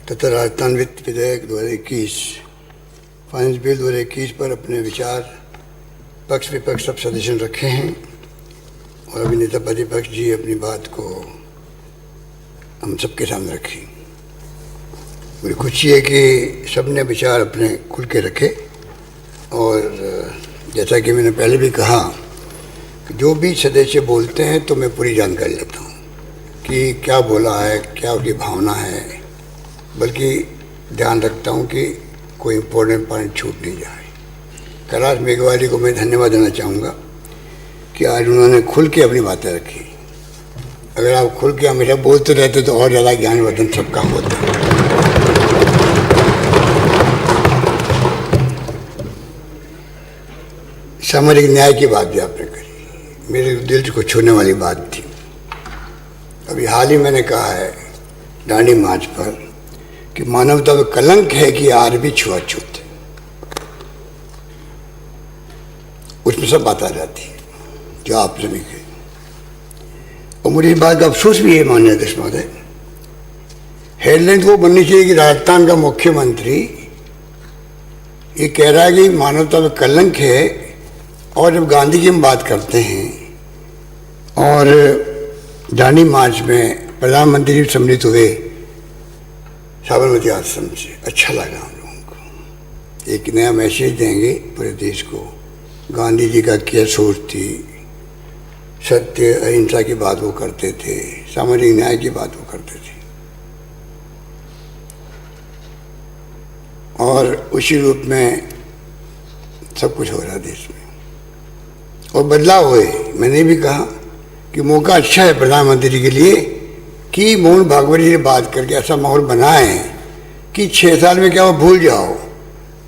तथा राजस्थान वित्त विधेयक 2021 फाइनेंस बिल 2021 पर अपने विचार पक्ष विपक्ष सब सदस्यों ने रखे हैं और अभी नेता प्रतिपक्ष जी अपनी बात को हम सबके सामने रखी। मुझे खुशी है कि सबने विचार अपने खुल के रखे और जैसा कि मैंने पहले भी कहा कि जो भी सदस्य बोलते हैं तो मैं पूरी जानकारी लेता हूँ कि क्या बोला है, क्या उनकी भावना है, बल्कि ध्यान रखता हूँ कि कोई इम्पोर्टेंट पॉइंट छूट नहीं जाए। कैलाश मेघवाली को मैं धन्यवाद देना चाहूँगा कि आज उन्होंने खुल के अपनी बातें रखी। अगर आप खुल के हमेशा बोलते रहते तो और ज़्यादा ज्ञानवर्धन सब काम होता है। सामाजिक न्याय की बात भी आपने करी, मेरे दिल को छूने वाली बात थी। अभी हाल ही मैंने कहा है दांडी मार्च पर कि मानवता में कलंक है कि आज भी छुआछूत है, उसमें सब बात आ जाती है जो आपने भी कही। और मुझे इस बात का अफसोस भी है माननीय अध्यक्ष महोदय, हेडलाइन वो बननी चाहिए कि राजस्थान का मुख्यमंत्री ये कह रहा है कि मानवता में कलंक है, और जब गांधी की हम बात करते हैं और दांडी मार्च में प्रधानमंत्री जी सम्मिलित हुए साबरमती आश्रम से, अच्छा लगा हम लोगों को। एक नया मैसेज देंगे पूरे देश को। गांधी जी का क्या सोच थी, सत्य अहिंसा की बात वो करते थे, सामाजिक न्याय की बात वो करते थे, और उसी रूप में सब कुछ हो रहा है देश में और बदलाव हुए। मैंने भी कहा कि मौका अच्छा है प्रधानमंत्री के लिए कि मोहन भागवत जी से बात करके ऐसा माहौल बनाए कि 6 साल में क्या वो भूल जाओ।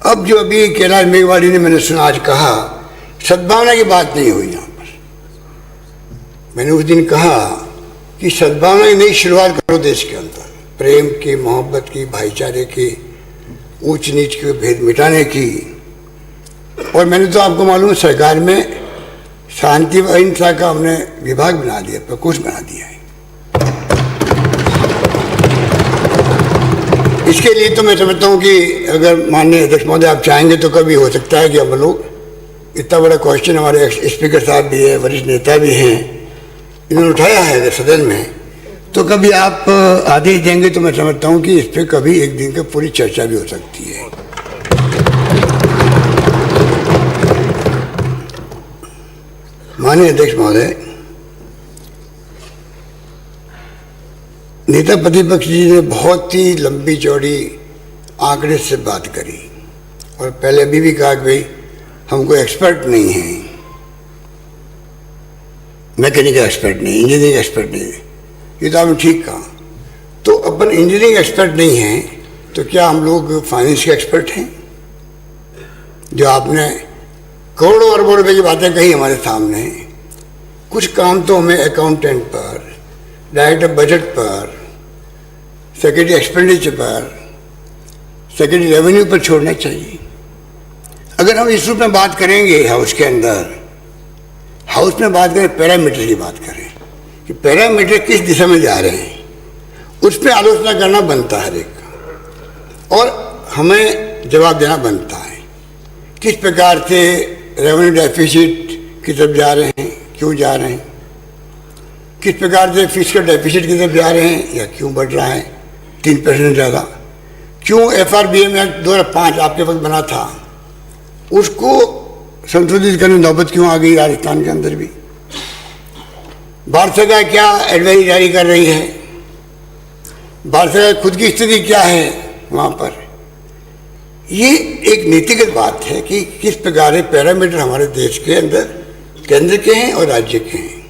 अब जो अभी कैलाश मेघवाली ने मैंने सुना आज कहा, सद्भावना की बात नहीं हुई यहाँ पर। मैंने उस दिन कहा कि सद्भावना की नई शुरुआत करो देश के अंदर, प्रेम की, मोहब्बत की, भाईचारे की, ऊंच नीच के भेद मिटाने की। और मैंने तो आपको मालूम है सरकार में शांति व अहिंसा का हमने विभाग बना दिया, प्रकोष्ठ बना दिया है। इसके लिए तो मैं समझता हूँ कि अगर माननीय अध्यक्ष महोदय आप चाहेंगे तो कभी हो सकता है कि हम लोग, इतना बड़ा क्वेश्चन हमारे स्पीकर साहब भी है, वरिष्ठ नेता भी हैं, इन्होंने उठाया है सदन में, तो कभी आप आदेश देंगे तो मैं समझता हूँ कि इस पर कभी एक दिन का पूरी चर्चा भी हो सकती है। माननीय अध्यक्ष महोदय, नेता प्रतिपक्ष जी ने बहुत ही लंबी चौड़ी आंकड़े से बात करी और पहले अभी भी कहा कि भाई हम कोई एक्सपर्ट नहीं हैं, मैकेनिकल एक्सपर्ट नहीं, इंजीनियरिंग एक्सपर्ट नहीं। ये तो आपने ठीक कहा। तो अपन इंजीनियरिंग एक्सपर्ट नहीं हैं तो क्या हम लोग फाइनेंस के एक्सपर्ट हैं? जो आपने करोड़ों अरबों रुपए की बातें कही हमारे सामने, कुछ काम तो हमें अकाउंटेंट पर, डायरेक्टर बजट पर, सेक्रेटरी एक्सपेंडिचर पर, सेक्रेटरी रेवेन्यू पर छोड़ना चाहिए। अगर हम इस रूप में बात करेंगे हाउस के अंदर, हाउस में बात करें, पैरामीटर की बात करें कि पैरामीटर किस दिशा में जा रहे हैं, उस पर आलोचना करना बनता है हर एक का, और हमें जवाब देना बनता है किस प्रकार से रेवेन्यू डेफिसिट की तरफ जा रहे हैं, क्यों जा रहे हैं, किस प्रकार से फिस्कल डेफिसिट की तरफ जा रहे हैं या क्यों बढ़ रहा है 3% ज़्यादा, क्यों FRBM एक्ट 2005 आपके वक्त बना था उसको संशोधित करने नौबत क्यों आ गई राजस्थान के अंदर भी, भारत सरकार क्या एडवाइजरी जारी कर रही है, भारत सरकार खुद की स्थिति क्या है वहाँ पर। ये एक नीतिगत बात है कि किस प्रकार पैरामीटर हमारे देश के अंदर केंद्र के हैं और राज्य के हैं।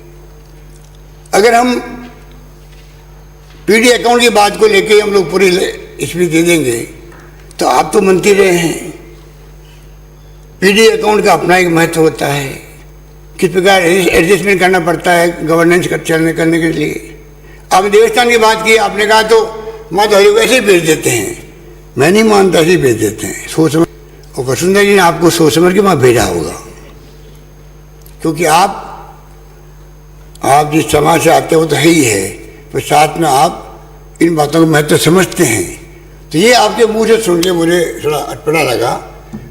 अगर हम PD अकाउंट की बात को लेके हम लोग पूरी स्पीच दे देंगे तो आप तो मंत्री रहे हैं, PD अकाउंट का अपना एक महत्व होता है, किस प्रकार एडजस्टमेंट करना पड़ता है गवर्नेंस करने के लिए। आपने देवस्थान की बात की, आपने कहा तो माता हरि को ऐसे ही भेज देते हैं, मैं नहीं मानता ऐसे ही भेज देते हैं, सोच समझ। और वसुंधरा जी ने आपको सोच समझ के वहाँ भेजा होगा, क्योंकि आप जिस समाज से आते हो तो है ही है, तो साथ में आप इन बातों का महत्व समझते हैं। तो ये आपके मुंह से सुन के मुझे थोड़ा अटपटा लगा।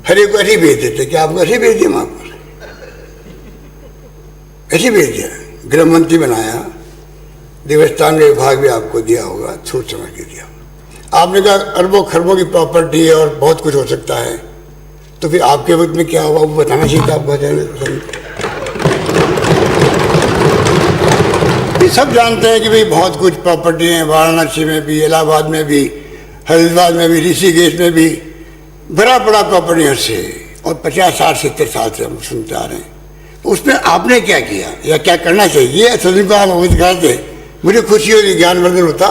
हर एक को ऐसे ही भेज देते, क्या आपको ऐसे ही भेज दिया वहाँ पर? ऐसे ही भेज दिया, गृह मंत्री बनाया, देवस्थान का विभाग भी आपको दिया होगा, सोच समझ के दिया। आपने कहा अरबों खरबों की प्रॉपर्टी है और बहुत कुछ हो सकता है, तो फिर आपके वक्त में क्या हुआ वो बताना चाहिए था। आपको सब जानते हैं कि भाई बहुत कुछ प्रॉपर्टी है, वाराणसी में भी, इलाहाबाद में भी, हरिद्वार में भी, ऋषिकेश में भी बड़ा बड़ा प्रॉपर्टी से, और 50, 60, 70 साल से हम सुनते आ रहे हैं। उसमें आपने क्या किया या क्या करना चाहिए, सभी को आप अवगत कराते, मुझे खुशी होती, ज्ञानवर्धन होता।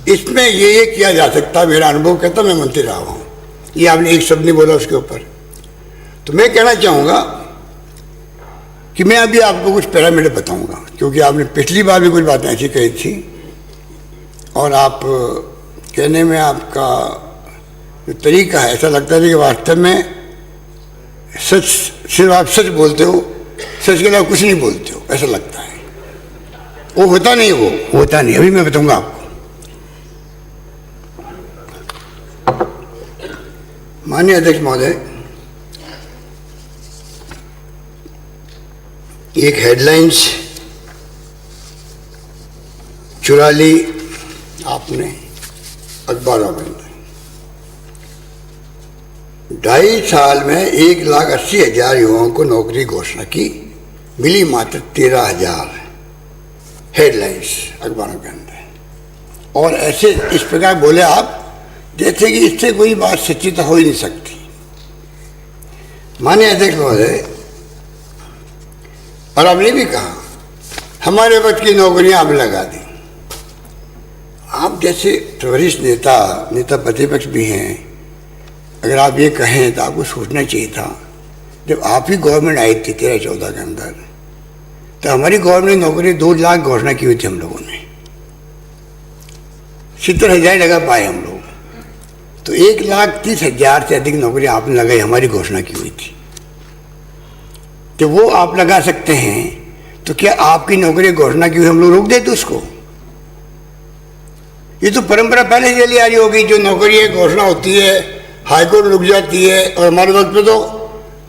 इसमें ये किया जा सकता, मेरा अनुभव कहता, मैं मंत्री रहा हूँ। ये आपने एक शब्द नहीं बोला उसके ऊपर। तो मैं कहना चाहूँगा कि मैं अभी आपको कुछ पैरामीटर बताऊंगा, क्योंकि आपने पिछली बार भी कुछ बातें ऐसी कही थी, और आप कहने में आपका जो तरीका है ऐसा लगता है कि वास्तव में सच, सिर्फ आप सच बोलते हो, सच के अलावा कुछ नहीं बोलते हो, ऐसा लगता है। वो होता नहीं, वो होता नहीं। अभी मैं बताऊंगा आपको। माननीय अध्यक्ष महोदय, एक हेडलाइंस चुरा ली आपने अखबारों में। 2.5 साल में 1,80,000 युवाओं को नौकरी घोषणा की, मिली मात्र 13,000 हेडलाइंस अखबारों के अंदर। और ऐसे इस प्रकार बोले आप जैसे कि इससे कोई बात सच्ची तो हो ही नहीं सकती। माननीय अध्यक्ष महोदय, और आपने भी कहा हमारे वक्त की नौकरियां आप लगा दी। आप जैसे वरिष्ठ नेता प्रतिपक्ष भी हैं, अगर आप ये कहें तो आपको सोचना चाहिए था, जब आप ही गवर्नमेंट आई थी 13-14 के अंदर, तो हमारी गवर्नमेंट नौकरी 2 लाख घोषणा की हुई थी हम लोगों ने, 70,000 लगा पाए हम लोग। तो 1,30,000 से अधिक नौकरी आपने लगाई, हमारी घोषणा की हुई थी। तो वो आप लगा सकते हैं, तो क्या आपकी नौकरी घोषणा की हुई हम लोग रोक देते उसको? ये तो परंपरा पहले से चली आ रही होगी। जो नौकरी घोषणा होती है, हाईकोर्ट रुक जाती है, और हमारे वक्त में तो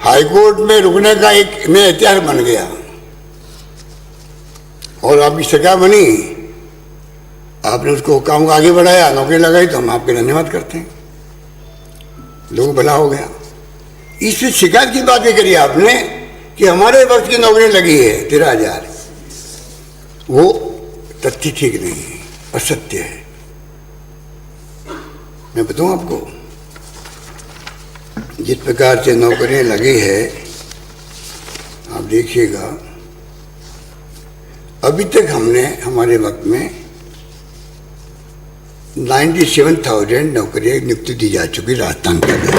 हाईकोर्ट में रुकने का एक नया इतिहास बन गया। और आपकी सरकार बनी, आपने उसको काम को आगे बढ़ाया, नौकरी लगाई, तो हम आपके धन्यवाद करते हैं, लोग भला हो गया। इससे शिकायत की बात नहीं करी आपने कि हमारे वक्त की नौकरी लगी है 13,000। वो तथ्य ठीक नहीं है, असत्य है। मैं बताऊं आपको, जिस प्रकार से नौकरियां लगी है, आप देखिएगा, अभी तक हमने हमारे वक्त में 97,000 नौकरियां नियुक्ति दी जा चुकी राजस्थान के अंदर।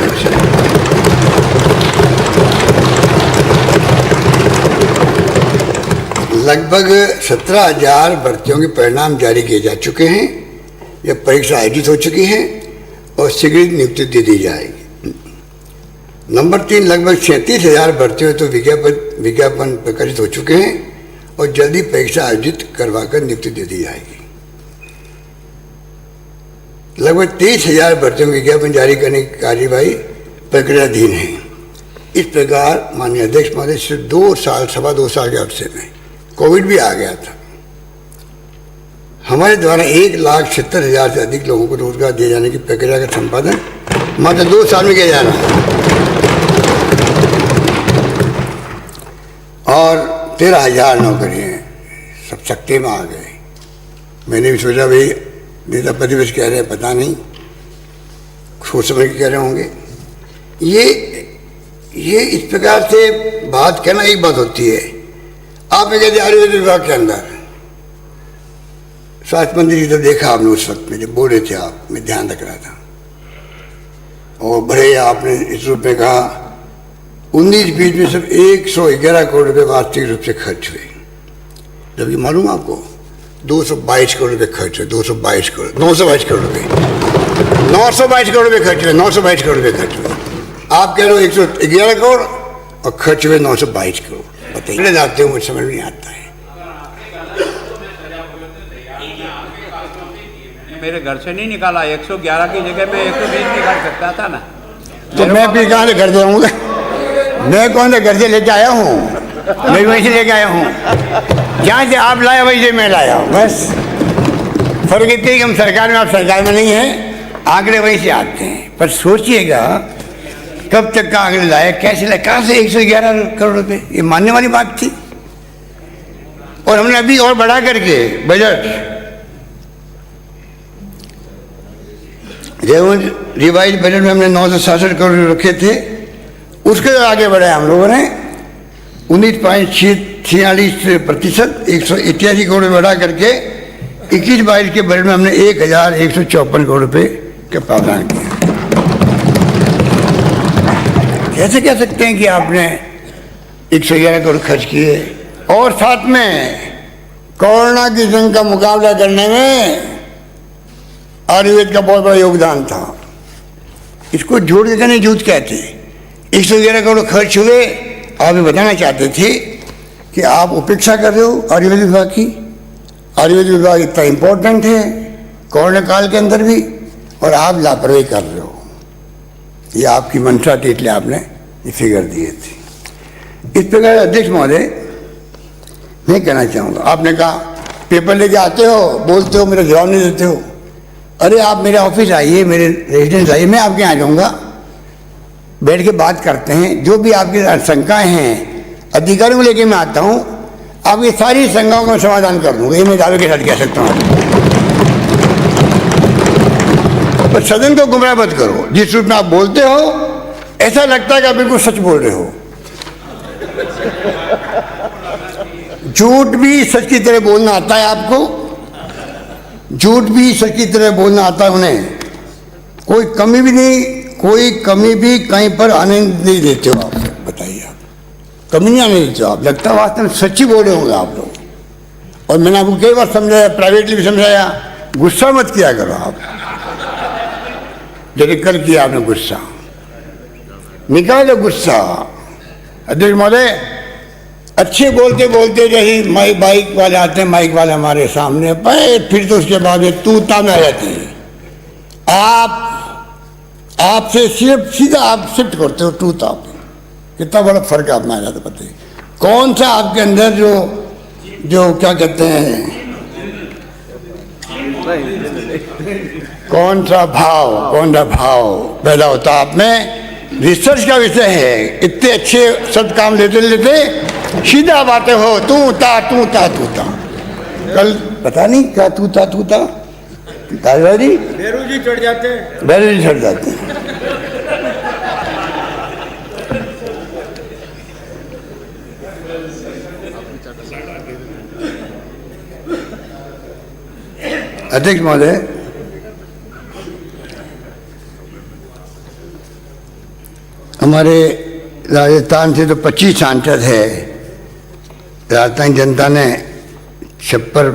लगभग 17,000 भर्तियों के परिणाम जारी किए जा चुके हैं, या परीक्षा आयोजित हो चुकी है और शीघ्र नियुक्ति दे दी जाएगी। नंबर 3, लगभग 37,000 भर्तियों तो विज्ञापन प्रकाशित हो चुके हैं और जल्दी परीक्षा आयोजित करवाकर नियुक्ति दे दी जाएगी। लगभग 23,000 भर्तियों के विज्ञापन जारी करने की कार्यवाही प्रक्रियाधीन है। इस प्रकार माननीय अध्यक्ष महोदय, सिर्फ 2 साल के अरसे में कोविड भी आ गया था, हमारे द्वारा 1,70,000 से अधिक लोगों को रोजगार दिए जाने की प्रक्रिया का संपादन मात्र 2 साल में किया जा रहा है। और 13,000 नौकरियां सब सख्ते में आ गए। मैंने भी सोचा भाई नेता प्रतिपक्ष कह रहे हैं, पता नहीं सोच समझ के कह रहे होंगे। ये इस प्रकार से बात कहना एक बात होती है। आपने कहते आयुर्वेद विभाग के अंदर स्वास्थ्य मंत्री जी, तो देखा आपने उस वक्त में जब बोल रहे थे आप, मैं ध्यान रख रहा था, और बड़े आपने इस रूप में कहा 19-20 में सिर्फ 111 करोड़ रुपये वास्तविक रूप से खर्च हुए, जबकि मालूम आपको 222 करोड़ रुपये खर्च हुए। 922 करोड़ रुपये 922 करोड़ रुपये खर्च हुए। 922 करोड़ रुपये खर्च हुए। आप कह रहे हो 111 करोड़ और खर्च हुए 922 करोड़। बताइए, जाते हो, मुझे समझ नहीं आता है। मेरे घर से नहीं निकाला, 111 की जगह पे 120 निकाल सकता था ना। तो मैं भी कहाँ से घर से आऊँगा? मैं कौन से घर से लेके आया हूँ? मैं वहीं से लेके आया हूँ, जहाँ से आप लाए वहीं से मैं लाया हूँ। बस फर्क इतना ही कि हम सरकार में, आप सरकार में नहीं हैं, आंकड़े वहीं से आते हैं। पर सोचिएगा कब तक का आंकड़े लाए, कैसे लाए, कहाँ से 111 करोड़ रुपए? ये मानने वाली बात थी। और हमने अभी और बढ़ा करके बजट रिवाइज बजट में हमने 967 करोड़ रखे थे, उसके आगे बढ़े हम लोगों ने 19.46% 181 करोड़ बढ़ा करके 21-22 के बजट में हमने 1154 करोड़ रुपए का प्रावधान किया। कैसे कह सकते हैं कि आपने 111 करोड़ खर्च किए? और साथ में कोरोना की जंग का मुकाबला करने में आयुर्वेद का बहुत बड़ा योगदान था। इसको जोड़ के नहीं झूठ कहते। 111 करोड़ खर्च हुए, आप ये बताना चाहते थे कि आप उपेक्षा कर रहे हो आयुर्वेद विभाग की। आयुर्वेद विभाग इतना इम्पोर्टेंट है कोरोना काल के अंदर भी, और आप लापरवाही कर रहे हो। ये आपकी मंशा थी, इसलिए आपने ये फिगर दिए थे। इस प्रकार अध्यक्ष महोदय मैं कहना चाहूँगा, आपने कहा पेपर लेके आते हो, बोलते हो, मेरा जवाब नहीं देते हो। अरे आप मेरे ऑफिस आइए, मेरे रेजिडेंस आइए, मैं आपके यहाँ जाऊँगा, बैठ के बात करते हैं। जो भी आपकी शंकाएँ हैं अधिकारियों को लेके मैं आता हूँ, आपकी सारी शंकाओं का समाधान कर दूँगा। ये मैं दावे के साथ कह सकता हूँ। पर सदन को गुमराह मत करो। जिस रूप में आप बोलते हो ऐसा लगता है कि आप बिल्कुल सच बोल रहे हो। झूठ भी सच की तरह बोलना आता है आपको, झूठ भी सच की तरह बोलना आता है उन्हें। कोई कमी भी नहीं, कोई कमी भी कहीं पर आने नहीं देते हो आप। बताइए, आप कमी नहीं आने देते हो आप। लगता है वास्तव में सच्ची बोल रहे होंगे आप लोग। और मैंने आपको कई बार समझाया, प्राइवेटली भी समझाया, गुस्सा मत किया करो आप। जैसे कल किया आपने गुस्सा, निकालो गुस्सा। अध्यक्ष महोदय, अच्छे बोलते बोलते जैसे बाइक वाले आते हैं, माइक वाले हमारे सामने, फिर तो उसके बाद तू ता में आ जाती है। आपसे सिर्फ सीधा आप शिफ्ट करते हो टू ता पे। कितना बड़ा फर्क आप में आ जाता, बताइए। कौन सा आपके अंदर जो क्या कहते हैं, कौन सा भाव पैदा होता आप में? रिसर्च का विषय है। इतने अच्छे शब्द काम लेते लेते सीधा बातें हो, तू ता। कल पता नहीं क्या तू ता दादाजी बैरू जी चढ़ जाते हैं। अध्यक्ष महोदय, हमारे राजस्थान से तो 25 सांसद है। राजस्थान जनता ने छप्पर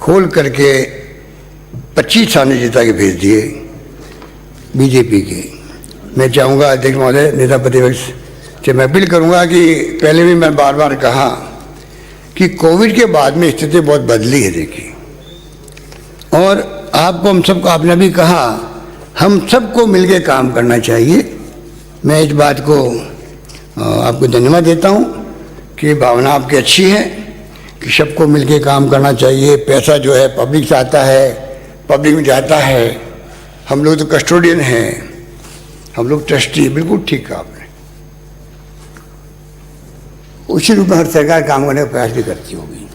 खोल करके 25 सांसद जिता के भेज दिए बीजेपी के। मैं चाहूँगा अध्यक्ष महोदय, नेता प्रतिपक्ष से मैं अपील करूँगा कि पहले भी मैं बार बार कहा कि कोविड के बाद में स्थिति बहुत बदली है। देखिए, और आपको हम सबको, आपने भी कहा, हम सबको मिलकर काम करना चाहिए। मैं इस बात को आपको धन्यवाद देता हूँ कि भावना आपकी अच्छी है कि सबको मिलकर काम करना चाहिए। पैसा जो है पब्लिक से आता है, पब्लिक में जाता है। हम लोग तो कस्टोडियन हैं, हम लोग ट्रस्टी। बिल्कुल ठीक कहा आपने। उसी रूप में हर सरकार काम करने का प्रयास भी करती होगी,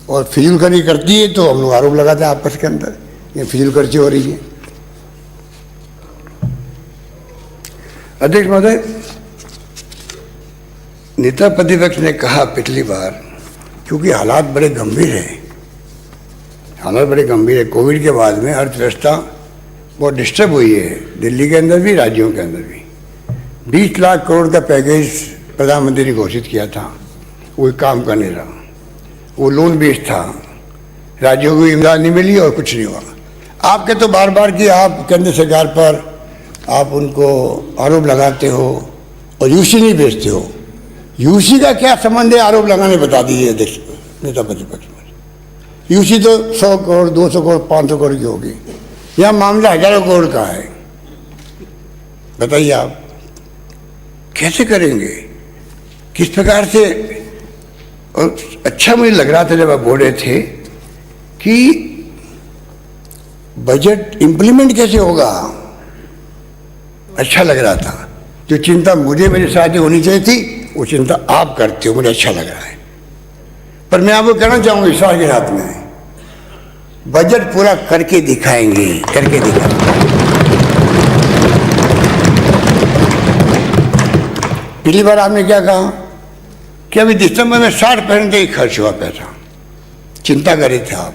और फिजूल खर्ची करती है तो हम लोग आरोप लगाते हैं आपस के अंदर, ये फिजूल खर्ची हो रही है। अध्यक्ष महोदय, नेता प्रतिपक्ष ने कहा पिछली बार, क्योंकि हालात बड़े गंभीर हैं, कोविड के बाद में अर्थव्यवस्था बहुत डिस्टर्ब हुई है, दिल्ली के अंदर भी, राज्यों के अंदर भी। 20 लाख करोड़ का पैकेज प्रधानमंत्री ने घोषित किया था, वो काम का नहीं रहा। वो लोन बेस्ड था, राज्यों को इमदाद नहीं मिली और कुछ नहीं हुआ। आपके तो बार बार कि आप केंद्र सरकार पर आप उनको आरोप लगाते हो और यूसी नहीं भेजते हो। यूसी का क्या संबंध है आरोप लगाने, बता दीजिए अध्यक्ष, नेता प्रतिपक्ष में। यूसी तो 100 करोड़ 200 करोड़ 500 करोड़ की होगी, यहाँ मामला हजारों करोड़ का है। बताइए आप कैसे करेंगे, किस प्रकार से। और अच्छा मुझे लग रहा था जब आप बोल रहे थे कि बजट इंप्लीमेंट कैसे होगा, अच्छा लग रहा था। जो चिंता मुझे मेरे साथ होनी चाहिए थी वो चिंता आप करते हो, मुझे अच्छा लग रहा है। पर मैं आपको कहना चाहूंगा विश्वास के साथ में, बजट पूरा करके दिखाएंगे, करके दिखाएंगे। पिछली बार आपने क्या कहा कि अभी दिसंबर में 60% ही खर्च हुआ पैसा, चिंता कर रहे थे आप।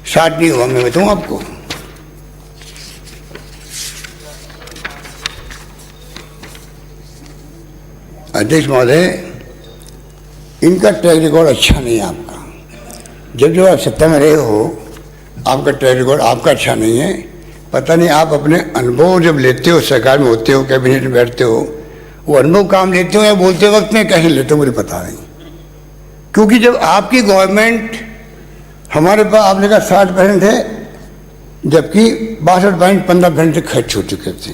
60 नहीं हुआ, मैं बताऊं आपको। अध्यक्ष महोदय, इनका ट्रैक रिकॉर्ड अच्छा नहीं है आपका। जब आप सत्ता में रहे हो, आपका ट्रैक रिकॉर्ड आपका अच्छा नहीं है। पता नहीं आप अपने अनुभव जब लेते हो, सरकार में होते हो, कैबिनेट में बैठते हो, वो अनुभव काम लेते हो या बोलते वक्त में कैसे लेते हो मुझे पता नहीं। क्योंकि जब आपकी गवर्नमेंट, हमारे पास आपने कहा 60% है, जबकि 62.15% खर्च हो चुके थे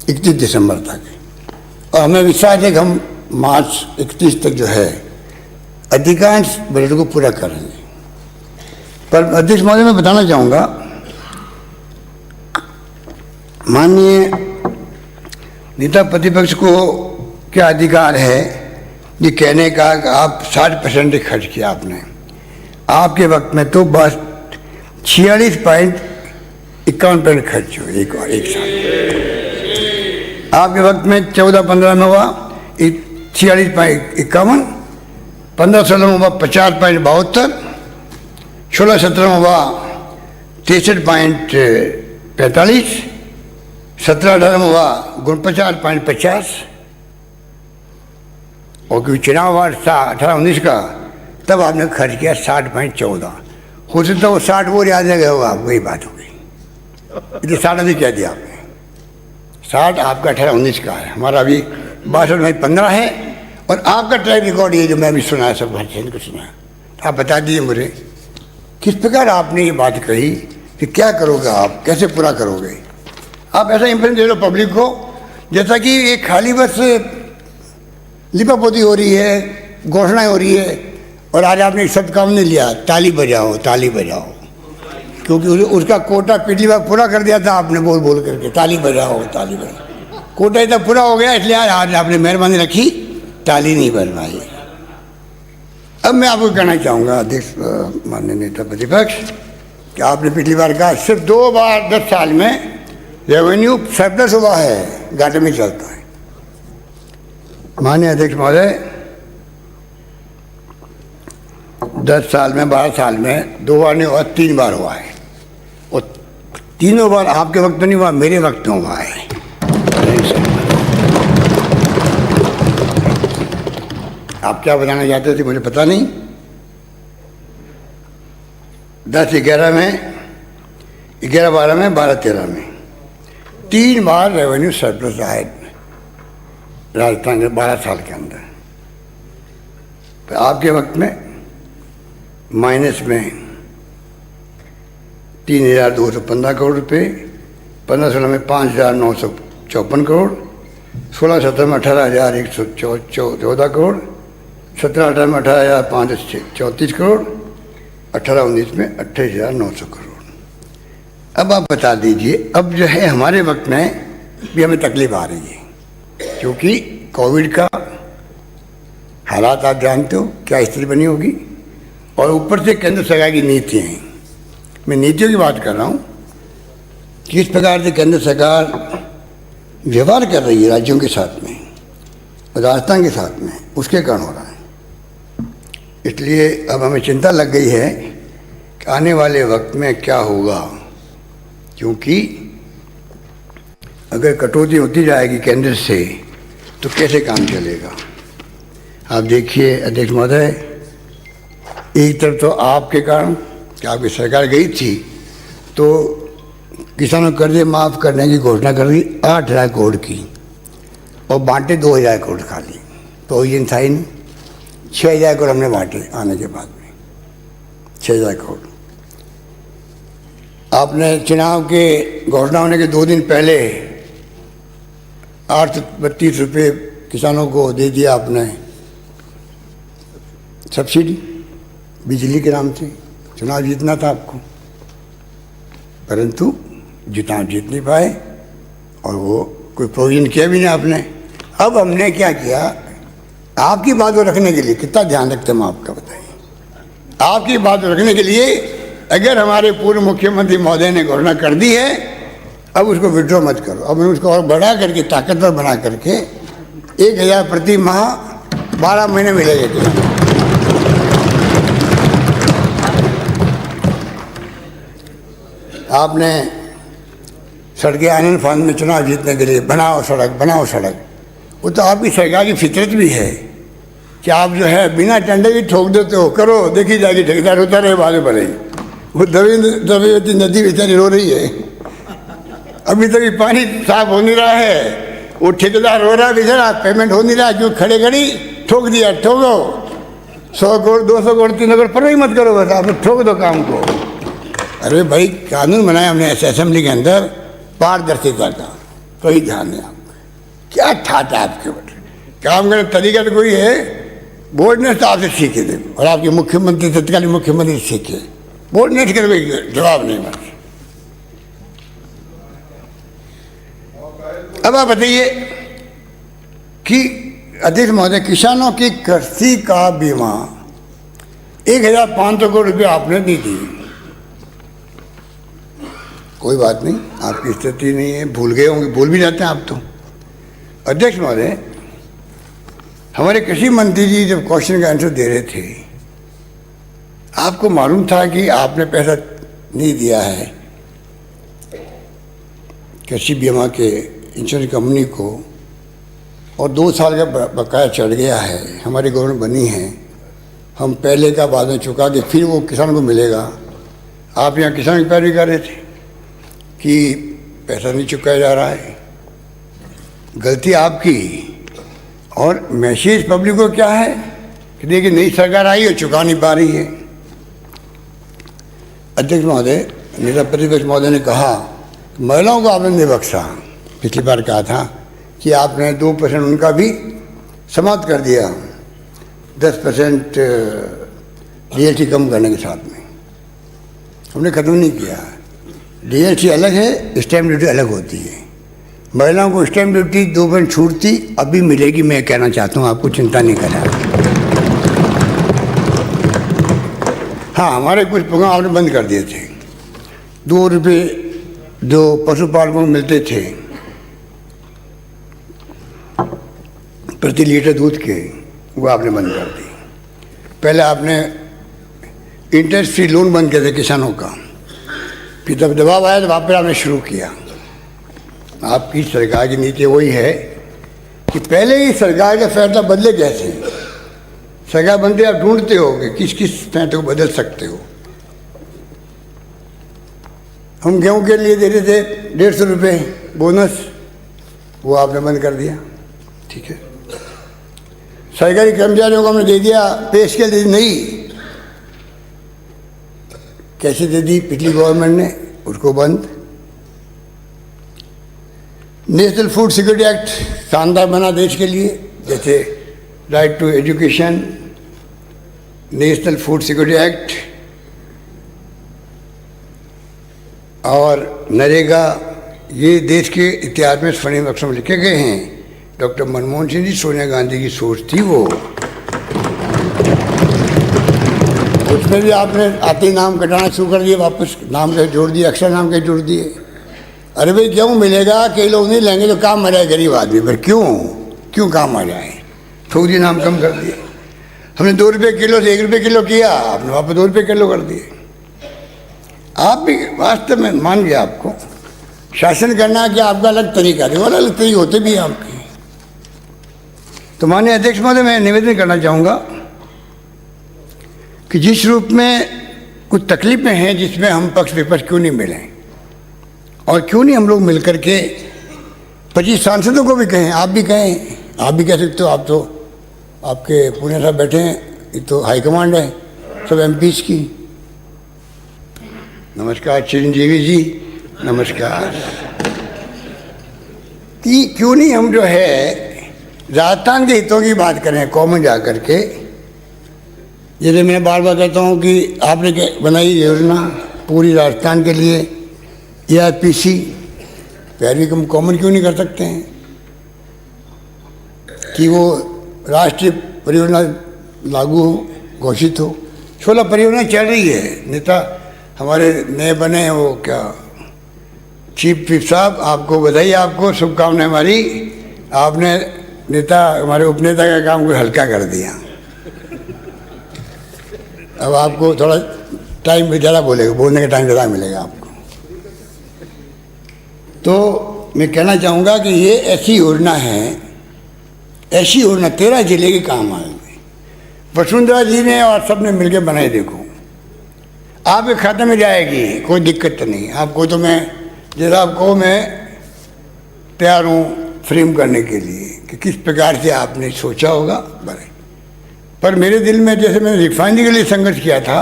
31 दिसंबर तक। और हमें विश्वास है कि हम मार्च 31 तक जो है अधिकांश बजट को पूरा करेंगे। पर अध्यक्ष महोदय, मैं बताना चाहूँगा, माननीय नेता प्रतिपक्ष को क्या अधिकार है ये कहने का कि आप 60% खर्च किया आपने। आपके वक्त में तो बस 46.51% खर्च हुए एक साल। आपके वक्त में 14-15 में हुआ 46.51, 15-16 में हुआ 50.72, 16-17 में हुआ 63.45, 17-18 में हुआ 49.50। और क्योंकि चुनाव हुआ 18-19 का, तब आपने खर्च किया 60.14। हो सकता वो 60 वो याद रह गया होगा, वही बात हो गई। इसलिए 60 अधिक कह दिया आपने। 60 आपका 18-19 का है, हमारा अभी 62-15 है। और आपका ट्रैक रिकॉर्ड ये जो मैं अभी सुना है, सब भारतीय को सुना है। आप बता दीजिए मुझे किस प्रकार आपने ये बात कही कि क्या करोगे आप, कैसे पूरा करोगे। आप ऐसा इंप्रेशन दे लो पब्लिक को जैसा कि ये खाली बस लिपापोती हो रही है, घोषणाएं हो रही है। और आज आपने एक शब्द काम नहीं लिया, ताली बजाओ, ताली बजाओ, क्योंकि उसका कोटा पिछली बार पूरा कर दिया था आपने, बोल बोल करके ताली बजाओ, ताली बजाओ। कोटा इतना पूरा हो गया, इसलिए आज आपने मेहरबानी रखी, ताली नहीं बजवाई। अब मैं आपको कहना चाहूँगा अध्यक्ष माननीय नेता प्रतिपक्ष कि आपने पिछली बार कहा सिर्फ 2 बार 10 साल में रेवेन्यू सरप्लस हुआ है, घाटे में चलता है। माननीय अध्यक्ष महोदय, 10 साल में 12 साल में 2 बार नहीं हुआ, 3 बार हुआ है। और तीनों बार आपके वक्त में नहीं हुआ, मेरे वक्त में हुआ है। आप क्या बताना चाहते थे मुझे पता नहीं। 10-11 में, 11-12 में, 12-13 में 3 बार रेवेन्यू सरप्लस आए राजस्थान के 12 साल के अंदर। तो आपके वक्त में माइनस में 3,215 करोड़ रुपये, 15-16 में 5,954 करोड़, 16-17 में 18,114 करोड़, 17-18 में 18,534 करोड़, 18-19 में 28,900 करोड़। अब आप बता दीजिए, अब जो है हमारे वक्त में भी हमें तकलीफ आ रही है, क्योंकि कोविड का हालात आप जानते हो क्या स्थिति बनी होगी। और ऊपर से केंद्र सरकार की नीतियाँ हैं। मैं नीतियों की बात कर रहा हूँ, किस प्रकार से केंद्र सरकार व्यवहार कर रही है राज्यों के साथ में, राजस्थान के साथ में, उसके कारण हो रहा है। इसलिए अब हमें चिंता लग गई है कि आने वाले वक्त में क्या होगा, क्योंकि अगर कटौती होती जाएगी केंद्र से तो कैसे काम चलेगा। आप देखिए अध्यक्ष महोदय, एक तरफ तो आपके कारण कि आपकी सरकार गई थी तो किसानों को कर्जे माफ़ करने की घोषणा कर दी 8,000 करोड़ की, और बांटे 2,000 करोड़ खाली, प्रोविजन था ही नहीं। 6,000 करोड़ हमने बांटे आने के बाद में, 6,000 करोड़। आपने चुनाव के घोषणा होने के 2 दिन पहले 832 रुपये किसानों को दे दिया आपने सब्सिडी बिजली के नाम से। चुनाव जीतना था आपको, परंतु चुनाव जीत नहीं पाए और वो कोई प्रोविजन किया भी नहीं आपने। अब हमने क्या किया, आपकी बात को रखने के लिए कितना ध्यान रखते हम आपका बताइए। आपकी बात को रखने के लिए अगर हमारे पूर्व मुख्यमंत्री महोदय ने घोषणा कर दी है, अब उसको विड्रॉ मत करो। अब उसको और बढ़ा करके ताकतवर बना करके 1,000 प्रति माह 12 महीने मिलेगा। आपने सड़कें आनंद फानंद में चुनाव जीतने के लिए बनाओ सड़क बनाओ सड़क, वो तो आपकी सरकार की फितरत भी है कि आप जो है बिना टेंडर की ठोक देते हो, करो देखी जाएगी, ठेकेदार होता रहे बाद में बढ़ेगी। वो द्रव्यवती नदी बेचारी रो रही है, अभी तक पानी साफ हो नहीं रहा है, वो ठेकेदार रो रहा है बेचारा, पेमेंट हो नहीं रहा, क्यों खड़े खड़ी ठोक दिया। ठोको 100 करोड़ 200 करोड़ 300 करोड़ पर ही मत करो, बस आप ठोक दो काम को। अरे भाई कानून बनाया हमने असेंबली के अंदर पारदर्शिता का, कोई ध्यान नहीं आपका, क्या ठाटा आपके ऊपर। काम करने तरीका तो कोई है, बोर्ड ने तो आपसे सीखे थे और आपके मुख्यमंत्री तत्कालीन मुख्यमंत्री सीखे, बोर्ड ने कर कोई जवाब नहीं बस। अब आप बताइए कि अध्यक्ष महोदय, किसानों की कृषि का बीमा 1,500 करोड़ रुपये आपने दी थी। कोई बात नहीं, आपकी स्थिति नहीं है, भूल गए होंगे, भूल भी जाते हैं आप तो। अध्यक्ष महोदय, हमारे कृषि मंत्री जी जब क्वेश्चन का आंसर दे रहे थे, आपको मालूम था कि आपने पैसा नहीं दिया है कृषि बीमा के इंश्योरेंस कंपनी को और 2 साल का बकाया चढ़ गया है, हमारी गवर्नमेंट बनी है, हम पहले का बाद में चुका के फिर वो किसान को मिलेगा। आप यहाँ किसान की पैरवी कर रहे थे कि पैसा नहीं चुकाया जा रहा है, गलती आपकी। और मैसेज पब्लिक को क्या है कि देखिए नई सरकार आई है, चुका नहीं पा रही है। अध्यक्ष महोदय, नेता प्रतिपक्ष महोदय ने कहा महिलाओं को आपने नहीं बख्शा, पिछली बार कहा था कि आपने 2% उनका भी समाप्त कर दिया, 10% DST कम करने के साथ में, हमने खत्म नहीं किया। DST अलग है, स्टैम्प ड्यूटी अलग होती है। महिलाओं को स्टैम्प ड्यूटी 2% छूट थी, अभी मिलेगी, मैं कहना चाहता हूँ आपको, चिंता नहीं करना। हाँ, हमारे कुछ प्रोग्राम आपने बंद कर दिए थे, 2 रुपये जो पशुपालकों को मिलते थे प्रति लीटर दूध के, वो आपने बंद कर दी। पहले आपने इंटरेस्ट फ्री लोन बंद किए थे किसानों का, फिर जब दबाव आया तो वापस आपने शुरू किया। आपकी सरकार की नीति वही है कि पहले ही सरकार का फैसला बदले कैसे। सरकार बनते आप ढूंढते हो कि किस किस फैसले को बदल सकते हो। हम गेहूं के लिए दे रहे थे 150 रुपये बोनस, वो आपने बंद कर दिया, ठीक है। सरकारी कर्मचारियों को हमने दे दिया पे स्केल, दे दी नहीं, कैसे दे दी पिछली गवर्नमेंट ने, उसको बंद। नेशनल फूड सिक्योरिटी एक्ट शानदार बना देश के लिए, जैसे right to education, National Food Security Act और नरेगा, ये देश के इतिहास में स्वर्णिम अक्षर में लिखे गए हैं। डॉक्टर मनमोहन सिंह जी, सोनिया गांधी की सोच थी वो, उसमें भी आपने आते ही नाम कटाना शुरू कर दिए, वापस नाम के जोड़ दिए, अक्षर नाम के जोड़ दिए। अरे भाई क्यों मिलेगा, कई लोग नहीं लेंगे तो काम आ जाए गरीब आदमी पर, क्यों काम आ जाए, ठोक दिए, नाम कम कर दिए। हमने 2 रुपये किलो से 1 रुपये किलो किया, आपने वापस 2 रुपये किलो कर दिए। आप भी वास्तव में मान गया, आपको शासन करना कि आपका अलग तरीका है, अलग तरीके होते भी हैं आपके। तो माननीय अध्यक्ष महोदय, मैं निवेदन करना चाहूँगा कि जिस रूप में कुछ तकलीफें हैं, जिसमें हम पक्ष विपक्ष क्यों नहीं मिलें और क्यों नहीं हम लोग मिलकर के 25 सांसदों को भी कहें, आप भी कहें, आप भी कह सकते हो, आप तो आपके पुणे साहब बैठे हैं, ये तो हाई कमांड है सब एमपीज़ की। नमस्कार चिरंजीवी जी, नमस्कार। कि क्यों नहीं हम जो है राजस्थान के हितों की बात करें कॉमन जा कर के। जैसे मैं बार बार कहता हूँ कि आपने बनाई योजना पूरी राजस्थान के लिए ARPC, फिर भी हम कॉमन क्यों नहीं कर सकते हैं कि वो राष्ट्रीय परियोजना लागू हो, घोषित हो। 16 परियोजना चल रही है। नेता हमारे नए बने हैं, वो क्या चीफ विप साहब, आपको बधाई, आपको शुभकामनाएं हमारी। आपने नेता हमारे उपनेता का काम को हल्का कर दिया। अब आपको थोड़ा टाइम ज़्यादा बोलने का टाइम ज़्यादा मिलेगा आपको। तो मैं कहना चाहूँगा कि ये ऐसी योजना है, ऐसी योजना 13 जिले के काम आएगी। वसुंधरा जी ने और सब ने मिलकर बनाई। देखो आपके खाते में जाएगी, कोई दिक्कत नहीं आपको। तो मैं जरा आपको मैं तैयार हूँ फ्रेम करने के लिए कि किस प्रकार से आपने सोचा होगा बने। पर मेरे दिल में जैसे मैंने रिफाइनरी के लिए संघर्ष किया था,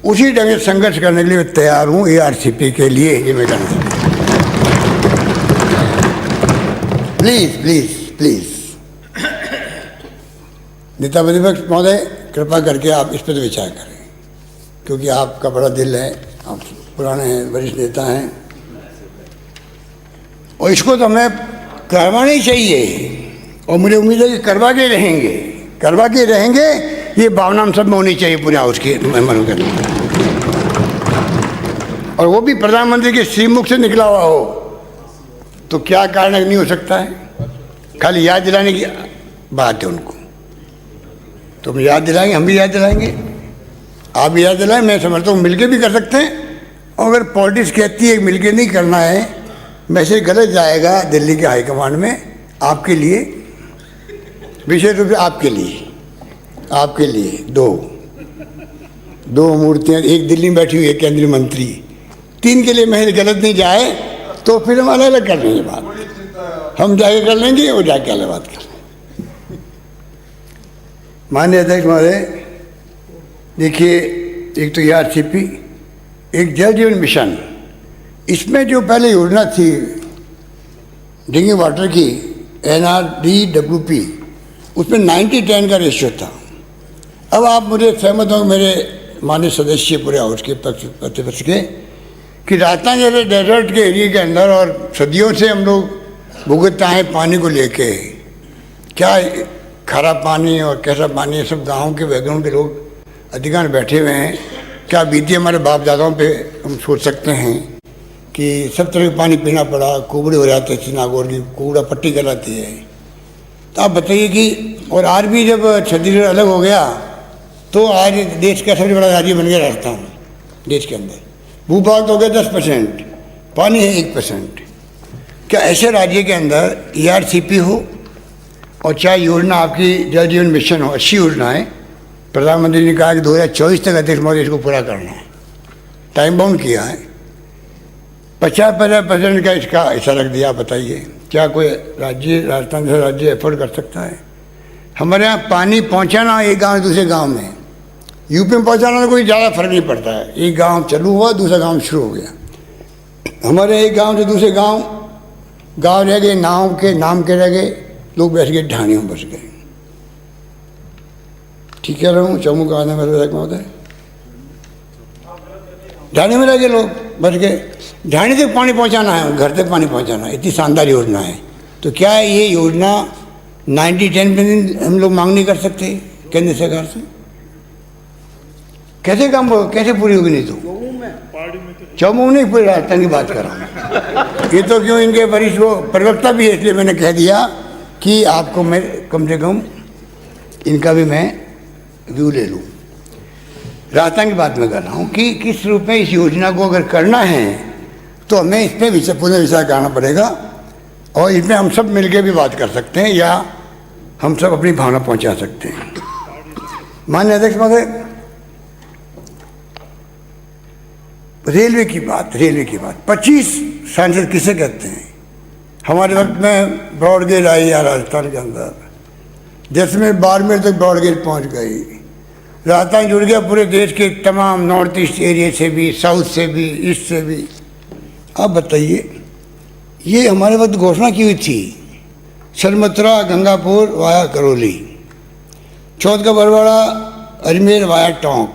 उसी ढंग से संघर्ष करने के लिए तैयार हूँ ARCP के लिए। ये मैं कहना चाहता हूँ। प्लीज़ प्लीज़ प्लीज़ नेता प्रतिपक्ष महोदय, कृपा करके आप इस पर तो विचार करें, क्योंकि आपका बड़ा दिल है, आप पुराने हैं, वरिष्ठ नेता हैं, और इसको तो हमें करवाना ही चाहिए। और मुझे उम्मीद है कि करवा के रहेंगे। ये भावना हम सब में होनी चाहिए पूरे हाउस के मेहमानों के अंदर, और वो भी प्रधानमंत्री के श्रीमुख से निकला हुआ हो। तो क्या कारण नहीं हो सकता है? खाली याद दिलाने की बात है उनको। तो हम याद दिलाएंगे, हम भी याद दिलाएंगे, आप भी याद दिलाएं। मैं समझता हूँ मिलके भी कर सकते हैं। और अगर पॉलिटिक्स कहती है मिलके नहीं करना है, मैसेज गलत जाएगा दिल्ली के हाईकमांड में आपके लिए, विशेष रूप से आपके लिए दो मूर्तियाँ, एक दिल्ली में बैठी हुई है केंद्रीय मंत्री, 3 के लिए मैसेज गलत नहीं जाए तो फिर हम अलग अलग कर लेंगे बात। हम जाके कर लेंगे और जाके अलग बात कर लेंगे। माननीय अध्यक्ष महोदय, देखिए एक तो ARCP, एक जल जीवन मिशन, इसमें जो पहले योजना थी ड्रिंकिंग वाटर की NRDWP, उसमें 90-10 का रेशियो था। अब आप मुझे सहमत हो मेरे माननीय सदस्य पूरे हाउस के प्रतिपक्ष के कि राजस्थान जैसे डेजर्ट के एरिया के अंदर और सदियों से हम लोग भुगतते हैं पानी को लेके, क्या खारा पानी और कैसा पानी, ये सब गाँव के बैकग्राउंड के लोग अधिकांश बैठे हुए हैं। क्या बीती हमारे बाप दादाओं पे हम सोच सकते हैं कि सब तरह का पानी पीना पड़ा, कुबड़े हो जाते थे, नागौर की कुबड़ा पट्टी कहलाती है। तो आप बताइए कि, और आज भी जब छत्तीसगढ़ अलग हो गया तो आज देश का सबसे बड़ा राज्य बन गया राजस्थान। देश के अंदर भूभाग तो हो गया 10%, पानी है 1%। क्या ऐसे राज्य के अंदर ARCP हो और चाहे योजना आपकी जल जीवन मिशन हो, अच्छी योजना है। प्रधानमंत्री ने कहा कि 2024 तक अध्यक्ष महोदय इसको पूरा करना है, टाइम बाउंड किया है। 50% का इसका हिस्सा रख दिया। बताइए क्या कोई राज्य, राजस्थान जैसा राज्य एफोर्ड कर सकता है? हमारे यहाँ पानी पहुँचाना एक गांव से दूसरे गांव में, यूपी में पहुँचाना तो कोई ज़्यादा फर्क नहीं पड़ता है। एक गांव चालू हुआ, दूसरा गांव शुरू हो गया। हमारे एक गांव से दूसरे गांव रह गए, नाव के नाम के रह गए, लोग बैठ गए ढाणियों में बस गए। ठीक कह रहा हूँ? चमू का आना मेरे महोदय, ढाणी में रह गए लोग, बच गए। ढाणी तक पानी पहुंचाना है, घर तक पानी पहुंचाना है, इतनी शानदार योजना है। तो क्या ये योजना 90-10% हम लोग मांग नहीं कर सकते केंद्र सरकार से? कैसे पूरी होगी? नहीं तो चमू नहीं, पूरी राजस्थान की बात कर रहा हूँ। ये तो क्यों, इनके वरिष्ठ वो प्रवक्ता भी है, इसलिए मैंने कह दिया कि आपको मैं कम से कम इनका भी मैं व्यू ले लूँ। राजस्थान की बात मैं कर रहा हूँ कि किस रूप में इस योजना को अगर करना है तो हमें इस पर पुनः विचार करना पड़ेगा, और इसमें हम सब मिलकर भी बात कर सकते हैं या हम सब अपनी भावना पहुंचा सकते हैं। माननीय अध्यक्ष महोदय, रेलवे की बात 25 सांसद किसे कहते हैं? हमारे वक्त में ब्रॉडगेज आई या राजस्थान के अंदर, जैसलमेर बाड़मेर तक ब्रॉडगेज पहुंच गई। राजस्थान जुड़ गया पूरे देश के तमाम नॉर्थ ईस्ट एरिया से भी, साउथ से भी, ईस्ट से भी। आप बताइए, ये हमारे वक्त घोषणा की हुई थी, सरमथुरा गंगापुर वाया करौली, चौथ का बरवाड़ा अजमेर वाया टोंक,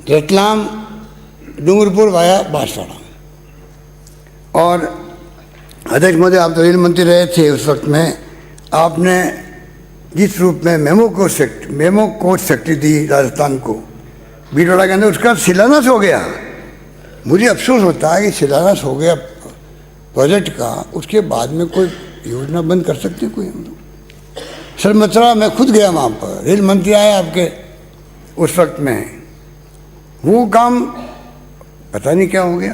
रतलाम डूंगरपुर वाया बांसवाड़ा। और अध्यक्ष महोदय, आप तो रेल मंत्री रहे थे उस वक्त में, आपने जिस रूप में मेमो कोच फैक्ट्री दी राजस्थान को भीलवाड़ा के अंदर, उसका शिलान्यास हो गया। मुझे अफसोस होता है कि शिलान्यास हो गया प्रोजेक्ट का, उसके बाद में कोई योजना बंद कर सकते कोई हम लोग। सरमथुरा मैं खुद गया वहाँ पर, रेल मंत्री आए आपके उस वक्त में, वो काम पता नहीं क्या हो गया।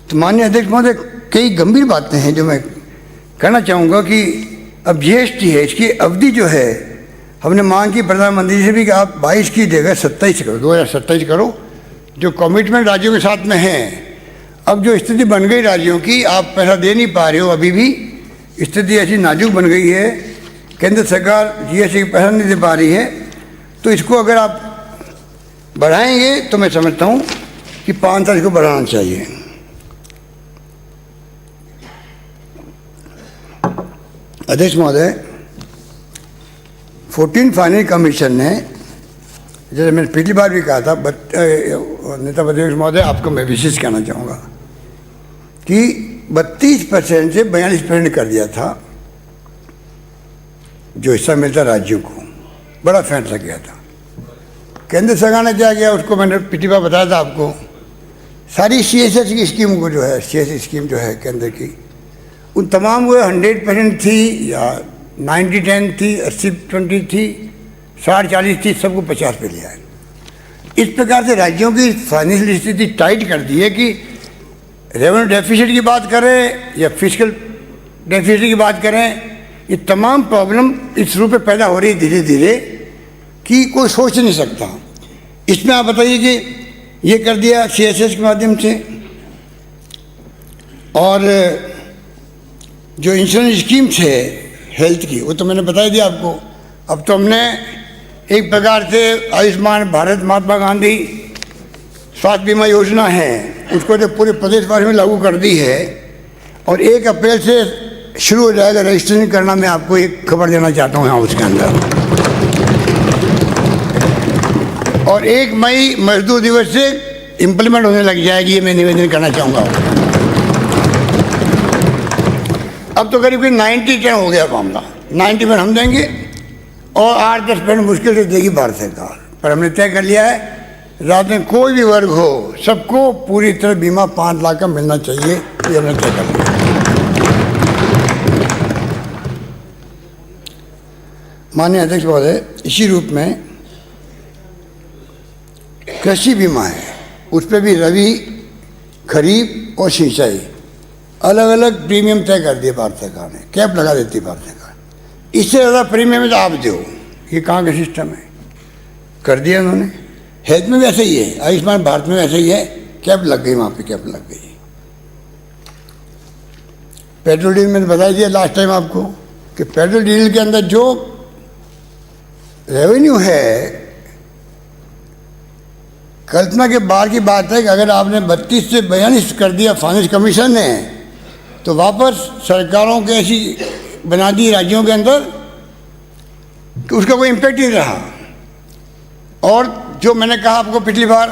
तो माननीय अध्यक्ष महोदय, कई गंभीर बातें हैं जो मैं कहना चाहूँगा कि अब जीएसटी है, इसकी अवधि जो है, हमने मांग की प्रधानमंत्री से भी कि आप 22 की जगह 27 करो, 2027 करो, जो कमिटमेंट राज्यों के साथ में है। अब जो स्थिति बन गई राज्यों की, आप पैसा दे नहीं पा रहे हो, अभी भी स्थिति ऐसी नाजुक बन गई है, केंद्र सरकार जीएसटी का पैसा नहीं दे पा रही है, तो इसको अगर आप बढ़ाएंगे तो मैं समझता हूँ कि 5 तारीख को बढ़ाना चाहिए। अध्यक्ष महोदय, 14 फाइनेंस कमीशन ने, जैसे मैंने पिछली बार भी कहा था, नेता प्रतिपक्ष महोदय आपको मैं विशेष कहना चाहूँगा कि 32% से 42% कर दिया था जो हिस्सा मिलता राज्यों को। बड़ा फैसला किया था। केंद्र सरकार ने क्या किया, उसको मैंने पिछली बार बताया था आपको, सारी CSS की स्कीम को जो है, CSS स्कीम जो है केंद्र की, उन तमाम वो 100% थी या 90-10 थी, 80-20 थी, 60-40 थी, सबको 50 पे लिया है। इस प्रकार से राज्यों की फाइनेंशियल स्थिति टाइट कर दी है कि रेवेन्यू डेफिसिट की बात करें या फिजिकल डेफिसिट की बात करें, ये तमाम प्रॉब्लम इस रूप में पैदा हो रही है धीरे धीरे कि कोई सोच नहीं सकता। इसमें आप बताइए कि ये कर दिया CSS के माध्यम से, और जो इंश्योरेंस स्कीम्स है हेल्थ की, वो तो मैंने बता दिया आपको। अब तो हमने एक प्रकार से आयुष्मान भारत महात्मा गांधी स्वास्थ्य बीमा योजना है, उसको तो पूरे प्रदेश भर में लागू कर दी है, और 1 अप्रैल से शुरू हो जाएगा रजिस्ट्रेशन करना। मैं आपको एक खबर देना चाहता हूँ यहाँ उसके अंदर, और 1 मई मजदूर दिवस से इम्प्लीमेंट होने लग जाएगी, ये मैं निवेदन करना चाहूँगा। अब तो करीब 90-10 हो गया मामला, 90% हम देंगे और 8-10% मुश्किल से देगी भारत सरकार। पर हमने तय कर लिया है, राज्य में कोई भी वर्ग हो, सबको पूरी तरह बीमा 5 लाख का मिलना चाहिए, ये हमने तय कर लिया। माननीय अध्यक्ष महोदय, इसी रूप में कृषि बीमा है, उस पर भी रबी, खरीफ और सिंचाई अलग अलग प्रीमियम तय कर दिए भारत सरकार ने, कैप लगा देती भारत सरकार। इससे ज़्यादा प्रीमियम तो आप दो, ये कहाँ का सिस्टम है, कर दिया उन्होंने। हेल्थ में भी ऐसा ही है, आयुष्मान भारत में ऐसा ही है, कैप लग गई, वहाँ पे कैप लग गई। पेट्रोल डीजल मैंने बता दिया लास्ट टाइम आपको कि पेट्रोल डीजल के अंदर जो रेवेन्यू है, कल्पना के बाहर की बात है कि अगर आपने 32 से 42 कर दिया फाइनेंस कमीशन ने, तो वापस सरकारों के ऐसी बना दी राज्यों के अंदर कि उसका कोई इम्पैक्ट नहीं रहा। और जो मैंने कहा आपको पिछली बार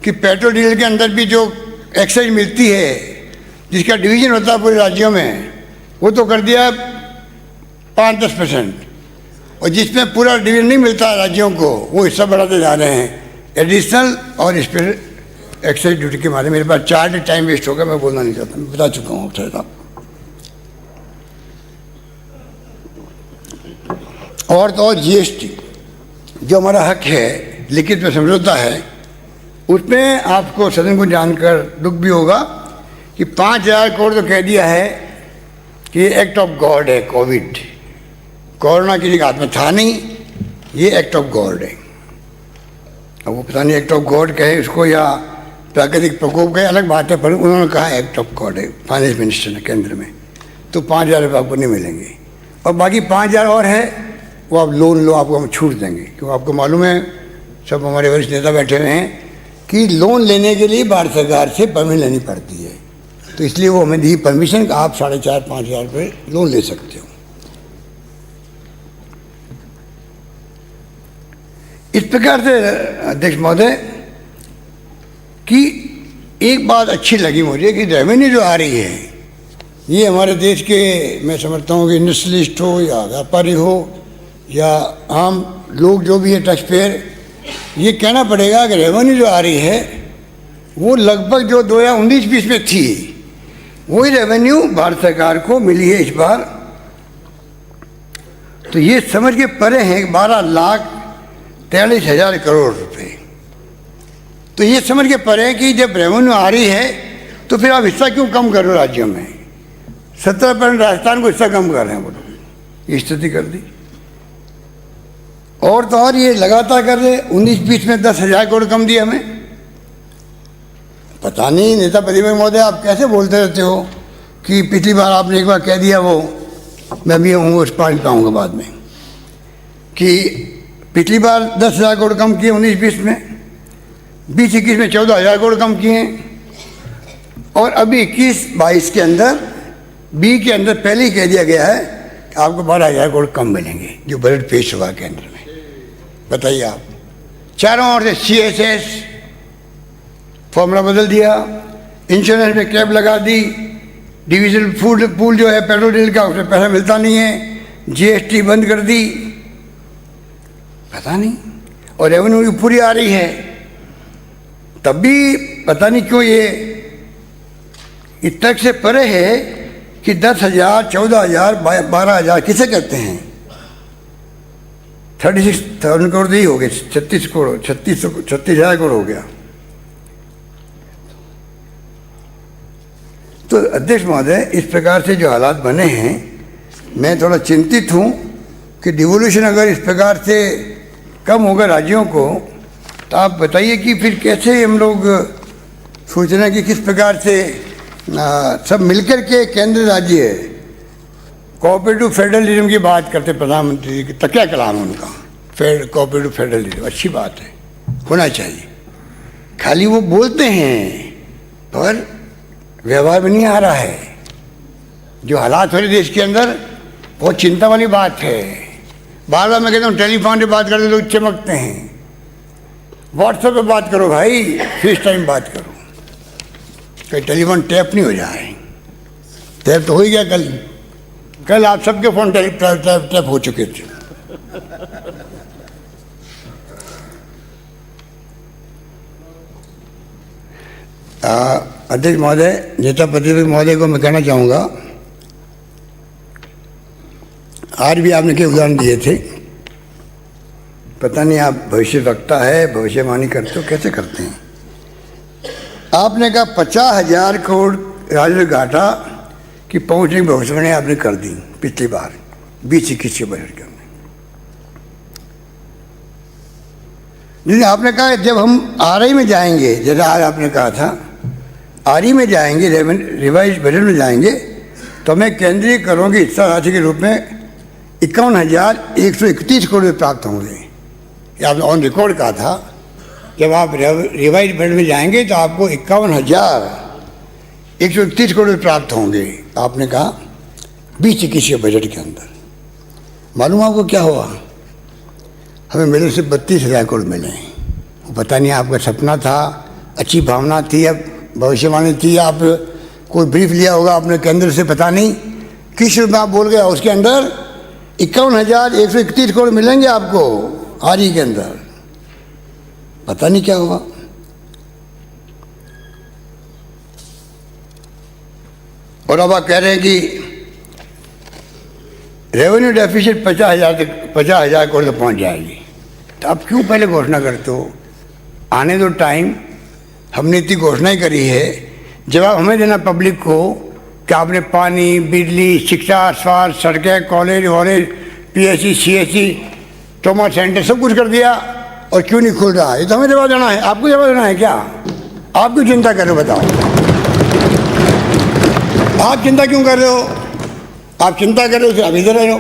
कि पेट्रोल डीजल के अंदर भी जो एक्साइज मिलती है, जिसका डिवीजन होता है पूरे राज्यों में, वो तो कर दिया 5-10%, और जिसमें पूरा डिवीजन नहीं मिलता राज्यों को, वो हिस्सा बढ़ाते जा रहे हैं एडिशनल और स्पेशल एक्साइज ड्यूटी के माध्यम। मेरे पास चार्ट टाइम वेस्ट होगा, मैं बोलना नहीं चाहता, मैं बता चुका हूँ साहब। और तो और जीएसटी जो हमारा हक है, लिखित में समझौता है, उसमें आपको सदन को जानकर दुख भी होगा कि 5,000 करोड़ तो कह दिया है कि ये एक्ट ऑफ गॉड है। कोविड, कोरोना किसी के हाथ में था नहीं, ये एक्ट ऑफ गॉड है। अब वो पता नहीं एक्ट ऑफ गॉड कहे उसको या प्राकृतिक प्रकोप का अलग बात है, पर उन्होंने कहा एक्ट ऑफ गॉड है फाइनेंस मिनिस्टर ने केंद्र में, तो 5,000 रुपये आपको नहीं मिलेंगे, और बाकी 5,000 और है वो आप लोन लो, आपको हम छूट देंगे। क्योंकि आपको मालूम है, सब हमारे वरिष्ठ नेता बैठे हुए हैं, कि लोन लेने के लिए भारत सरकार से परमिशन लेनी पड़ती है, तो इसलिए वो हमें दी परमिशन कि आप 4,500-5,000 रुपये लोन ले सकते हो। इस प्रकार से अध्यक्ष महोदय कि एक बात अच्छी लगी मुझे कि रेवेन्यू जो आ रही है, ये हमारे देश के, मैं समझता हूँ कि इंडस्ट्रियलिस्ट हो या व्यापारी हो या आम लोग जो भी है टैक्स पेयर, ये कहना पड़ेगा कि रेवेन्यू जो आ रही है वो लगभग जो 2019-20 में थी वही रेवेन्यू भारत सरकार को मिली है इस बार। तो ये समझ के परे हैं 12,43,000 करोड़ रुपए। तो ये समझ के परे हैं कि जब रेवेन्यू आ रही है तो फिर आप हिस्सा क्यों कम कर रहे हो राज्यों में? 70% राजस्थान को हिस्सा कम कर रहे हैं वो लोग, ये स्थिति कर दी। और तो और ये लगातार कर रहे, 19-20 में 10,000 करोड़ कम दिया हमें। पता नहीं नेता प्रतिपक्ष महोदय आप कैसे बोलते रहते हो कि पिछली बार आपने एक बार कह दिया, वो मैं भी हूँ उस पॉइंट पे आऊँगा बाद में, कि पिछली बार 10,000 करोड़ कम किए 19-20 में, 20-21 में 14,000 करोड़ कम किए, और अभी 21-22 के अंदर बी के अंदर पहले ही कह दिया गया है कि आपको 12,000 करोड़ कम मिलेंगे जो बजट पेश हुआ केंद्र में। बताइए आप, चारों ओर से CSS फॉर्मूला बदल दिया, इंश्योरेंस में कैप लगा दी, डिविजनल फूड पूल जो है पेट्रोल डीजल का उसमें पैसा मिलता नहीं है, GST बंद कर दी, पता नहीं, और रेवेन्यू पूरी आ रही है, तब भी पता नहीं क्यों ये इस तक से परे है कि 10,000, 14,000, 12,000 किसे कहते हैं? 36,000 करोड़ ही हो गए, 36,000 करोड़ हो गया। तो अध्यक्ष महोदय इस प्रकार से जो हालात बने हैं, मैं थोड़ा चिंतित हूँ कि डिवोल्यूशन अगर इस प्रकार से कम होगा राज्यों को, तो आप बताइए कि फिर कैसे हम लोग सोच रहे हैं कि किस प्रकार से सब मिलकर के केंद्र राज्य कोऑपरेटिव फेडरलिज्म की बात करते, प्रधानमंत्री की तकिया कलाम उनका कोऑपरेटिव फेडरलिज्म, अच्छी बात है, होना चाहिए। खाली वो बोलते हैं पर व्यवहार में नहीं आ रहा है। जो हालात हो रहे देश के अंदर बहुत चिंता वाली बात है। बार बार मैं कहता हूँ टेलीफोन पे बात करते लोग चमकते हैं, व्हाट्सएप पे बात करो भाई, फेस टाइम बात करो, कहीं टेलीफोन टैप नहीं हो जाए। टैप तो हो ही गया कल आप सबके फोन टैप हो चुके थे। अध्यक्ष महोदय, नेता प्रतिपक्ष महोदय को मैं कहना चाहूँगा, आज भी आपने क्या उदाहरण दिए थे, पता नहीं आप भविष्य वक्ता है, भविष्यवाणी करते हो, कैसे करते हैं? आपने कहा 50,000 करोड़ राजस्व घाटा की पहुँचने की भविष्यवाणी आपने कर दी पिछली बार 20-21 के बजट के अंदर। लेकिन आपने कहा जब हम RI में जाएंगे, जैसे आज आपने कहा था RE में जाएंगे, रिवाइज बजट में जाएंगे, तो हमें केंद्रीय करों की हिस्सा राशि के रूप में 51,131 करोड़ प्राप्त होंगे। ये आपने ऑन रिकॉर्ड कहा था, जब आप रिवाइज बजट में जाएंगे तो आपको 51,131 करोड़ प्राप्त होंगे, आपने कहा 20-21 के बजट के अंदर। मालूम आपको क्या हुआ? हमें मिले सिर्फ 32,000 करोड़ मिले। पता नहीं आपका सपना था, अच्छी भावना थी, अब भविष्यवाणी थी, आप कोई ब्रीफ लिया होगा आपने केंद्र से, पता नहीं किस रूप में आप बोल गया, उसके अंदर 51,131 करोड़ मिलेंगे आपको RE के अंदर, पता नहीं क्या हुआ। और अब आप कह रहे हैं कि रेवेन्यू डेफिसिट 50,000 करोड़ तक पहुंच जाएगी, तो आप क्यों पहले घोषणा करते हो? आने दो टाइम, हमने इतनी घोषणा ही करी है, जवाब हमें देना पब्लिक को कि आपने पानी, बिजली, शिक्षा, स्वास्थ्य, सड़कें, कॉलेज वॉलेज, PSC, CSC, ट्रॉमा सेंटर सब कुछ कर दिया, और क्यों नहीं खुल रहा? ये तो हमें जवाब देना है, आपको जवाब देना है क्या? आप क्यों चिंता कर रहे हो बताओ? आप चिंता क्यों कर रहे हो? आप चिंता कर रहे हो तो आप इधर रह रहो,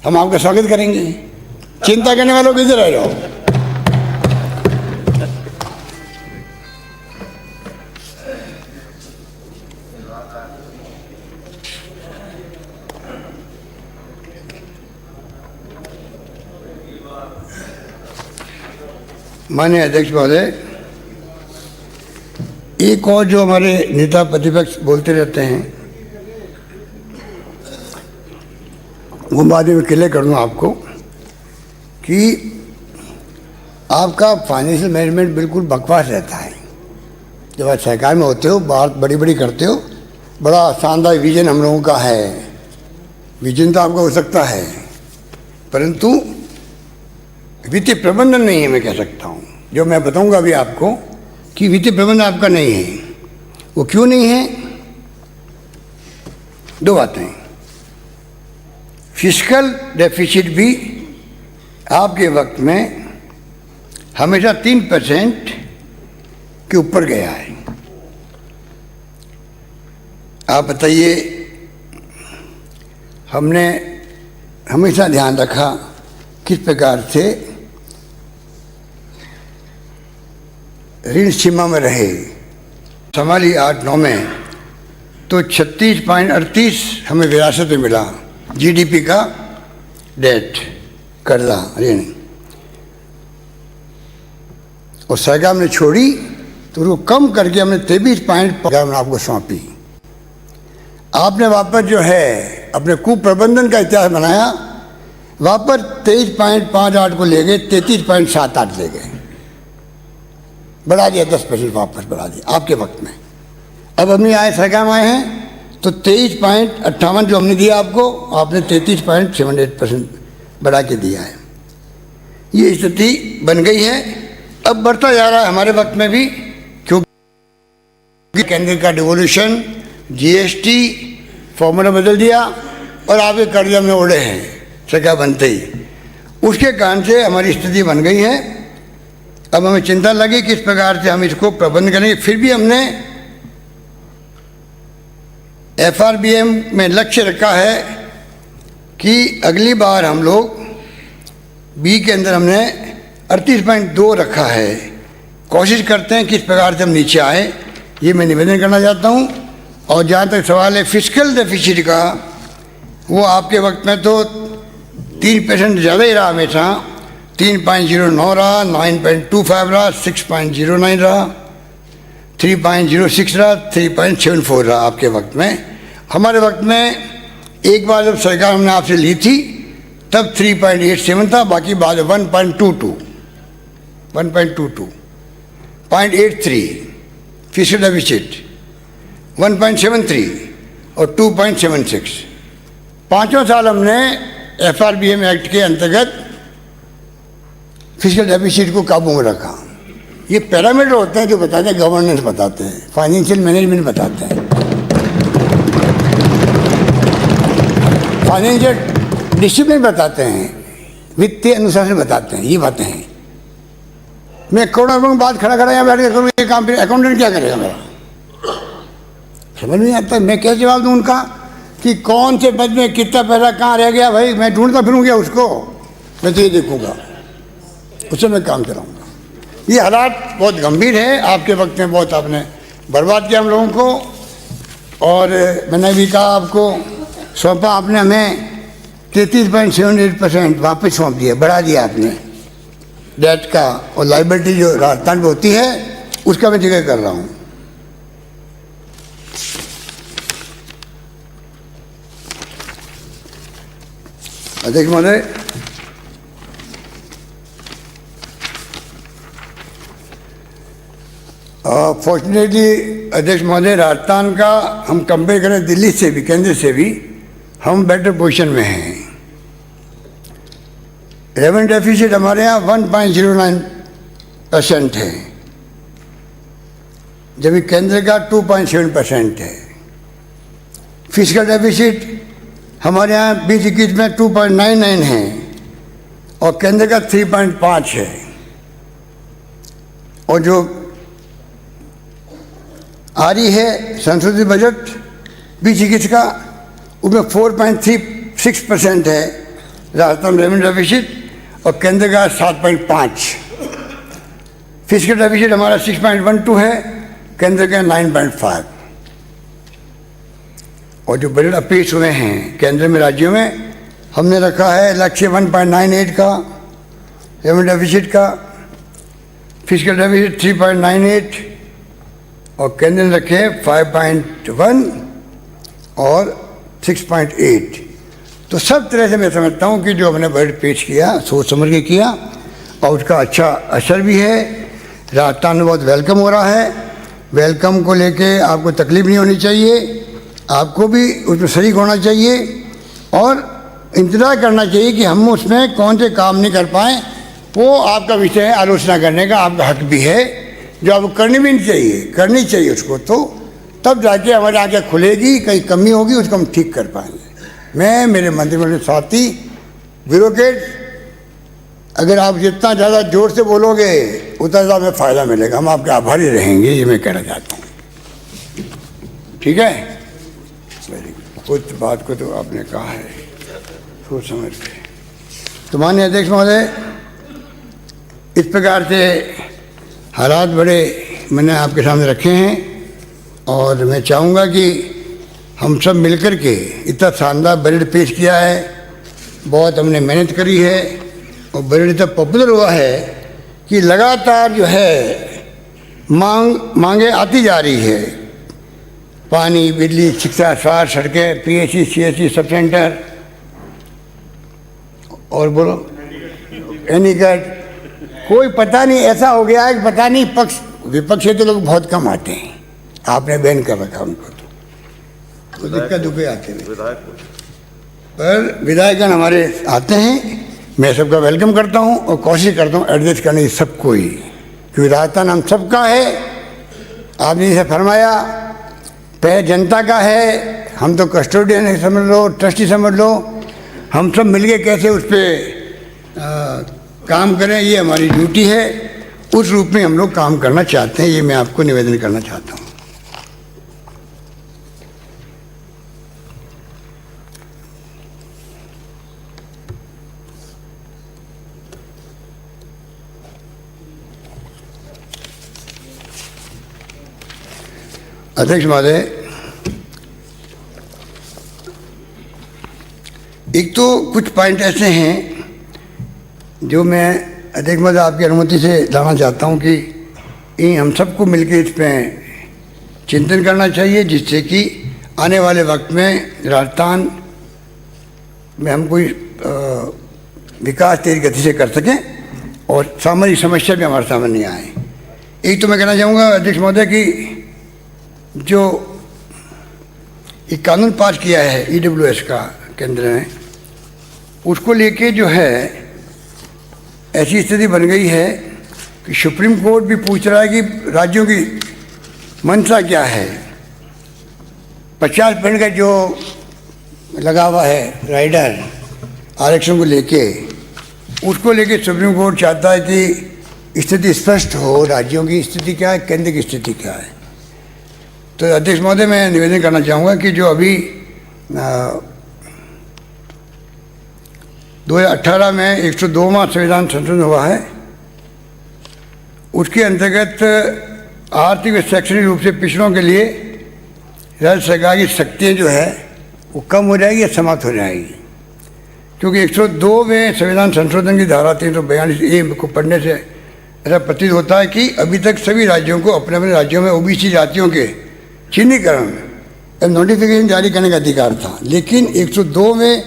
हम आपका स्वागत करेंगे। चिंता करने वालों को इधर रह रहो। माननीय अध्यक्ष महोदय, एक और जो हमारे नेता प्रतिपक्ष बोलते रहते हैं वो बाद में क्लियर कर दूँ आपको कि आपका फाइनेंशियल मैनेजमेंट बिल्कुल बकवास रहता है। जब आप सरकार में होते हो, बात बड़ी बड़ी करते हो, बड़ा शानदार विजन हम लोगों का है। विजन तो आपका हो सकता है, परंतु वित्तीय प्रबंधन नहीं है। मैं कह सकता हूँ, जो मैं बताऊँगा अभी आपको, कि वित्तीय प्रबंधन आपका नहीं है। वो क्यों नहीं है? दो बातें। फिस्कल डेफिसिट भी आपके वक्त में हमेशा 3% के ऊपर गया है। आप बताइए, हमने हमेशा ध्यान रखा किस प्रकार से ऋण सीमा में रहे। संभाली 8-9 में तो 36.38 हमें विरासत में मिला जीडीपी का डेट, कर्जा, ऋण। और सरकार ने छोड़ी तो उसको कम करके हमने 23.5 आपको सौंपी। आपने वापस जो है अपने कुप्रबंधन का इतिहास बनाया, वापस 23.58 को ले गए, 33.78 ले गए, बढ़ा दिया 10% वापस बढ़ा दिया आपके वक्त में। अब हमने आए सरकार में आए हैं तो 23.58 जो हमने दिया आपको, आपने 33.78% बढ़ा के दिया है। ये स्थिति बन गई है। अब बढ़ता जा रहा है हमारे वक्त में भी, क्योंकि केंद्र का डिवोल्यूशन, जीएसटी फॉर्मूला बदल दिया और आपके कर्ज हमने ओढ़े हैं सरकार बनते ही। उसके कारण से हमारी स्थिति बन गई है। अब हमें चिंता लगी किस प्रकार से हम इसको प्रबंध करेंगे। फिर भी हमने एफआरबीएम में लक्ष्य रखा है कि अगली बार हम लोग बी के अंदर हमने 38.2 रखा है। कोशिश करते हैं किस प्रकार से हम नीचे आए, ये मैं निवेदन करना चाहता हूँ। और जहाँ तक सवाल है फिस्कल डेफिसिट का, वो आपके वक्त में तो 3% ज़्यादा ही रहा, हमेशा 3.09 रहा, 9.25 रहा, 6.09 रहा, 3.06 रहा, 3.74 रहा आपके वक्त में। हमारे वक्त में एक बार जब सरकार हमने आपसे ली थी तब 3.87 था, बाकी बाद 1.22, 0.83 फिस्कल डेफिसिट, 1.73 और 2.76। पाँचों साल हमने एफआरबीएम एक्ट के अंतर्गत फिस्कल डेफिसिट को काबू में रखा। ये पैरामीटर होते हैं जो बताते हैं, गवर्नेंस बताते हैं, फाइनेंशियल मैनेजमेंट बताते हैं, फाइनेंशियल डिसिप्लिन बताते हैं, वित्तीय अनुशासन बताते हैं। ये बातें हैं। मैं करोड़ों रुपये बात खड़ा यहाँ बैठ के करूँ, ये काम फिर अकाउंटेंट क्या करेगा मेरा? समझ नहीं आता। मैं क्या जवाब दूँ उनका कि कौन से पद में कितना पैसा कहाँ रह गया? भाई मैं ढूंढता फिरूँगा उसको, मैं तो ये देखूँगा, उससे मैं काम कराऊँगा। ये हालात बहुत गंभीर है। आपके वक्त में बहुत आपने बर्बाद किया हम लोगों को। और मैंने भी कहा आपको, सौंपा आपने हमें 33.78% वापस सौंप दिया, बढ़ा दिया आपने डेट का। और लाइबिलिटी जो राजस्थान में होती है उसका मैं जिक्र कर रहा हूँ। अध्यक्ष महोदय, फॉर्चुनेटली अध्यक्ष महोदय, राजस्थान का हम कंपेयर करें दिल्ली से भी, केंद्र से भी, हम बेटर पोजीशन में हैं। रेवेन्यू डेफिसिट हमारे यहाँ 1.09% है, जबकि केंद्र का 2.7% है। फिस्कल डेफिसिट हमारे यहाँ 2021 में 2.99 है और केंद्र का 3.5 है। और जो आ रही है संशोधित बजट 2021 का, उसमें 4.36% है राजस्थान रेवेन्यू डेफिसिट और केंद्र का 7.5। फिजिकल डेफिसिट हमारा 6.12 है, केंद्र का 9.5। और जो बजट अब पेश हुए हैं केंद्र में राज्यों में, हमने रखा है लक्ष्य 1.98 का रेवेन्यू डेफिसिट का, फिजिकल डेफिसिट 3.98 और केंद्र ने रखे 5.1 और 6.8। तो सब तरह से मैं समझता हूँ कि जो हमने बजट पेश किया सोच समझ के किया और उसका अच्छा असर भी है। राजस्थान में बहुत वेलकम हो रहा है। वेलकम को लेके आपको तकलीफ नहीं होनी चाहिए, आपको भी उसमें शरीक होना चाहिए और इंतज़ार करना चाहिए कि हम उसमें कौन से काम नहीं कर पाएँ। वो आपका विषय है, आलोचना करने का आपका हक भी है, जो आपको करनी भी नहीं चाहिए, करनी चाहिए उसको। तो तब जाके हमारी आंखें खुलेगी, कहीं कमी होगी उसको हम ठीक कर पाएंगे। मैं, मेरे मंत्रिमंडल साथी, ब्यूरोक्रेट, अगर आप जितना ज़्यादा जोर से बोलोगे उतना ज़्यादा हमें फ़ायदा मिलेगा, हम आपके आभारी रहेंगे, ये मैं कहना चाहता हूँ। ठीक है, वेरी गुड। कुछ बात को तो आपने कहा है सोच समझ के। तो माननीय अध्यक्ष महोदय, इस प्रकार से हालात बड़े मैंने आपके सामने रखे हैं और मैं चाहूँगा कि हम सब मिलकर के इतना शानदार बजट पेश किया है, बहुत हमने मेहनत करी है और बजट इतना पॉपुलर हुआ है कि लगातार जो है मांगे आती जा रही है। पानी, बिजली, शिक्षा, स्वास्थ्य, सड़कें, PHC, CHC, सब सेंटर और बोलो एनीकट। कोई पता नहीं ऐसा हो गया है कि पता नहीं पक्ष विपक्ष से तो लोग बहुत कम आते हैं, आपने बैन कर रखा उनको। तो दिक्कत दुखे आते हैं, पर विधायकगण हमारे आते हैं। मैं सबका वेलकम करता हूं और कोशिश करता हूं एडजस्ट करने की सबको ही, क्योंकि राजस्थान हम सबका है। आपने इसे फरमाया पहले जनता का है, हम तो कस्टोडियन समझ लो, ट्रस्टी समझ लो, हम सब मिलके कैसे उस पर काम करें, ये हमारी ड्यूटी है। उस रूप में हम लोग काम करना चाहते हैं, ये मैं आपको निवेदन करना चाहता हूँ। अध्यक्ष महोदय, एक तो कुछ पॉइंट ऐसे हैं जो मैं अध्यक्ष महोदय आपकी अनुमति से लाना चाहता हूं कि हम सबको मिलकर इस पर चिंतन करना चाहिए, जिससे कि आने वाले वक्त में राजस्थान में हम कोई विकास तेज गति से कर सकें और सामाजिक समस्या भी हमारे सामने नहीं आए। एक तो मैं कहना चाहूँगा अध्यक्ष महोदय कि जो एक कानून पास किया है EWS का केंद्र ने, उसको लेके जो है ऐसी स्थिति बन गई है कि सुप्रीम कोर्ट भी पूछ रहा है कि राज्यों की मंशा क्या है। 50% का जो लगा हुआ है राइडर आरक्षण को लेके, उसको लेके सुप्रीम कोर्ट चाहता है कि स्थिति स्पष्ट हो, राज्यों की स्थिति क्या है, केंद्र की स्थिति क्या है। तो अध्यक्ष महोदय, मैं निवेदन करना चाहूँगा कि जो अभी 2018 में 102वां संविधान संशोधन हुआ है, उसके अंतर्गत आर्थिक व शैक्षणिक रूप से पिछड़ों के लिए राज्य सरकार की शक्तियाँ जो है वो कम हो जाएगी या समाप्त हो जाएगी। क्योंकि 102 में संविधान संशोधन की धारा 342A को पढ़ने से ऐसा प्रतीत होता है कि अभी तक सभी राज्यों को अपने अपने राज्यों में OBC जातियों के चिन्हीकरण नोटिफिकेशन जारी करने का अधिकार था। लेकिन 102 में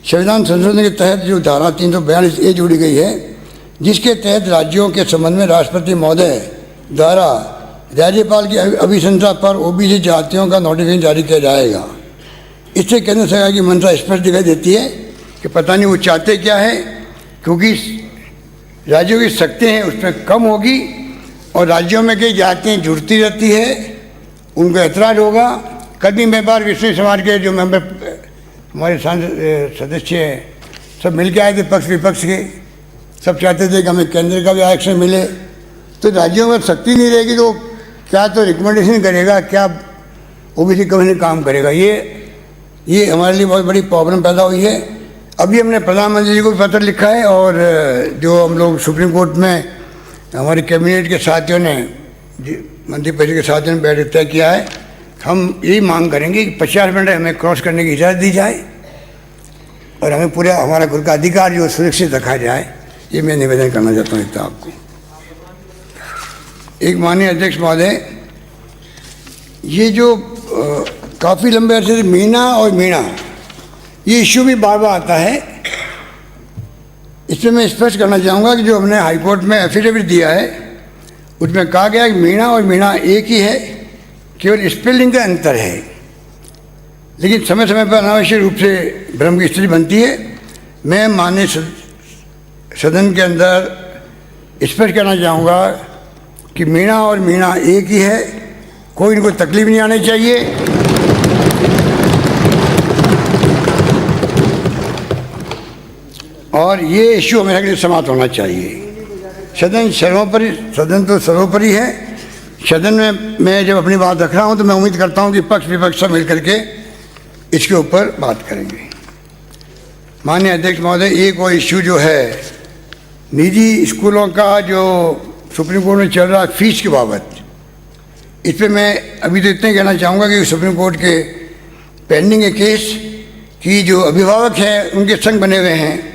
संविधान संशोधन के तहत जो धारा 342A जोड़ी गई है, जिसके तहत राज्यों के संबंध में राष्ट्रपति महोदय द्वारा राज्यपाल की अभिशंसा पर OBC जातियों का नोटिफिकेशन जारी किया जाएगा। इससे केंद्र सरकार की मंशा स्पष्ट दिखाई देती है कि पता नहीं वो चाहते क्या है, क्योंकि राज्यों की शक्तियाँ हैं उसमें कम होगी और राज्यों में कई जातियाँ जुड़ती रहती है, उनको ऐतराज होगा। कल भी मैं बार विश्व समाज के जो मेंबर हमारे सदस्य सब मिल के आए थे, पक्ष विपक्ष के, सब चाहते थे कि हमें केंद्र का भी आरक्षण मिले। तो राज्यों में शक्ति नहीं रहेगी तो क्या तो रिकमेंडेशन करेगा, क्या ओबीसी कमीशन काम करेगा। ये हमारे लिए बहुत बड़ी प्रॉब्लम पैदा हुई है। अभी हमने प्रधानमंत्री जी को भी पत्र लिखा है और जो हम लोग सुप्रीम कोर्ट में हमारे कैबिनेट के साथियों ने, मंत्रिपरिषद के साथियों ने बैठ तय किया है, हम यही मांग करेंगे कि 50 मिनट हमें क्रॉस करने की इजाज़त दी जाए और हमें पूरा हमारा खुद का अधिकार जो सुरक्षित रखा जाए। ये मैं निवेदन करना चाहता हूँ आपको। एक माननीय अध्यक्ष महोदय, ये जो काफ़ी लंबे अरसे से मीणा और मीणा ये इश्यू भी बार बार आता है। इसमें मैं स्पष्ट करना चाहूँगा कि जो हमने हाईकोर्ट में एफिडेविट दिया है उसमें कहा गया कि मीणा और मीणा एक ही है, केवल स्पेलिंग का अंतर है, लेकिन समय समय पर अनावश्यक रूप से भ्रम की स्थिति बनती है। मैं माननीय सदन के अंदर स्पष्ट करना चाहूँगा कि मीणा और मीणा एक ही है, कोई इनको तकलीफ नहीं आनी चाहिए। और ये इश्यू हमेशा के लिए समाप्त होना चाहिए। सदन सर्वोपरि, सदन तो सर्वोपरि है। सदन में मैं जब अपनी बात रख रहा हूँ तो मैं उम्मीद करता हूँ कि पक्ष विपक्ष सब मिलकर के इसके ऊपर बात करेंगे। माननीय अध्यक्ष महोदय, एक और इश्यू जो है निजी स्कूलों का जो सुप्रीम कोर्ट में चल रहा है फीस की बाबत, इस पर मैं अभी तो इतना कहना चाहूँगा कि सुप्रीम कोर्ट के पेंडिंग है केस कि जो अभिभावक हैं उनके संग बने हुए हैं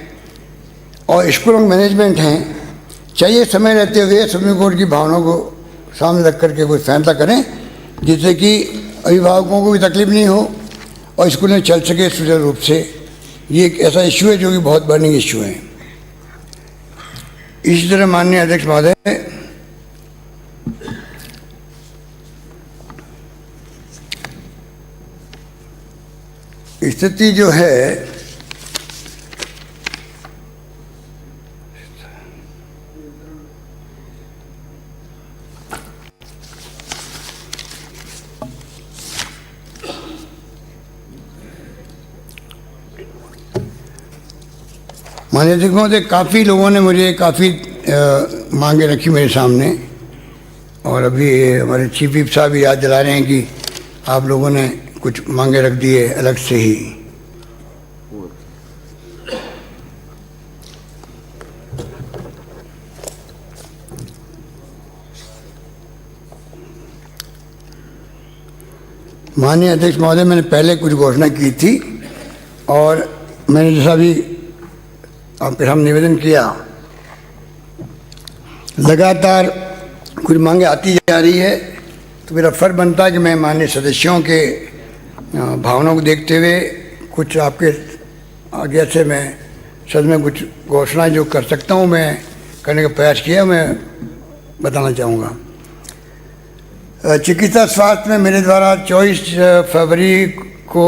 और स्कूलों में मैनेजमेंट हैं, चाहिए समय रहते हुए सुप्रीम कोर्ट की भावनाओं को सामने रख करके कोई फैसला करें जिससे कि अभिभावकों को भी तकलीफ नहीं हो और स्कूल में चल सके सुचारू रूप से। ये एक ऐसा इश्यू है जो कि बहुत बर्निंग इश्यू है। इसी तरह माननीय अध्यक्ष महोदय, स्थिति जो है माननीय अध्यक्ष महोदय, काफ़ी लोगों ने मुझे काफ़ी मांगे रखी मेरे सामने और अभी हमारे चीफ विप साहब भी याद दिला रहे हैं कि आप लोगों ने कुछ मांगे रख दिए अलग से ही। माननीय अध्यक्ष महोदय, मैंने पहले कुछ घोषणा की थी और मैंने जैसा भी आपके सामने निवेदन किया, लगातार कुछ मांगे आती जा रही है, तो मेरा फर्ज बनता है कि मैं माननीय सदस्यों के भावनाओं को देखते हुए कुछ आपके आगे से मैं सदन में कुछ घोषणाएं जो कर सकता हूं मैं करने का प्रयास किया, मैं बताना चाहूँगा। चिकित्सा स्वास्थ्य में मेरे द्वारा 24 फरवरी को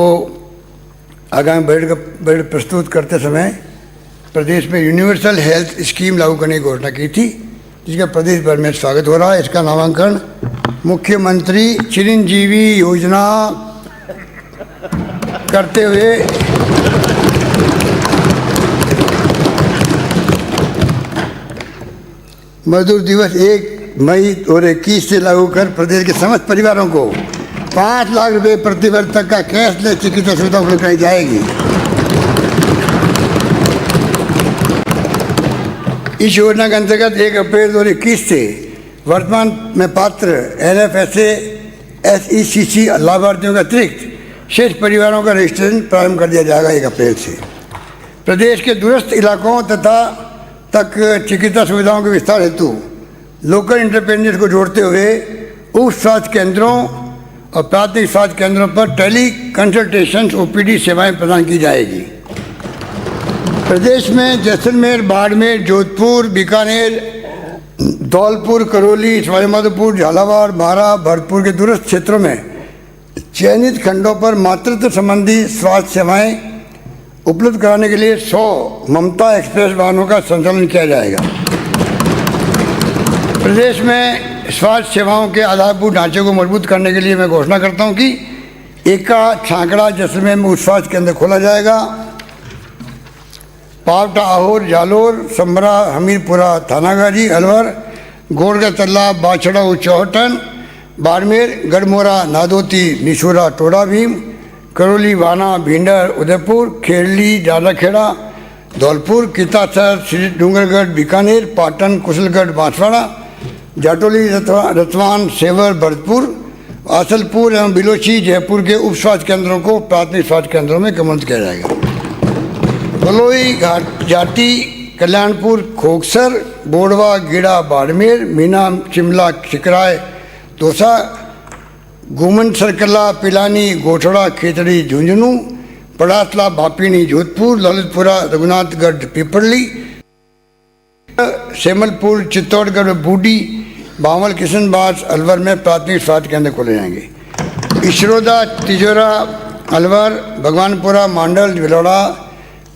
आगामी बजट प्रस्तुत करते समय प्रदेश में यूनिवर्सल हेल्थ स्कीम लागू करने की घोषणा की थी, जिसका प्रदेश भर में स्वागत हो रहा है। इसका नामांकन मुख्यमंत्री चिरंजीवी योजना करते हुए मजदूर दिवस 1 मई 2021 से लागू कर प्रदेश के समस्त परिवारों को 5 लाख रुपए प्रति वर्ष तक का कैशलेस चिकित्सा सुविधा उपलब्ध कराई जाएगी। इस योजना के अंतर्गत 1 अप्रैल 2021 से वर्तमान में पात्र NFSA SECC लाभार्थियों के अतिरिक्त शेष परिवारों का रजिस्ट्रेशन प्रारंभ कर दिया जाएगा 1 अप्रैल से। प्रदेश के दूरस्थ इलाकों तक चिकित्सा सुविधाओं के विस्तार हेतु लोकल इंटरप्रेन्योर्स को जोड़ते हुए उप स्वास्थ्य केंद्रों और प्राथमिक स्वास्थ्य केंद्रों पर टेली कंसल्टेशन OPD सेवाएं प्रदान की जाएगी। प्रदेश में जैसलमेर, बाड़मेर, जोधपुर, बीकानेर, धौलपुर, करौली, सवाईमाधोपुर, झालावाड़, बारां, भरतपुर के दूरस्थ क्षेत्रों में चयनित खंडों पर मातृत्व संबंधी स्वास्थ्य सेवाएं उपलब्ध कराने के लिए 100 ममता एक्सप्रेस वाहनों का संचालन किया जाएगा। प्रदेश में स्वास्थ्य सेवाओं के आधारभूत ढांचे को मजबूत करने के लिए मैं घोषणा करता हूं कि एका, छांकड़ा, जैसलमेर में स्वास्थ्य केंद्र खोला जाएगा। पावटा, आहोर, जालोर, समरा, हमीरपुरा, थानागाजी, अलवर, गोड़गा, तल्ला, बाछड़ा, चौहटन, बाड़मेर, गढ़मोरा, नादोती, निशोरा, टोडा भीम, करौली, वाना, भिंडर, उदयपुर, खेरली, जादाखेड़ा, धौलपुर, कितासर, श्री डूंगरगढ़, बीकानेर, पाटन, कुशलगढ़, बांसवाड़ा, जाटोली, रतवान, सेवर, भरतपुर, आसलपुर एवं बिलोची, जयपुर के उप स्वास्थ्य केंद्रों को प्राथमिक स्वास्थ्य केंद्रों में कन्वर्ट किया जाएगा। बलोई, जाटी, कल्याणपुर, खोखसर, बोडवा, गिड़ा, बाड़मेर, मीना, चिमला, चिकराय, दौसा, गुमन, सरकला, पिलानी, गोठड़ा, खेतड़ी, झुंझुनू, पड़ासला, भापीनी, जोधपुर, ललितपुरा, रघुनाथगढ़, पिपरली, सेमलपुर, चित्तौड़गढ़, बूडी, बावल, किशनबाज, अलवर में प्राथमिक स्वास्थ्य केंद्र खोले जाएंगे। इशरोदा, तिजोरा, अलवर, भगवानपुरा, मांडल,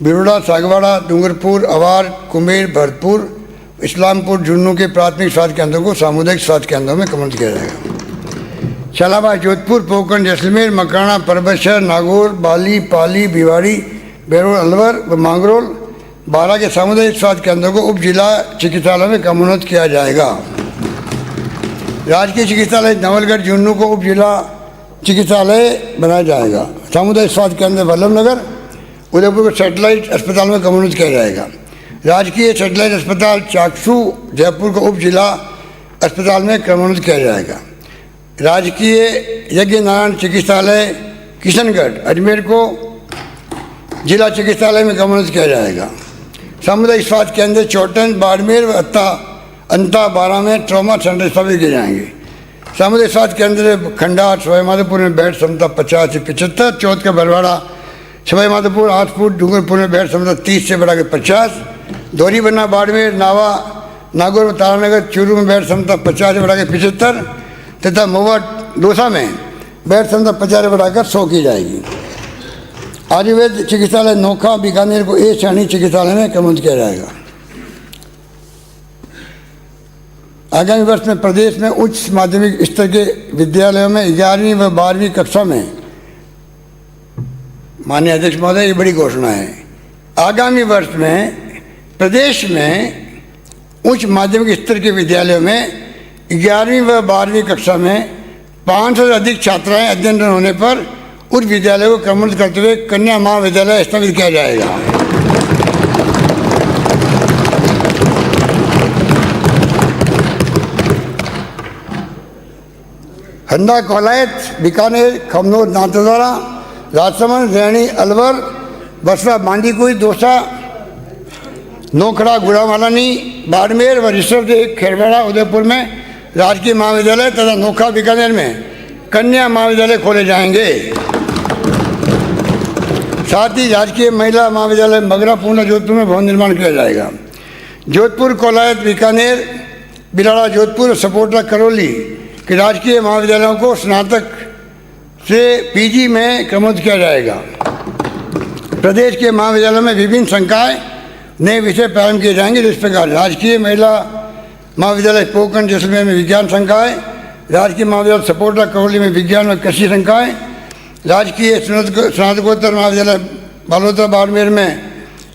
बिरोड़ा, सागवाड़ा, डूंगरपुर, अवार, कुमेर, भरतपुर, इस्लामपुर, झुन्नू के प्राथमिक स्वास्थ्य केंद्रों को सामुदायिक स्वास्थ्य केंद्रों में कन्वर्ट किया जाएगा। शालाबाद, जोधपुर, पोखरण, जैसलमेर, मकराना, परबतसर, नागौर, बाली, पाली, भिवाड़ी, बेरोल, अलवर व मांगरोल, 12 के सामुदायिक स्वास्थ्य केंद्रों को उप जिला चिकित्सालय में कन्वर्ट किया जाएगा। राजकीय चिकित्सालय नवलगढ़, झुन्नू को उप जिला चिकित्सालय बनाया जाएगा। सामुदायिक स्वास्थ्य केंद्र वल्लभनगर, उदयपुर को सैटेलाइट अस्पताल में कन्वर्ट किया जाएगा। राजकीय सैटेलाइट अस्पताल चाकसू, जयपुर को उप जिला अस्पताल में कन्वर्ट किया जाएगा। राजकीय यज्ञ नारायण चिकित्सालय किशनगढ़, अजमेर को जिला चिकित्सालय में कन्वर्ट किया जाएगा। सामुदायिक स्वास्थ्य केंद्र चौटन, बाड़मेर व अंता 12 में ट्रॉमा सेंटर स्थापित किए जाएंगे। सामुदायिक स्वास्थ्य केंद्र खंडा, सवाईमाधोपुर में बेड क्षमता 50 से 75, चौथ का बरवाड़ा, सवाईमाधोपुर, 8 फुट, डूंगरपुर में बेड क्षमता 30 से बढ़ाकर 50, धोरी बन्ना, बाड़मेर, नावा, नागौर व तारानगर, चूरू में बेड क्षमता 50 से बढ़ाकर 75 तथा महुआ, दौसा में बेड क्षमता 50 से बढ़ाकर 100 की जाएगी। आयुर्वेद चिकित्सालय नोखा, बीकानेर को ए श्रेणी चिकित्सालय में कन्वर्ट किया जाएगा। आगामी वर्ष में प्रदेश में उच्च माध्यमिक स्तर के विद्यालयों में 11वीं व 12वीं कक्षा में, माननीय अध्यक्ष महोदय, ये बड़ी घोषणा है, आगामी वर्ष में प्रदेश में उच्च माध्यमिक स्तर के विद्यालयों में 11वीं व 12वीं कक्षा में 500 से अधिक छात्राएं अध्ययनरत होने पर उस विद्यालय को कन्वर्ट करते हुए कन्या महाविद्यालय स्थापित किया जाएगा। हंदा, कोलायत, बीकानेर, खमनोर, नाथद्वारा, राजसमंद, रैणी, अलवर, बसरा, बांदीकुई, दौसा, नोखड़ा, गुड़ामालानी, बाड़मेर व रिसर्व खेरवाड़ा, उदयपुर में राजकीय महाविद्यालय तथा नोखा, बीकानेर में कन्या महाविद्यालय खोले जाएंगे। साथ ही राजकीय महिला महाविद्यालय मगरा, पूर्णा, जोधपुर में भवन निर्माण किया जाएगा। जोधपुर, कोलायत, बीकानेर, बिलाड़ा, जोधपुर, सपोटा, करौली के राजकीय महाविद्यालयों को स्नातक से पीजी में कन्वर्ट किया जाएगा। प्रदेश के महाविद्यालयों में विभिन्न संकाय नए विषय प्रारंभ किए जाएंगे, जिस प्रकार राजकीय महिला महाविद्यालय पोखरण, जैसलमेर में विज्ञान संकाय, राजकीय महाविद्यालय सपोटा, करौली में विज्ञान व कृषि संकाय, राजकीय स्नातकोत्तर महाविद्यालय बालोतरा, बाड़मेर में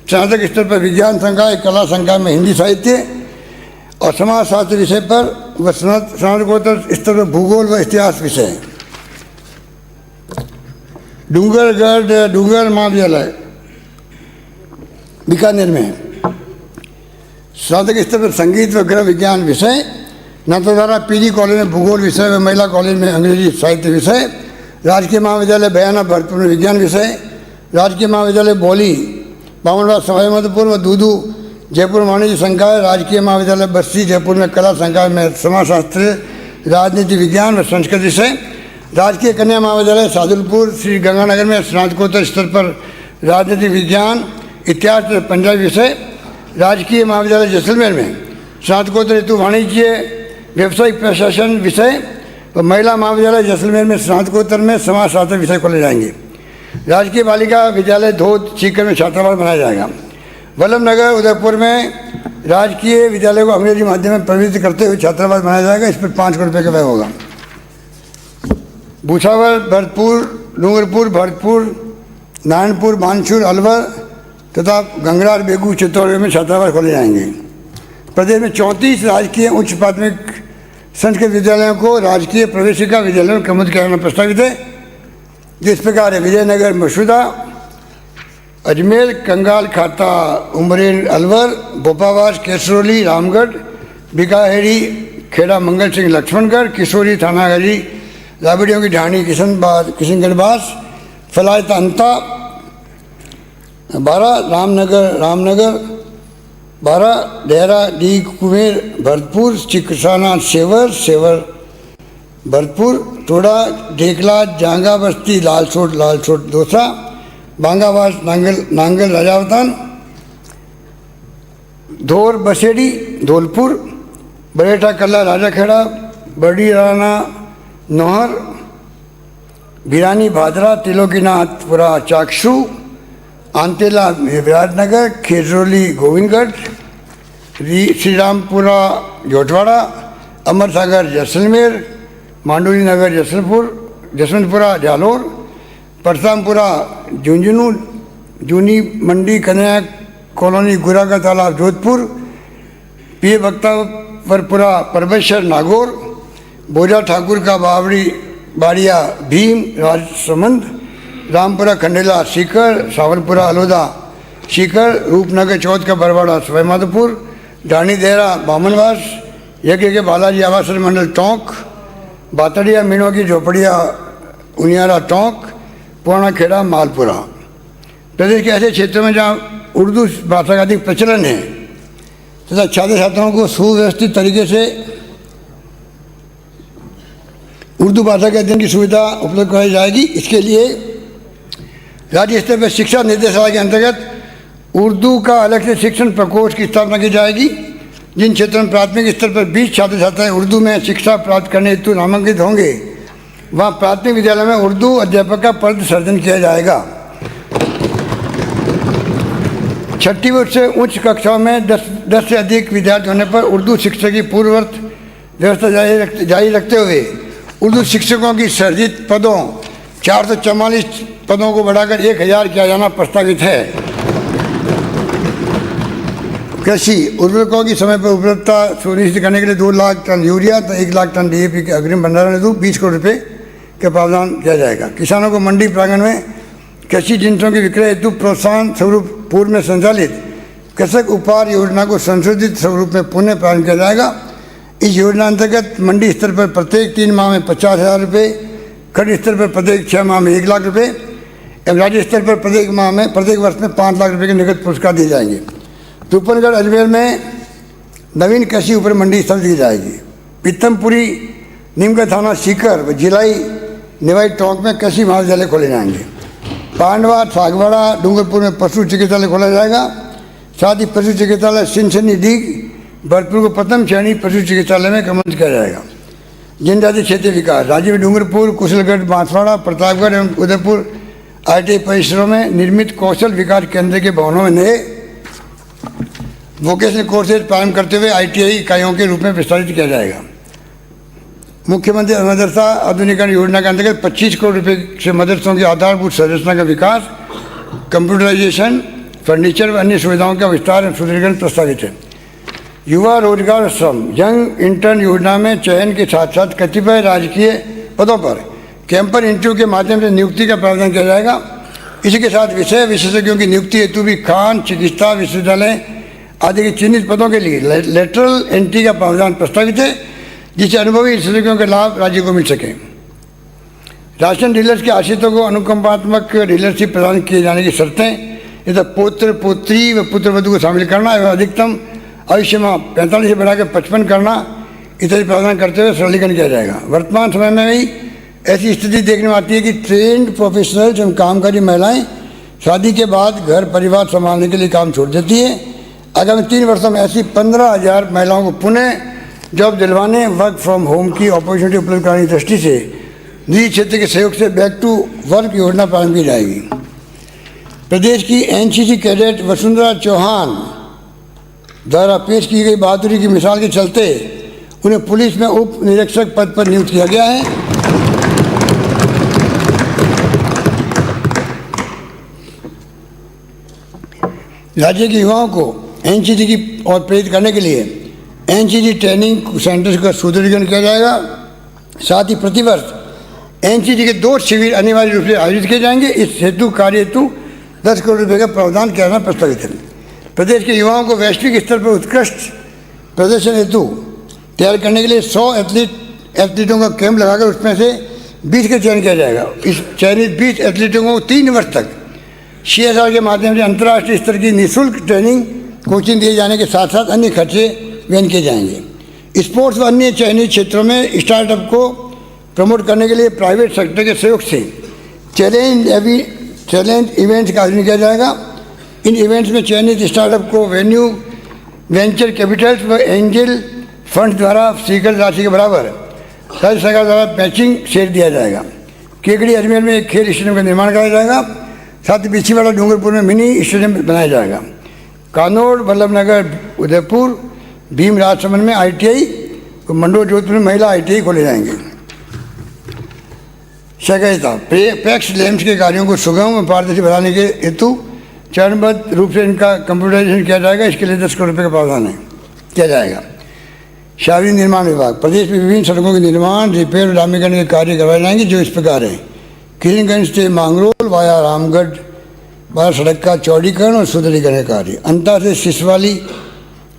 स्नातक स्तर पर विज्ञान संकाय, कला संकाय में हिंदी साहित्य और समाजशास्त्र विषय पर व स्नातकोत्तर स्तर पर भूगोल व इतिहास विषय। डूंगर महाविद्यालय बीकानेर में स्नातक स्तर पर संगीत व गृह विज्ञान विषय, नाथद्वारा पीजी कॉलेज में भूगोल विषय व महिला कॉलेज में अंग्रेजी साहित्य विषय, राजकीय महाविद्यालय बयाना, भरतपुर में विज्ञान विषय, राजकीय महाविद्यालय बोली, बामनवाड़ा, सवाईमाधोपुर व दूदू, जयपुर वाणिज्य संकाय, राजकीय महाविद्यालय बस्ती, जयपुर में कला संकाय में समाजशास्त्र, राजनीति विज्ञान व संस्कृत विषय, राजकीय कन्या महाविद्यालय सादुलपुर, श्री गंगानगर में स्नातकोत्तर स्तर पर राजनीति विज्ञान, इतिहास व पंजाबी विषय, राजकीय महाविद्यालय जैसलमेर में स्नातकोत्तर हेतु वाणिज्य व्यावसायिक प्रशासन विषय व महिला महाविद्यालय जैसलमेर में स्नातकोत्तर में समाजशास्त्र विषय खोले जाएंगे। राजकीय बालिका विद्यालय धोद, सीकर में छात्रावास बनाया जाएगा। वल्लभनगर, उदयपुर में राजकीय विद्यालय को अंग्रेजी माध्यम में प्रवृत्त करते हुए छात्रावास बनाया जाएगा। इस पर 5 करोड़ रुपये का व्यय होगा। भूसावल, भरतपुर, डूंगरपुर, भरतपुर, नारायणपुर, बानसूर, अलवर तथा गंगरार, बेगू, चित्तौड़गढ़ में छात्रावास खोले जाएंगे। प्रदेश में 34 राजकीय उच्च प्राथमिक संस्कृत विद्यालयों को राजकीय प्रवेशिका विद्यालयों में क्रमबद्ध कराना प्रस्तावित है। जिस प्रकार है विजयनगर मसूदा, अजमेर, कंगाल, खाता, उमरेन, अलवर, भोपावास, केसरोली, रामगढ़, बिकाहेड़ी, खेड़ा, मंगल सिंह, लक्ष्मणगढ़, किशोरी, थानागढ़ी, राबड़ियों की ढाणी, किशनगढ़बास, फलायता अंता 12, रामनगर 12, डेहरा डी कुमेर, भरतपुर, चिकसाना, सेवर भरतपुर, टोडा, ढेकला, जांगा बस्ती, लालसोट दोसा, बांगावास, नांगल राजावतान, धोर बसेड़ी, धौलपुर, बरेटा कल्ला, राजाखेड़ा, बड़ी राना, नोहर, भिरानी, भादरा, तिलोकीनाथपुरा, चाकसू, आंतेला, विराटनगर, खेजरोली, गोविंदगढ़, श्रीरामपुरा, जोटवाड़ा, अमरसागर, जैसलमेर, मांडोली नगर, जसवंतपुरा, जालोर, परसामपुरा, झुंझुनू, जूनी मंडी, कन्हैया कॉलोनी, गुरा का तालाब, जोधपुर, पीए बख्तावरपुरा, परमेश्वर, नागौर, बोजा ठाकुर का बाड़िया, भीम, राजसमंद, रामपुरा, खंडेला, सीकर, सावलपुरा, अलोदा, सीकर, रूपनगर, चौथ का बरवाड़ा, सवाईमाधोपुर, ढाणी, देहरा, बामनवास, यज्ञ के बालाजी आवासन मंडल, टोंक, बातड़िया, मीणों की झोपड़िया, उनियारा, टोंक, पुराना खेड़ा, मालपुरा। प्रदेश के ऐसे क्षेत्रों में जहाँ उर्दू भाषा का अधिक प्रचलन है तथा छात्र छात्राओं को सुव्यवस्थित तरीके से उर्दू भाषा के अध्ययन की सुविधा उपलब्ध कराई जाएगी। इसके लिए राज्य स्तर पर शिक्षा निर्देशालय के अंतर्गत उर्दू का अलग से शिक्षण प्रकोष्ठ की स्थापना की जाएगी। जिन क्षेत्रों में प्राथमिक स्तर पर 20 छात्र छात्राएं उर्दू में शिक्षा प्राप्त करने हेतु नामांकित होंगे वहाँ प्राथमिक विद्यालय में उर्दू अध्यापक का पद सृजन किया जाएगा। 6वीं से उच्च कक्षाओं में 10 से अधिक विद्यार्थी होने पर उर्दू शिक्षा की पूर्ववर्त व्यवस्था जारी रखते हुए उर्दू शिक्षकों की सृजित पदों 444 पदों को बढ़ाकर 1000 किया जाना प्रस्तावित है। कृषि उर्वरकों की समय पर उपलब्धता सुनिश्चित करने के लिए 2 लाख टन यूरिया तो 1 लाख टन DAP के अग्रिम भंडारण हेतु 20 करोड़ रुपये का प्रावधान किया जाएगा। किसानों को मंडी प्रांगण में कृषि जिंसों के विक्रय हेतु प्रोत्साहन स्वरूप पूर्व में संचालित कृषक उपहार योजना को संशोधित स्वरूप में पुनः प्रारंभ किया जाएगा। इस योजना अंतर्गत मंडी स्तर पर प्रत्येक 3 माह में 50,000 रुपये, खंड स्तर पर प्रत्येक 6 माह में 1 लाख रुपये एवं राज्य स्तर पर प्रत्येक वर्ष में 5 लाख रुपये के नगद पुरस्कार दिए जाएंगे। रूपनगढ़ अजमेर में नवीन कृषि उपज मंडी स्थापित की जाएगी। पीतमपुरी, नीमगढ़ थाना, सीकर व जिलाई निवाई टोंक में कृषि महाविद्यालय खोले जाएंगे। पांडवा, सागवाड़ा, डूंगरपुर में पशु चिकित्सालय खोला जाएगा। साथ ही पशु चिकित्सालय सिंसनी डीग, भरतपुर को प्रथम श्रेणी पशु चिकित्सालय में क्रमबद्ध किया जाएगा। जनजातीय क्षेत्रीय विकास राज्य में डूंगरपुर, कुशलगढ़, बांसवाड़ा, प्रतापगढ़ एवं उदयपुर ITI परिसरों में निर्मित कौशल विकास केंद्र के भवनों में नए वोकेशनल कोर्सेज प्रारंभ करते हुए ITI इकाइयों के रूप में विस्तारित किया जाएगा। मुख्यमंत्री मदरसा आधुनिकीकरण योजना के अंतर्गत 25 करोड़ रुपये से मदरसों की आधारभूत संरचना का विकास, कंप्यूटराइजेशन, फर्नीचर व अन्य सुविधाओं का विस्तार एवं सुदृढ़ीकरण प्रस्तावित है। युवा रोजगार श्रम यंग इंटर्न योजना में चयन के साथ साथ कतिपय राजकीय पदों पर कैंपर इंटरव्यू के माध्यम से नियुक्ति का प्रावधान किया जाएगा। इसी के साथ विषय विशेषज्ञों की नियुक्ति हेतु भी खान, चिकित्सा विश्वविद्यालय आदि के चिन्हित पदों के लिए लेटरल एंट्री का प्रावधान प्रस्तावित है, जिससे अनुभवी विशेषज्ञों के लाभ राज्य को मिल सके। राशन डीलर्स के आश्रितों को अनुकंपात्मक डीलरशिप प्रदान किए जाने की शर्तें यथा पुत्र, पुत्री व पुत्रवधू को शामिल करना एवं अधिकतम आयुष्मा 45 से बढ़ाकर 55 करना इत्यादि प्रावधान करते हुए सरलीकरण किया जाएगा। वर्तमान समय में भी ऐसी स्थिति देखने में आती है कि ट्रेंड प्रोफेशनल्स एवं कामकाजी महिलाएं शादी के बाद घर परिवार संभालने के लिए काम छोड़ देती है। आगामी 3 वर्षों में ऐसी 15,000 महिलाओं को पुनः जॉब दिलवाने, वर्क फ्रॉम होम की अपॉर्चुनिटी उपलब्ध कराने की दृष्टि से निजी क्षेत्र के सहयोग से बैक टू वर्क योजना प्रारंभ की जाएगी। प्रदेश की NCC कैडेट वसुंधरा चौहान द्वारा पेश की गई बहादुरी की मिसाल के चलते उन्हें पुलिस में उप निरीक्षक पद पर नियुक्त किया गया है। राज्य के युवाओं को NCC की ओर प्रेरित करने के लिए एनसीसी ट्रेनिंग सेंटर्स का सुदृढ़ीकरण किया जाएगा। साथ ही प्रतिवर्ष एनसीसी के 2 शिविर अनिवार्य रूप से आयोजित किए जाएंगे। इस हेतु कार्य हेतु 10 करोड़ रुपये का प्रावधान किया जाना प्रस्तावित है। प्रदेश के युवाओं को वैश्विक स्तर पर उत्कृष्ट प्रदर्शन हेतु तैयार करने के लिए 100 एथलीटों का कैंप लगाकर उसमें से 20 का चयन किया जाएगा। इस चयनित 20 एथलीटों को 3 वर्ष तक CSR के माध्यम से अंतर्राष्ट्रीय स्तर की निःशुल्क ट्रेनिंग कोचिंग दिए जाने के साथ साथ अन्य खर्चे वहन किए जाएंगे। स्पोर्ट्स व अन्य चयनित क्षेत्रों में स्टार्टअप को प्रमोट करने के लिए प्राइवेट सेक्टर के सहयोग से चैलेंज इवेंट्स का आयोजन किया जाएगा। इन इवेंट्स में चयनित स्टार्टअप को वेंचर कैपिटल्स व एंजल फंड द्वारा स्वीकृत राशि के बराबर राज्य सरकार द्वारा मैचिंग शेयर दिया जाएगा। केकड़ी अजमेर में एक खेल स्टेडियम का निर्माण कराया जाएगा। साथ ही बिछीवाड़ा डूंगरपुर में मिनी स्टेडियम बनाया जाएगा। कानौड़ वल्लभनगर उदयपुर भीम राजसमंद में ITI और मंडोर जोधपुर में महिला ITI खोले जाएंगे। सहकारिता पैक्स लैम्स के कार्यों को सुगम और पारदर्शी बनाने के हेतु चरणबद्ध रूप से इनका कंप्यूटराइजेशन किया जाएगा। इसके लिए 10 करोड़ रुपये का प्रावधान किया जाएगा। शहरी निर्माण विभाग प्रदेश में विभिन्न सड़कों के निर्माण रिपेयर और डामरीकरण के कार्य करवाए जाएंगे, जो इस प्रकार हैं। किशनगंज से मांगरोल वाया रामगढ़ 12 सड़क का चौड़ीकरण और सुदृढ़ीकरण का कार्य। अंता से सिसवाली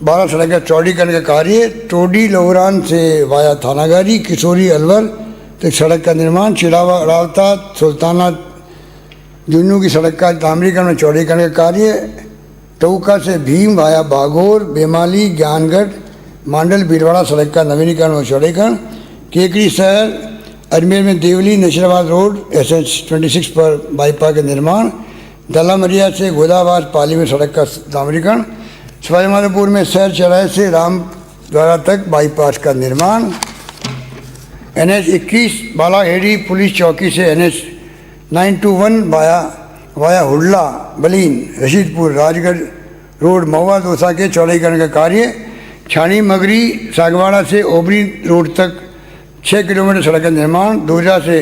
12 सड़क का चौड़ीकरण का कार्य। टोडी लोहरान से वाया थानागारी किशोरी अलवर तक सड़क का निर्माण। चिड़ावा रावता सुल्ताना जुन्नू की सड़क का डामरीकरण और चौड़ीकरण का कार्य। टौका से भीम वाया बागोर बेमाली ज्ञानगढ़ मांडल भीलवाड़ा सड़क का नवीनीकरण और चौड़ीकरण। केकड़ी शहर अजमेर में देवली नशीराबाद रोड SH26 पर बाईपास का निर्माण। दलामरिया से गोदाबाद पाली में सड़क का डामरीकरण। सवाईमाधोपुर में शहर चौराहे से राम द्वारा तक बाईपास का निर्माण। NH21 बालाहेड़ी पुलिस चौकी से NH921 via Hudla Baleen Rashidpur Rajgarh road Mahua Dausa के चौड़ीकरण का कार्य। छानी मगरी सागवाड़ा से ओबरी रोड तक 6 किलोमीटर सड़क का निर्माण। दोजा से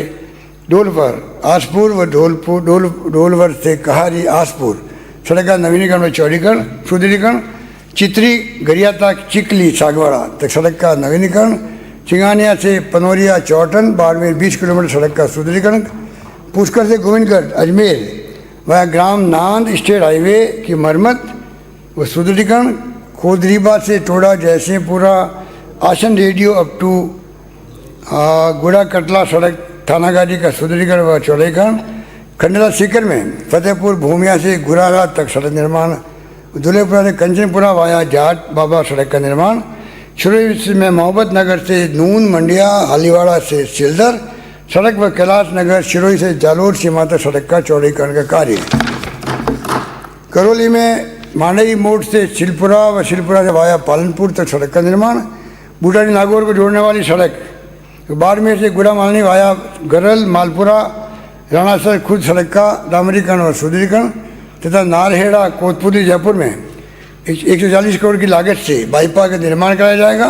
डोलवर आसपुर व डोलवर से कहारी आसपुर सड़क का नवीनीकरण व चौड़ीकरण सुदृढ़ीकरण। चित्री गरियाता चिकली सागवाड़ा तक सड़क का नवीनीकरण। चिंगानिया से पनोरिया चौटन बाड़मेर 20 किलोमीटर सड़क का सुदृढ़ीकरण। पुष्कर से गोविंदगढ़ अजमेर वह ग्राम नांद स्टेट हाईवे की मरम्मत व सुदृढ़ीकरण। खोदरीबा से टोडा जयसिंहपुरा आसन रेडियो अप टू गुड़ा कटला सड़क थानागाजी का सुदृढ़ीकरण व चौड़ीकरण। खंडला सीकर में फतेहपुर भूमिया से गुरारा तक सड़क निर्माण। दुलेपुरा से कंचनपुरा वाया जाट बाबा सड़क का निर्माण। शुरू में मोहब्बत नगर से नून मंडिया हालीवाड़ा से सिलदर सड़क व कैलाश नगर शिरोई से जालोर सीमा तक सड़क का चौड़ीकरण का कार्य। करौली में मांडई मोड़ से शिलपुरा व शिलपुरा से वाया पालनपुर तक सड़क का निर्माण। बूटानी नागौर को जोड़ने वाली सड़क बाड़मेर से गुड़ा मालनी वाया गरल मालपुरा राणासर खुद सड़क का डामरीकरण और सुदृढ़ीकरण तथा नारहेड़ा कोतपुरी जयपुर में 140 करोड़ की लागत से बाईपास का निर्माण कराया जाएगा।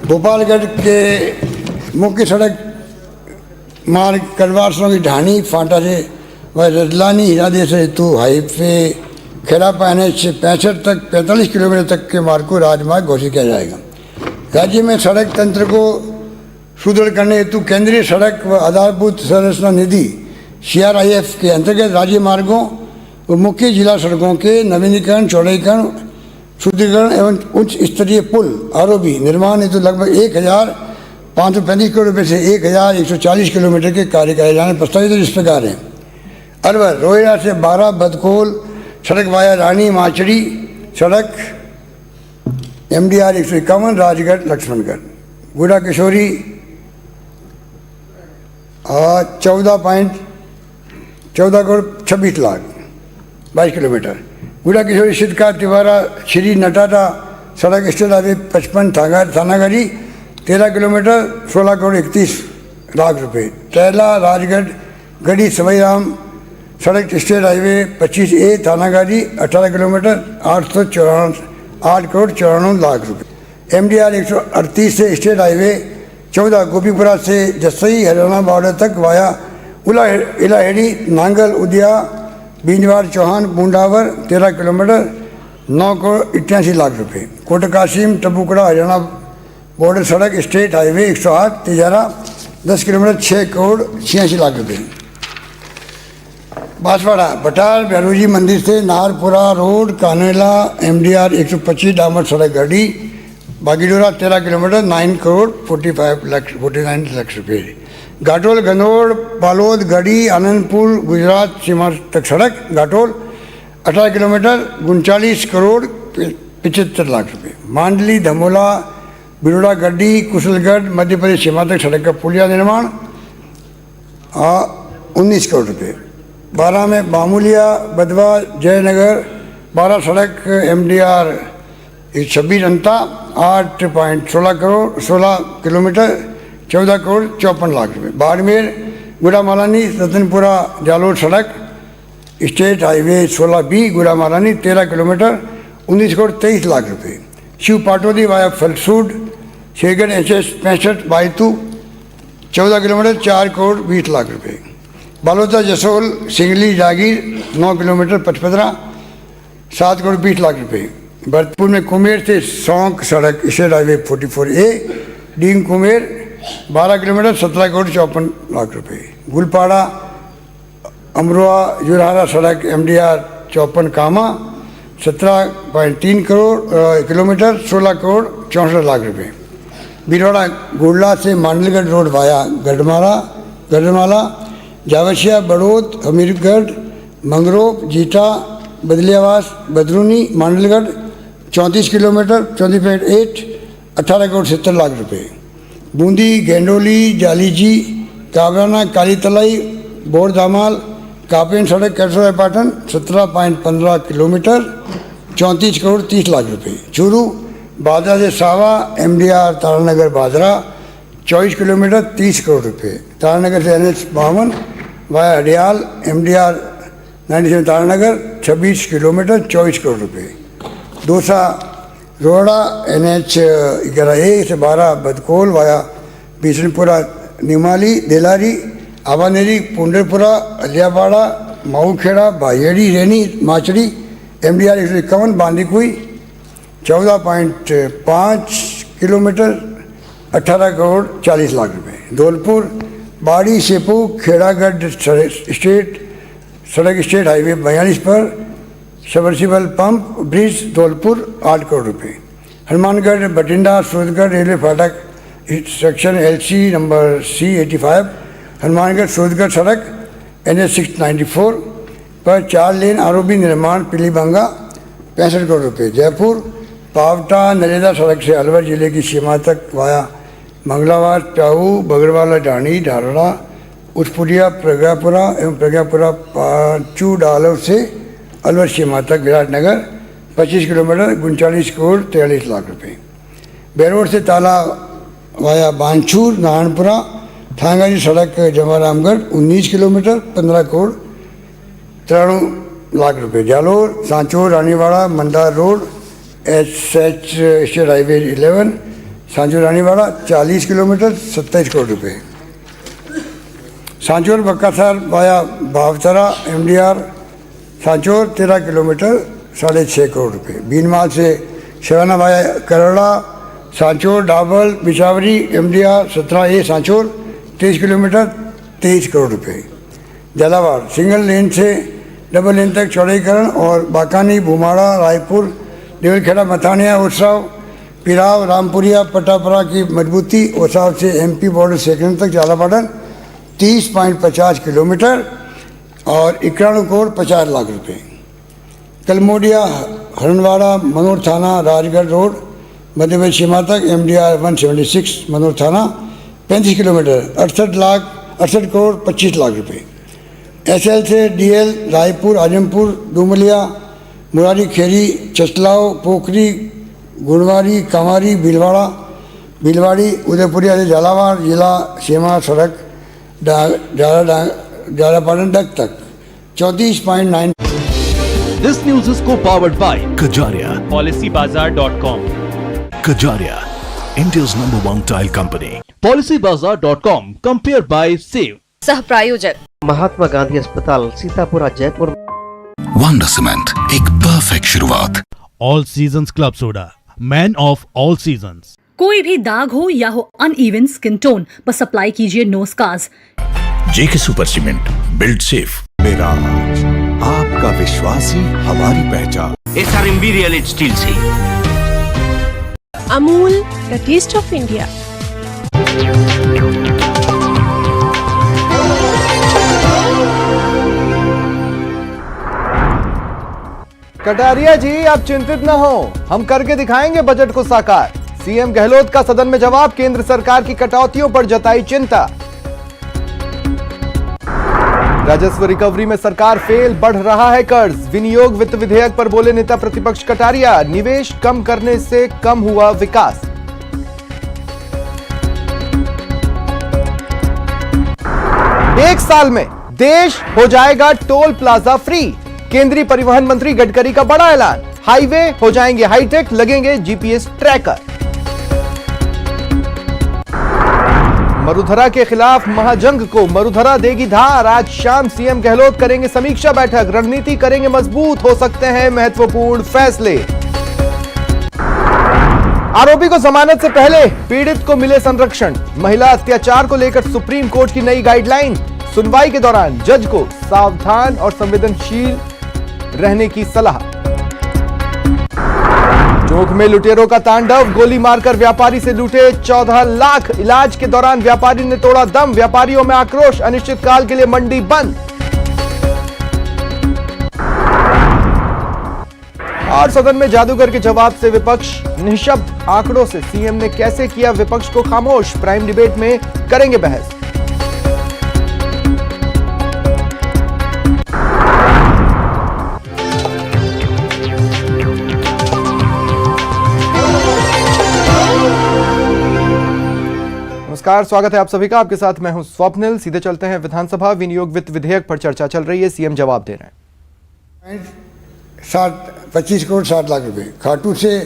भोपालगढ़ के मुख्य सड़क मार्ग कलवारसों की ढाणी फाटा से व रजलानी हीरादे से हेतु हाईवे खेरापा NH से 65 तक 45 किलोमीटर तक के मार्ग को राजमार्ग घोषित किया जाएगा। राज्य में सड़क तंत्र को सुदृढ़ करने हेतु केंद्रीय सड़क व आधारभूत संरचना निधि CRIF के अंतर्गत राज्य मार्गों व मुख्य जिला सड़कों के नवीनीकरण चौड़ीकरण सुदृढ़ीकरण एवं उच्च स्तरीय पुल ROB निर्माण हेतु लगभग 1,535 करोड़ रुपये से 1,140 किलोमीटर के कार्य कराए जाने प्रस्तावित इस प्रकार हैं। अलवर रोहिड़ा से 12 बदखोल सड़क वाया रानी माचड़ी सड़क MDR 151 राजगढ़ लक्ष्मणगढ़। गुड़ा किशोरी 14 करोड़ 26 लाख 22 किलोमीटर। गुड़ा किशोरी सिद्धका तिवारा श्री नटाटा सड़क state highway 55 थानागारी 13 kilometre 16 crore 31 lakh रुपए। टहला राजगढ़ गढ़ी सवाईराम सड़क state highway 25A थानागारी 18 kilometre 8 crore 94 lakh रुपए। MDR 138 से स्टेट हाईवे 14 गोपीपुरा से जसई हरियाणा बॉर्डर तक वाया इलाहेड़ी नांगल उदिया बींजवाड़ चौहान बूंडावर 13 किलोमीटर 9,81,00,000 रुपये। कोट कासिम टबुकड़ा हरियाणा बॉर्डर सड़क स्टेट हाईवे 108 तिजारा 10 किलोमीटर 6,86,00,000 रुपये। बांसवाड़ा बटाल भैरूजी मंदिर से नारपुरा रोड कानेला MDR 125 डामर सड़क गाड़ी बागीडोरा 13 किलोमीटर 9,49 लाख रुपये। घाटोल गंदौड़ बालोद गढ़ी आनंदपुर गुजरात सीमा तक सड़क घाटोल 18 किलोमीटर 39,75 लाख रुपये। मांडली धमोला बिरोड़ा गड्डी कुशलगढ़ मध्य प्रदेश सीमा तक सड़क का पुलिया निर्माण 19 करोड़ रुपये। 12 में बामुलिया बदवा जयनगर 12 सड़क MDR 26 अंता 8.16 किलोमीटर 14 करोड़ 54 लाख रुपये। बाड़मेर गुड़ामालानी रतनपुरा जालोर सड़क state highway 16B Gudamalani 13 kilometre 19 crore 23 lakh रुपये। Shiv Patodi via Phalsund Shergarh HS 65 Baytu 14 kilometre 4 crore 20 lakh रुपये। बालोदा जसोल सिंगली जागीर 9 किलोमीटर 55 7 करोड़ 20 लाख रुपये। भरतपुर में कुमेर से सौंक सड़क state highway 44A Deeg Kumher 12 kilometre 17 crore 54 lakh रुपये। गुलपाड़ा अमरोहा जुरहारा सड़क MDR 54 कामा 17.3 किलोमीटर 16 करोड़ 64 लाख रुपये। बिरवाड़ा गुड़ला से Mandalgarh road via Garhmala Jawasiya Baraud Hamirgarh Mangrop Jeeta Badliyawas Badruni Mandalgarh 34 kilometre 34.8 18 crore 70 lakh रुपये। बूंदी गेंडोली जालीजी काबराना काली तलाई बोरधामाल कापेन सड़क कैसरा पाटन 17.15 किलोमीटर 34 करोड़ 30 लाख रुपये। चूरू बादरा से सावा MDR तारानगर बादरा 24 किलोमीटर 30 करोड़ रुपये। तारानगर से NH 52 via Hadiyal MDR 97 Taranagar 26 kilometre 24 crore रुपये। दोसा रोहड़ा NH 11A से 12 Badkol via Bishanpura Nimali Delari Awaneri Pundarpura Aliyabada Maukheda Bhaiyadi Reni Machadi MDR 151 Bandikui 14.5 kilometre 18 crore 40 lakh रुपये। धौलपुर बाड़ी सेपू खेड़ागढ़ स्टेट सड़क स्टेट हाईवे 42 पर submersible pump bridge Dholpur 8 crore रुपये। हनुमानगढ़ बठिंडा सूरतगढ़ रेलवे फाटक section LC number C85 Hanumangarh Suratgarh सड़क NH 694 पर 4 लेन ROB निर्माण पीलीबंगा 65 करोड़ रुपये। जयपुर पावटा नरेला सड़क से अलवर जिले की सीमा तक वाया मंगलावार चाहू बगड़वाला ढाणी ढारड़ा उठपुरिया प्रज्ञापुरा एवं प्रज्ञापुरा पांचू डालव से अलवर सीमा तक विराटनगर 25 किलोमीटर 39 करोड़ 43 लाख रुपये। बेरोड से ताला वाया बांछूर नारायणपुरा थांगाजी सड़क जमारामगढ़ 19 किलोमीटर 15 करोड़ 93 लाख रुपये। Jalore Sanchore Raniwada Mandar road SH state highway 11 Sanchore Raniwada 40 kilometre 27 crore रुपये। Sanchore Bakkasar via Bhavatra MDR Sanchore 13 kilometre 6.5 crore रुपये। बीनमाल से Shawana via Karoda Sanchore Dabal Bichawari MDR 17A Sanchore 23 kilometre 23 crore रुपये। झालावाड़ सिंगल लेन से डबल लेन तक चौड़ीकरण और बाकानी भूमाड़ा रायपुर देवलखेड़ा मथानिया ओसाव पिराव रामपुरिया पटापरा की मजबूती ओसाव से MP बॉर्डर सेक्शन तक झालापाटन 30.50 किलोमीटर और 91 करोड़ 50 लाख रुपये। कलमोडिया हरनवाड़ा मनोर थाना राजगढ़ रोड मध्य प्रदेश सीमा तक MDR 176 मनोर थाना 35 किलोमीटर 68 करोड़ 25 लाख रुपये। SL से DL रायपुर आजमपुर डुमलिया मुरारी खेरी चचलाव पोखरी गुणवारी कांवारी बिलवाड़ी उदयपुरिया से झालावाड़ जिला सीमा सड़क झालापाटन तक 34.9। This news is co-powered by Kajaria. PolicyBazaar.com. Kajaria, India's #1 tile company. PolicyBazaar.com. Compare by Save. सह प्रायोजक महात्मा गांधी अस्पताल सीतापुरा जयपुर। Wonder Cement, एक परफेक्ट शुरुआत। All seasons club soda, man of all seasons. कोई भी दाग हो या हो अनइवन स्किन टोन, बस अप्लाई कीजिए no scars. JK super cement, build safe. मेरा आपका विश्वास ही हमारी पहचान। SRMB रियल स्टील से। Amul, the taste of India. Kataria ji, आप चिंतित न हो, हम करके दिखाएंगे बजट को साकार। सीएम गहलोत का सदन में जवाब, केंद्र सरकार की कटौतियों पर जताई चिंता। राजस्व रिकवरी में सरकार फेल, बढ़ रहा है कर्ज। विनियोग वित्त विधेयक पर बोले नेता प्रतिपक्ष कटारिया, निवेश कम करने से कम हुआ विकास। एक साल में देश हो जाएगा टोल प्लाजा फ्री। केंद्रीय परिवहन मंत्री गडकरी का बड़ा ऐलान, हाईवे हो जाएंगे हाईटेक, लगेंगे जीपीएस ट्रैकर। मरुधरा के खिलाफ महाजंग को मरुधरा देगी धार। आज शाम सीएम गहलोत करेंगे समीक्षा बैठक, रणनीति करेंगे मजबूत, हो सकते हैं महत्वपूर्ण फैसले। आरोपी को जमानत से पहले पीड़ित को मिले संरक्षण। महिला अत्याचार को लेकर सुप्रीम कोर्ट की नई गाइडलाइन। सुनवाई के दौरान जज को सावधान और संवेदनशील रहने की सलाह। चौक में लुटेरों का तांडव, गोली मारकर व्यापारी से लूटे 14 लाख। इलाज के दौरान व्यापारी ने तोड़ा दम, व्यापारियों में आक्रोश, अनिश्चितकाल के लिए मंडी बंद। और सदन में जादूगर के जवाब से विपक्ष निशब्द। आंकड़ों से सीएम ने कैसे किया विपक्ष को खामोश, प्राइम डिबेट में करेंगे बहस। नमस्कार, स्वागत है आप सभी का। आपके साथ मैं हूं स्वप्निल। सीधे चलते हैं विधानसभा। विनियोग वित्त विधेयक पर चर्चा चल रही है, सीएम जवाब दे रहे हैं। 25 करोड़ 60 लाख रुपए। खाटू से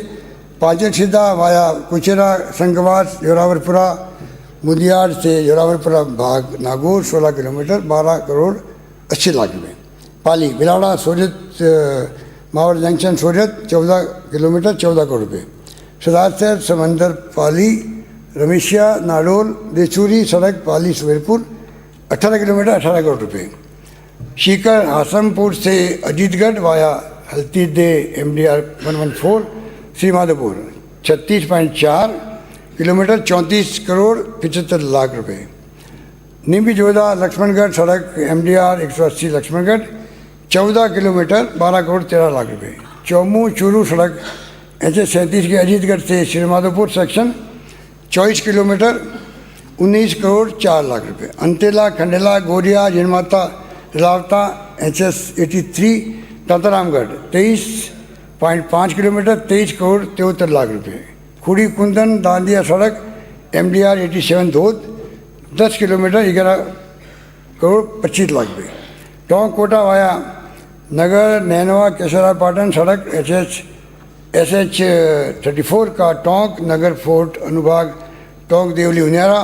पाजर सीधा वाया कुचेरा संगवास जोरावरपुरा, मुदियार से जोरावरपुरा भाग नागौर 16 किलोमीटर 12 करोड़ 80 लाख रुपए। पाली बिलाड़ा सोजत मावर जंक्शन सोजत 14 किलोमीटर 14 करोड़ रुपए। सदासर समंदर पाली रमेशिया नाडोल देचूरी सड़क पाली सुवेरपुर 18 किलोमीटर 18 करोड़ रुपए। सीकर हासमपुर से अजीतगढ़ वाया हल्ती दे MDR 114 श्री माधोपुर 36.4 किलोमीटर 34 करोड़ 75 लाख रुपए। निम्बी जोधा लक्ष्मणगढ़ सड़क MDR 180 लक्ष्मणगढ़ 14 किलोमीटर 12 करोड़ 13 लाख रुपए। चौमू चूरू सड़क HS 37 के अजीतगढ़ से श्री माधोपुर सेक्शन 24 किलोमीटर 19 करोड़ 4 लाख रुपए। अंतेला खंडेला गोरिया जिनमाता रावता HS 83 तातारामगढ़ 23.5 किलोमीटर 23 करोड़ 73 लाख रुपए। खुड़ी कुंदन दांदिया सड़क MDR 87 धोद 10 किलोमीटर 11 करोड़ 25 लाख रुपए। टोंक कोटा वाया नगर नैनवा केसरा पाटन सड़क SH 34 का टोंक नगर फोर्ट अनुभाग टोंक देवली उनियारा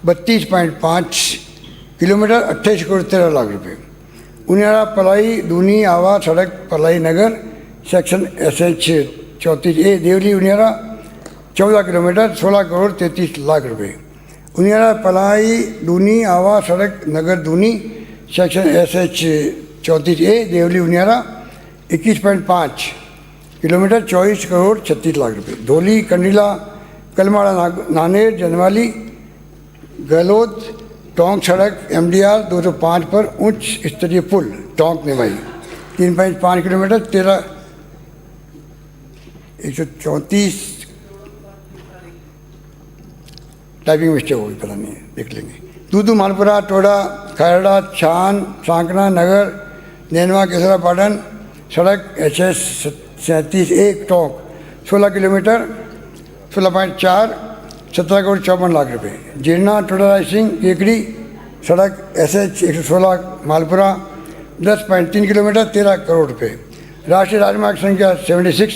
32.5 किलोमीटर 28 करोड़ 13 लाख रुपए। उनियारा पलाई दूनी आवा सड़क Palai Nagar section SH 34A Deoli Uniyara 14 kilometre 16 crore 33 lakh रुपए। उनियारा पलाई दूनी आवा सड़क Nagar Duni section SH 34A Deoli Uniyara 21.5 kilometre 24 crore 36 lakh रुपए। धोली कंडीला कलमाड़ा नानेर जनवाली गहलोत टोंक सड़क MDR 205 पर उच्च स्तरीय पुल Tonk Niwai 3.5 kilometre 134 typing mistake होगी, पता नहीं है, देख लेंगे। दूदू मालपुरा टोडा खैरड़ा छान सांकना नगर नैनवा केसरा पाटन सड़क HS 37A Tonk 16 kilometre 16.4 17 crore 54 lakh रुपए। जीरना टोडा रायसिंह केकड़ी सड़क SH 116 मालपुरा 10.3 किलोमीटर 13 करोड़ रुपए। राष्ट्रीय राजमार्ग संख्या 76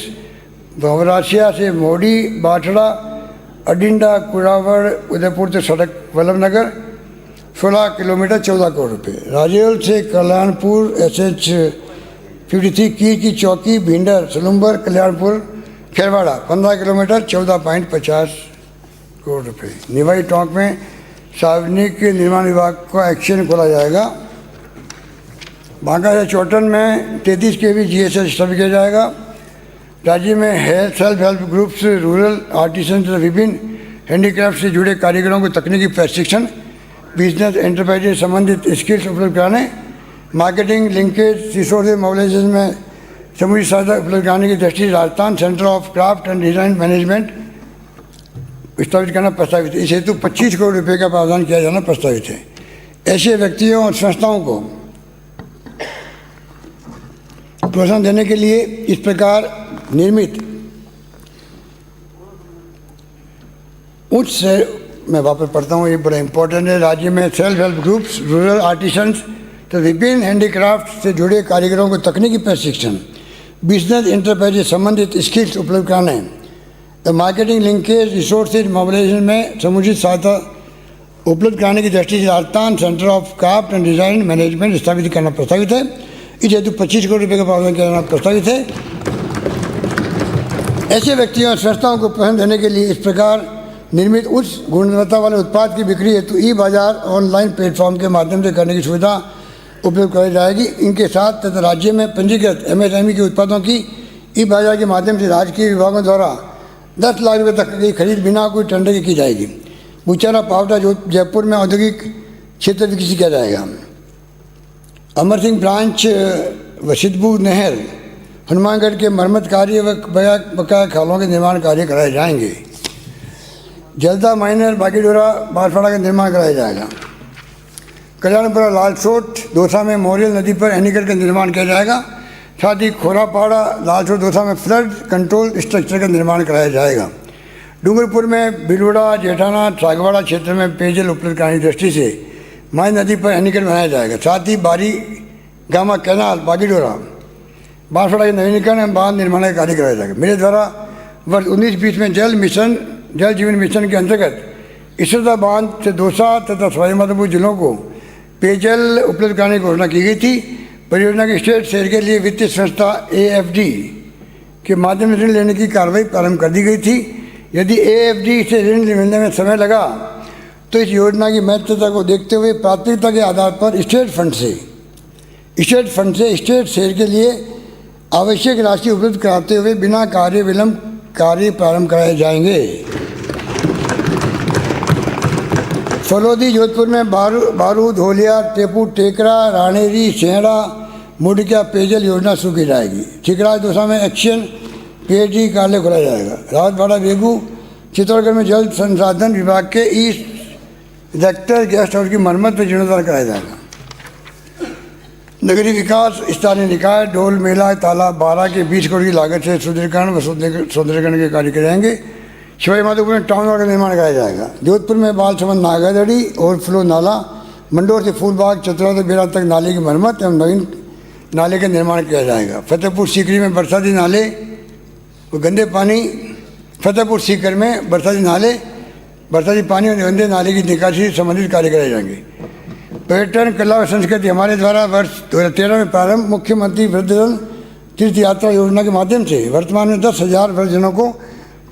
भवराशिया से मोडी बाठड़ा अडिंडा कुड़ावड़ उदयपुर से सड़क वल्लभ नगर 16 किलोमीटर 14 करोड़ रुपए। राजेल से कल्याणपुर SH 53 कीर की चौकी, भिंडर, सलूम्बर, कल्याणपुर, खेरवाड़ा 15 किलोमीटर 14.50 करोड़ रुपए। निवाई टोंक में सार्वजनिक निर्माण विभाग का एक्शन खोला जाएगा। बांका से चौटन में 33 kV GSS स्थापित किया जाएगा। राज्य में self help groups, rural artisan तथा विभिन्न हैंडीक्राफ्ट से जुड़े कारीगरों को तकनीकी प्रशिक्षण, बिजनेस एंटरप्राइज से संबंधित स्किल्स उपलब्ध कराने, मार्केटिंग लिंकेज, रिसोर्स मोबिलाइजेशन में समूची सहायता उपलब्ध कराने की दृष्टि से Rajasthan centre of craft and design management स्थापित करना प्रस्तावित है। इस हेतु 25 करोड़ रुपये का प्रावधान किया जाना प्रस्तावित है। ऐसे व्यक्तियों और संस्थाओं को प्रोत्साहन देने के लिए इस प्रकार निर्मित उच्च से मैं वापस पढ़ता हूँ, ये बड़ा इंपॉर्टेंट है। राज्य में self help groups, rural artisans तो विभिन्न हैंडीक्राफ्ट से जुड़े कारीगरों को तकनीकी प्रशिक्षण, बिजनेस एंटरप्राइज से संबंधित स्किल्स उपलब्ध कराने, मार्केटिंग लिंकेज, रिसोर्सेज मोबिलाइजेशन में समुचित सहायता उपलब्ध कराने की दृष्टि से Rajasthan centre of craft and design management स्थापित करना प्रस्तावित है। इस हेतु 25 करोड़ रुपये का प्रावधान किया जाना प्रस्तावित है। ऐसे व्यक्तियों और संस्थाओं को प्रोत्साहन देने के लिए इस प्रकार निर्मित उच्च गुणवत्ता वाले उत्पाद की बिक्री हेतु ई बाजार ऑनलाइन प्लेटफॉर्म के माध्यम से करने की सुविधा उपलब्ध कराई जाएगी। इनके साथ तथा राज्य में पंजीकृत MSME के उत्पादों की ई बाजार के माध्यम से राजकीय विभागों द्वारा 10 लाख रुपये तक की खरीद बिना कोई टेंडर की जाएगी। बुचारा पावटा जयपुर में औद्योगिक क्षेत्र विकसित किया जाएगा। अमर सिंह ब्रांच व सिद्धबू नहर हनुमानगढ़ के मरम्मत कार्य व बकाया खालों के निर्माण कार्य कराए जाएंगे। जलदा माइनर बागीडोरा बांसवाड़ा का निर्माण कराया जाएगा। कल्याणपुरा लालसोट दोसा में मोरियल नदी पर एनीकट का निर्माण किया जाएगा। साथ ही खोरापाड़ा लालसोट दोसा में फ्लड कंट्रोल स्ट्रक्चर का निर्माण कराया जाएगा। डूंगरपुर में बिलुड़ा जेठाना सागवाड़ा क्षेत्र में पेयजल उपलब्ध कराने की दृष्टि से माई नदी पर एनीकट बनाया जाएगा। साथ ही बारी गामा कैनाल बागीडोरा बांसवाड़ा के नवीनीकरण एवं बांध निर्माण का कार्य कराया जाएगा। मेरे द्वारा वर्ष 19-20 में जल जीवन मिशन के अंतर्गत इसरदा बांध से दौसा तथा सवाईमाधोपुर जिलों को पेयजल उपलब्ध कराने की घोषणा की गई थी। परियोजना के स्टेट शेयर के लिए वित्तीय संस्था AFD के माध्यम से ऋण लेने की कार्रवाई प्रारंभ कर दी गई थी। यदि AFD से ऋण मिलने में समय लगा तो इस योजना की महत्वता को देखते हुए प्राथमिकता के आधार पर स्टेट फंड से स्टेट शेयर के लिए आवश्यक राशि उपलब्ध कराते हुए बिना कार्य विलंब कार्य प्रारंभ कराए जाएंगे। फलोदी जोधपुर में बारूद होलिया टेपू टेकरा राणेरी सेहड़ा मुडकिया पेयजल योजना शुरू की जाएगी। ठिकराज दोसा में एक्शन PhD कार्यालय खोला जाएगा। रावतवाड़ा बेगू चित्तौड़गढ़ में जल संसाधन विभाग के ईस्ट रेक्टर गेस्ट हाउस की मरम्मत पर जीर्णोद्धार कराया जाएगा। नगरीय विकास स्थानीय निकाय ढोल मेला तालाब 12 के 20 करोड़ की लागत से सुदृढ़ीकरण व सौंदर्यीकरण के कार्य किए जाएंगे। सवाईमाधोपुर में टाउन हॉल का निर्माण कराया जाएगा। जोधपुर में बालसमंद नागादड़ी ओवरफ्लो नाला, मंडोर से फूलबाग चतरा से बेरा तक नाले की मरम्मत एवं नवीन नाले का निर्माण किया जाएगा। फतेहपुर सीकरी में बरसाती नाले व गंदे पानी फतेहपुर सीकर में बरसाती पानी और गंदे नाले की निकासी से संबंधित कार्य कराए जाएंगे। पर्यटन कला व संस्कृति हमारे द्वारा वर्ष 2013 में प्रारंभ मुख्यमंत्री वृद्धजन तीर्थ यात्रा योजना के माध्यम से वर्तमान में 10,000 वृद्धजनों को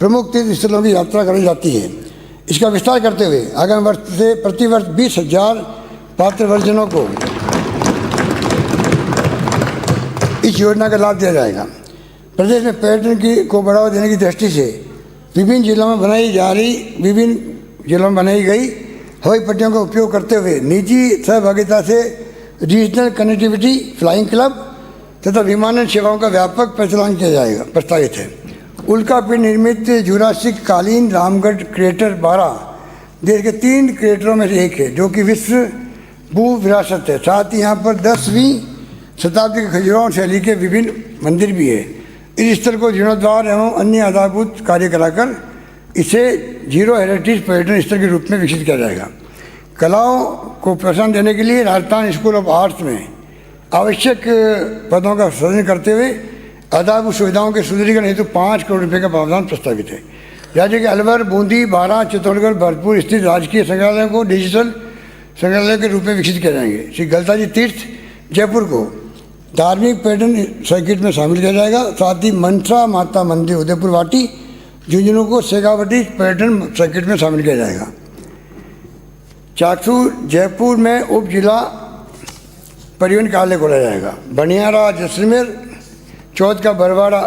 प्रमुख तीर्थ स्थलों की यात्रा कराई जाती है। इसका विस्तार करते हुए आगामी वर्ष से प्रतिवर्ष 20,000 पात्र वृद्धजनों को इस योजना का लाभ दिया जाएगा। प्रदेश में पर्यटन को बढ़ावा देने की दृष्टि से विभिन्न जिलों में बनाई गई हवाई पट्टियों का उपयोग करते हुए निजी सहभागिता से रीजनल कनेक्टिविटी फ्लाइंग क्लब तथा विमानन सेवाओं का व्यापक प्रचलन किया जाएगा प्रस्तावित है। उल्कापिंड निर्मित जुरासिक कालीन रामगढ़ क्रेटर 12 देश के 3 क्रेटरों में से एक है जो कि विश्व भू विरासत है। साथ ही यहाँ पर 10वीं शताब्दी के खजुराहो शैली के विभिन्न मंदिर भी है। इस स्थल को जीर्णोद्धार एवं अन्य आधारभूत कार्य कराकर इसे जीरो हेरिटेज पर्यटन स्थल के रूप में विकसित किया जाएगा। कलाओं को प्रोत्साहन देने के लिए राजस्थान स्कूल ऑफ आर्ट्स में आवश्यक पदों का सृजन करते हुए आधारभूत सुविधाओं के सुदृढ़ीकरण हेतु 5 करोड़ रुपये का प्रावधान प्रस्तावित है। राज्य के अलवर, बूंदी, बारां, चित्तौड़गढ़, भरतपुर स्थित राजकीय संग्रहालयों को डिजिटल संग्रहालय के रूप में विकसित किए जाएंगे। श्री गलता जी तीर्थ जयपुर को धार्मिक पर्यटन सर्किट में शामिल किया जाएगा। साथ ही मनसा माता मंदिर उदयपुर वाटी झुंझुनू को शेखावटी पर्यटन सर्किट में शामिल किया जाएगा। चाकसू जयपुर में उप जिला परिवहन कार्यालय खोला जाएगा। बनियारा जैसलमेर, चौथ का बरवाड़ा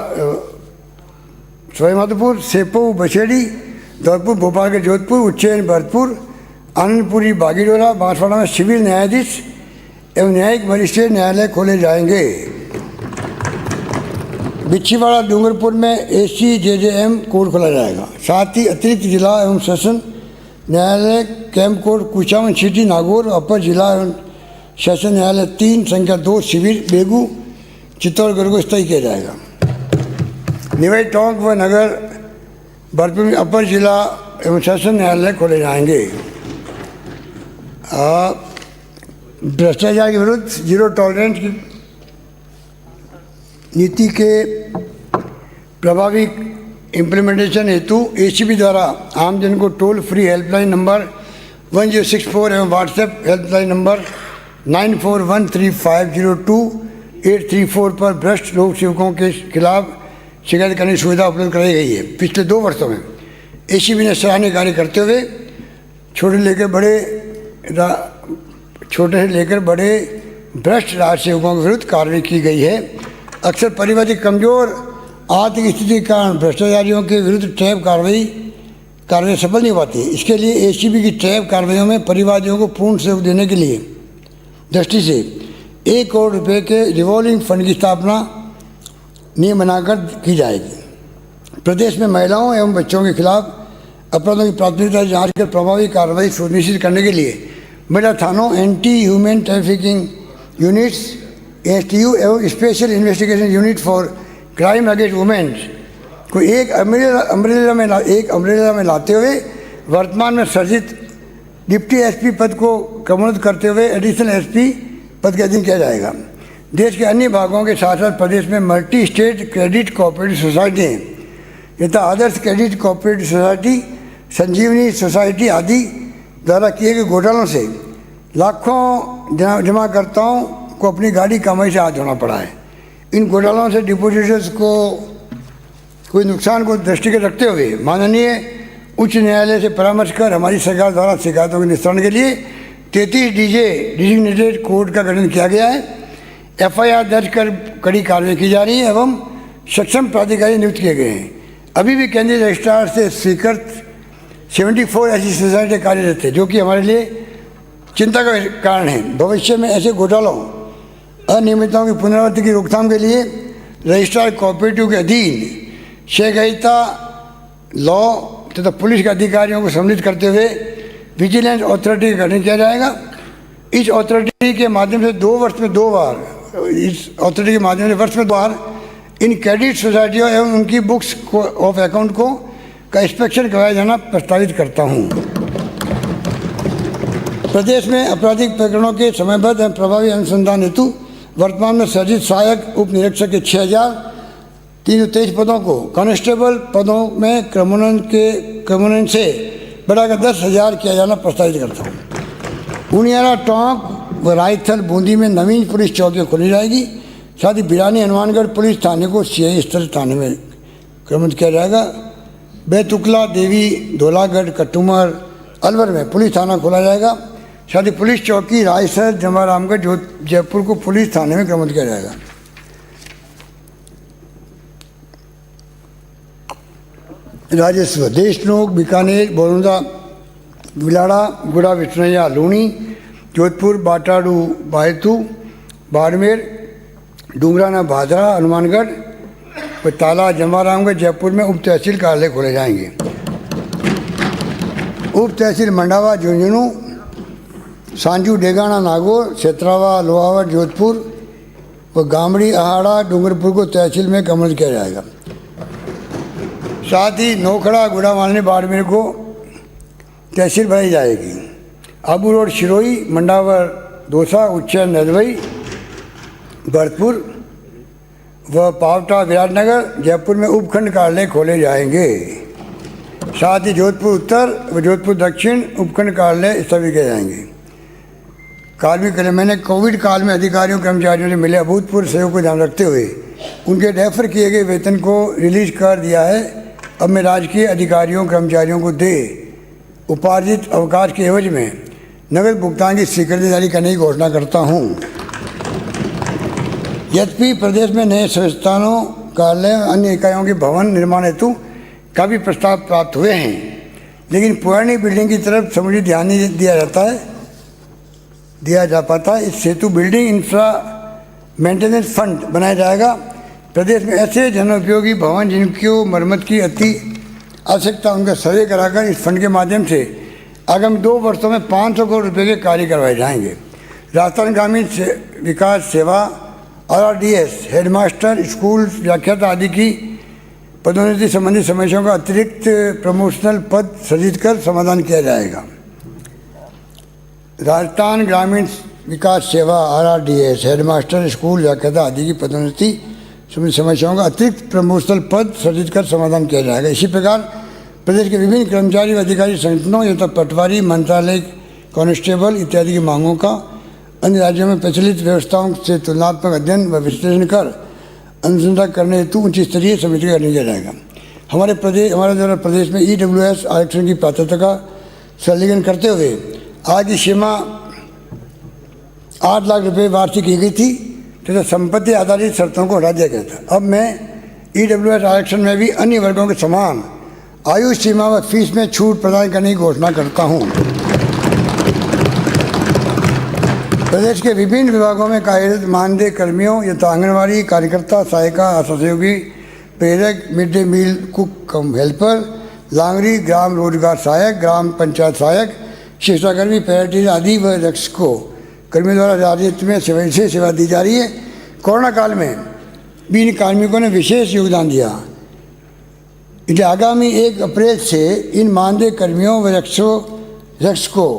सवाईमाधोपुर, सेपो बछेड़ी, धौलपुर भोपाल के जोधपुर, उज्जैन भरतपुर, आनंदपुरी बागीडोरा, बांसवाड़ा में सिविल न्यायाधीश एवं न्यायिक मजिस्ट्रेट न्यायालय खोले जाएंगे। बिच्छीवाड़ा डूंगरपुर में ACJJM कोर्ट खोला जाएगा। साथ ही अतिरिक्त जिला एवं सेशन न्यायालय camp court Kuchaman city Nagaur, अपर जिला एवं सेशन न्यायालय 3 संख्या 2 शिविर बेगू चित्तौड़गढ़ को स्थायी किया जाएगा। निवाई टोंक व नगर भरतपुर में अपर जिला एवं सेशन न्यायालय खोले जाएंगे। भ्रष्टाचार के विरुद्ध जीरो टॉलरेंस की नीति के प्रभावी इम्प्लीमेंटेशन हेतु ACB द्वारा आमजन को टोल फ्री हेल्पलाइन नंबर 1064 एवं व्हाट्सएप हेल्पलाइन नंबर 9413502834 पर भ्रष्ट लोक सेवकों के खिलाफ शिकायत करने की सुविधा उपलब्ध कराई गई है। पिछले 2 वर्षों में ACB ने सराहनीय कार्य करते हुए छोटे से लेकर बड़े भ्रष्ट राज सेवकों के विरुद्ध कार्रवाई की गई है। अक्सर परिवार की कमजोर आर्थिक स्थिति के कारण भ्रष्टाचारियों के विरुद्ध ट्रैप कार्रवाई सफल नहीं पाती। इसके लिए ACB की ट्रैप कार्रवाइयों में परिवादियों को पूर्ण सहयोग देने के लिए दृष्टि से 1 करोड़ रुपये के रिवॉल्विंग फंड की स्थापना नियम बनाकर की जाएगी। प्रदेश में महिलाओं एवं बच्चों के खिलाफ अपराधों की प्राथमिकता जांच कर प्रभावी कार्रवाई सुनिश्चित करने के लिए महिला थानों, anti human trafficking units STU एवं special investigation unit for crime against women को एक अम्ब्रेला में लाते हुए वर्तमान में सर्जित डिप्टी SP पद को क्रमोन्नत करते हुए एडिशनल SP पद के अधीन किया जाएगा। देश के अन्य भागों के साथ साथ प्रदेश में multi state credit cooperative society यथा आदर्श क्रेडिट कोऑपरेटिव सोसाइटी, संजीवनी सोसाइटी आदि द्वारा किए गए घोटालों से लाखों जमाकर्ताओं को अपनी गाड़ी कमाई से हाथ धोना पड़ा है। इन घोटालों से डिपोजिटर्स को कोई नुकसान को दृष्टिगत रखते हुए माननीय उच्च न्यायालय से परामर्श कर हमारी सरकार द्वारा शिकायतों के निस्तारण के लिए 33 डिजिग्नेटेड कोर्ट का गठन किया गया है। FIR दर्ज कर कड़ी कार्रवाई की जा रही है एवं सक्षम प्राधिकारी नियुक्त किए गए हैं। अभी भी केंद्रीय रजिस्ट्रार से स्वीकृत 74 ऐसी सोसाइटी कार्यरत है, जो कि हमारे लिए चिंता का कारण है। भविष्य में ऐसे घोटालों अनियमितताओं की पुनरावृत्ति की रोकथाम के लिए रजिस्ट्रार कोऑपरेटिव के अधीन सहकारिता लॉ तथा पुलिस के अधिकारियों को सम्मिलित करते हुए विजिलेंस अथॉरिटी का गठन किया जाएगा। इस अथॉरिटी के माध्यम से वर्ष में दो बार इन क्रेडिट सोसाइटियों एवं उनकी बुक्स ऑफ अकाउंट का इंस्पेक्शन करवाया जाना प्रस्तावित करता हूँ। प्रदेश में आपराधिक प्रकरणों के समयबद्ध एवं प्रभावी अनुसंधान हेतु वर्तमान में सर्जित सहायक उप निरीक्षक के 6,323 पदों को कांस्टेबल पदों में क्रमोन्नयन से बढ़ाकर 10,000 किया जाना प्रस्तावित करता हूँ। उनियारा, टोंक व रायथल, बूंदी में नवीन पुलिस चौकियाँ खोली जाएगी। साथ ही बिरानी हनुमानगढ़ पुलिस थाने को CI स्तर थाने में क्रमबद्ध किया जाएगा। बेतुकला, देवी, धोलागढ़, कटुमर, अलवर में पुलिस थाना खोला जाएगा। साथ ही पुलिस चौकी रायसर, जमारामगढ़, जयपुर को पुलिस थाने में क्रमबद्ध किया जाएगा। राजस्व देशनोक, बीकानेर, बड़ौदा, बिलाड़ा, गुड़ा, विष्णैया, लूणी, जोधपुर, बाटाडू, बायतू, बाड़मेर, डूंगराना, भादरा, हनुमानगढ़, ताला, जमारामगढ़, जयपुर में उप तहसील कार्यालय खोले जाएंगे। उप तहसील मंडावा, झुंझुनू, सांजू, डेगाना, नागौर, क्षेत्रावा, लोहावट, जोधपुर व गामड़ी, अहाड़ा, डूंगरपुर को तहसील में क्रमबद्ध किया जाएगा। साथ ही नोखड़ा, गुड़ामालनी, बाड़मेर को तहसील बनाई जाएगी। आबू रोड, शिरोई, मंडावर, दौसा, उच्चैन, नदवई, भरतपुर व पावटा, विराटनगर, जयपुर में उपखंड कार्यालय खोले जाएंगे। साथ ही जोधपुर उत्तर व जोधपुर दक्षिण उपखंड कार्यालय स्थापित किए जाएंगे। कार्मिक कल्याण, मैंने कोविड काल में अधिकारियों कर्मचारियों से मिले अभूतपूर्व सहयोग को ध्यान रखते हुए उनके डेफर किए गए वेतन को रिलीज कर दिया है। अब मैं राजकीय अधिकारियों कर्मचारियों को दे उपार्जित अवकाश के एवज में नगद भुगतान की स्वीकृति जारी करने की घोषणा करता हूँ। यद्यपि प्रदेश में नए संस्थानों, कार्यालय, अन्य इकाइयों के भवन निर्माण हेतु काफ़ी प्रस्ताव प्राप्त हुए हैं, लेकिन पुरानी बिल्डिंग की तरफ समुचित ध्यान नहीं दिया जा पाता। इस हेतु बिल्डिंग इंफ्रा मेंटेनेंस फंड बनाया जाएगा। प्रदेश में ऐसे जनोपयोगी भवन जिनकी मरम्मत की अति आवश्यकता, उनका सर्वे कराकर इस फंड के माध्यम से आगामी 2 वर्षों में 500 करोड़ रुपये के कार्य करवाए जाएंगे। राजस्थान ग्रामीण विकास सेवा RRDS, हेडमास्टर, स्कूल व्याख्याता आदि की पदोन्नति संबंधी समस्याओं का अतिरिक्त प्रमोशनल पद सृजित कर समाधान किया जाएगा। राजस्थान ग्रामीण विकास सेवा RRDS, हेडमास्टर, स्कूल व्याख्याता आदि की पदोन्नति संबंधी समस्याओं का अतिरिक्त प्रमोशनल पद सृजित कर समाधान किया जाएगा। इसी प्रकार प्रदेश के विभिन्न कर्मचारी व अधिकारी संगठनों यथा पटवारी, मंत्रालय, कांस्टेबल इत्यादि की मांगों का अन्य राज्यों में प्रचलित व्यवस्थाओं से तुलनात्मक अध्ययन व विश्लेषण कर अनुसंधान करने हेतु उच्च स्तरीय समिति का निर्णय किया जाएगा। हमारे द्वारा प्रदेश में EWS आरक्षण की पात्रता का सरलीकरण करते हुए आज की सीमा 8 लाख रुपये वार्षिक की गई थी तथा संपत्ति आधारित शर्तों को हटा दिया गया था। अब मैं EWS आरक्षण में भी अन्य वर्गों के समान आयु सीमा व फीस में छूट प्रदान करने की घोषणा करता हूँ। प्रदेश के विभिन्न विभागों में कार्यरत मानदेय कर्मियों यथा आंगनबाड़ी कार्यकर्ता, सहायिका, आशा सहयोगी, प्रेरक, मिड डे मील कुक कम हेल्पर, लांगरी, ग्राम रोजगार सहायक, ग्राम पंचायत सहायक, शिक्षाकर्मी, पैराटीचर आदि व रक्षकों कर्मियों द्वारा राजस्व में सेवा दी जा रही है। कोरोना काल में भी इन कार्मिकों ने विशेष योगदान दिया, इसलिए आगामी 1 अप्रैल से इन मानदेय कर्मियों व रक्षकों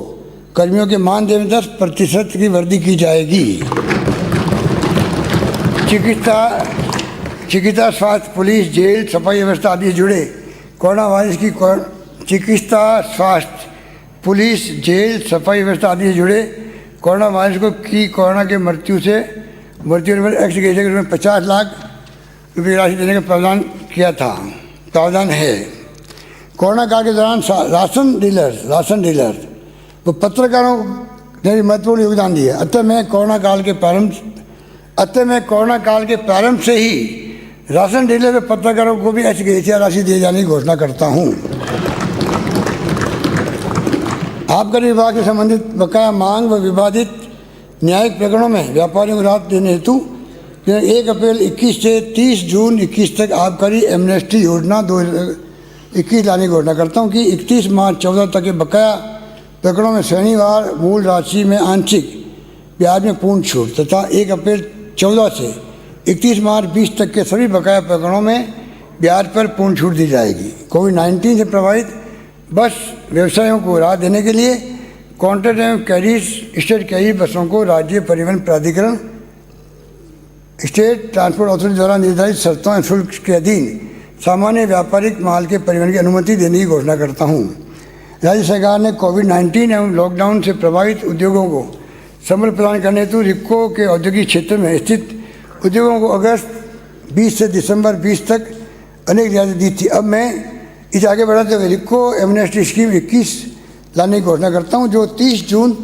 कर्मियों के मानदेय में 10% की वृद्धि की जाएगी। चिकित्सा, स्वास्थ्य, पुलिस, जेल, सफाई व्यवस्था आदि से जुड़े कोरोना वायरस की चिकित्सा, स्वास्थ्य, पुलिस, जेल, सफाई व्यवस्था आदि से जुड़े कोरोना वायरस कोरोना के मृत्यु होने पर एक्स के रूप में 50 लाख रुपये राशि देने का प्रावधान है। कोरोना काल के दौरान राशन डीलर वो पत्रकारों ने भी महत्वपूर्ण योगदान दिया। अतः मैं कोरोना काल के प्रारंभ से ही राशन डीलर व पत्रकारों को भी ऐसी राशि दिए जाने की घोषणा करता हूँ। आबकारी विभाग से संबंधित बकाया मांग व विवादित न्यायिक प्रकरणों में व्यापारियों को राहत देने हेतु 1 अप्रैल 21 से 30 जून 21 तक आबकारी एमनेस्टी योजना 2021 लाने की घोषणा करता हूँ कि 31 मार्च 14 तक के बकाया प्रकरणों में शनिवार मूल राशि में आंशिक ब्याज में पूर्ण छूट तथा 1 अप्रैल 14 से 31 मार्च 20 तक के सभी बकाया प्रकरणों में ब्याज पर पूर्ण छूट दी जाएगी। कोविड-19 से प्रभावित बस व्यवसायों को राहत देने के लिए कॉन्ट्रैक्ट एवं स्टेट कैरियर बसों को राज्य परिवहन प्राधिकरण स्टेट ट्रांसपोर्ट अथॉरिटी द्वारा निर्धारित शर्तों एवं शुल्क के अधीन सामान्य व्यापारिक माल के परिवहन की अनुमति देने की घोषणा करता हूँ। राज्य सरकार ने कोविड-19 एवं लॉकडाउन से प्रभावित उद्योगों को संबल प्रदान करने हेतु रिक्को के औद्योगिक क्षेत्र में स्थित उद्योगों को अगस्त 20 से दिसंबर 20 तक अनेक रियायतें दी थी। अब मैं इसे आगे बढ़ाते हुए रिक्को एमनेस्टी स्कीम 21 लाने की घोषणा करता हूँ जो 30 जून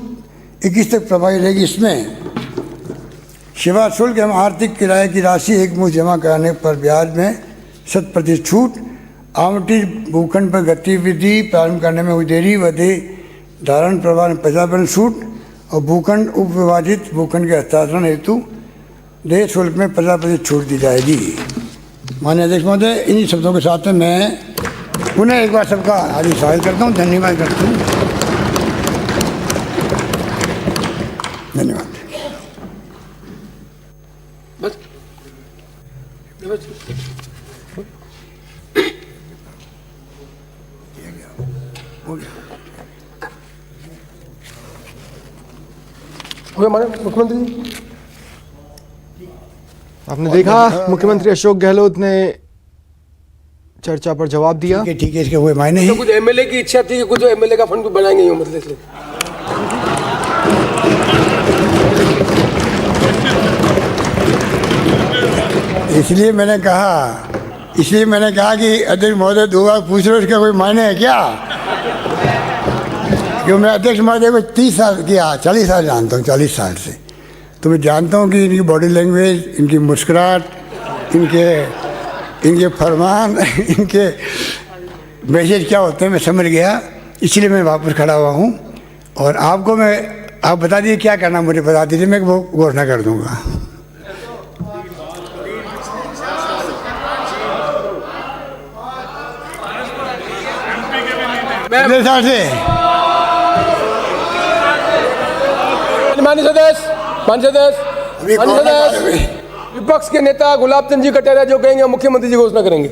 21 तक प्रभावी रहेगी। इसमें सेवा शुल्क एवं आर्थिक किराए की राशि एक मुश्त जमा कराने पर ब्याज में 100% छूट, आवंटित भूखंड पर गतिविधि प्रारंभ करने में हुई देरी व धारण प्रभाव में 50% छूट और भूखंड उपविभाजित भूखंड के हस्तांतरण हेतु देय शुल्क में 50% छूट दी जाएगी। माननीय अध्यक्ष महोदय, इन्हीं शब्दों के साथ में मैं पुनः एक बार सबका हार्दिक स्वागत करता हूँ, धन्यवाद करता हूँ। धन्यवाद। मुख्यमंत्री आपने देखा, मुख्यमंत्री अशोक गहलोत ने चर्चा पर जवाब दिया। ठीक है, इसके हुए मायने हैं। तो कुछ एमएलए की इच्छा थी कि कुछ एमएलए का फंड भी बनाएंगे, मतलब इसलिए मैंने कहा कि अध्यक्ष महोदय 2 बार पूछ रहे हो, इसका कोई मायने है क्या? क्यों मैं अध्यक्ष महोदय को 30 साल किया, 40 साल जानता हूँ, 40 साल से। तो मैं जानता हूँ कि इनकी बॉडी लैंग्वेज, इनकी मुस्कुराहट, इनके फरमान, इनके मैसेज क्या होते हैं, मैं समझ गया। इसलिए मैं वापस खड़ा हुआ हूँ। और आप बता दीजिए क्या करना, मुझे बता दीजिए, मैं वो घोषणा कर दूँगा। माननीय सदस्य, विपक्ष के नेता गुलाब चंद जी कटारिया जो कहेंगे मुख्यमंत्री जी घोषणा करेंगे।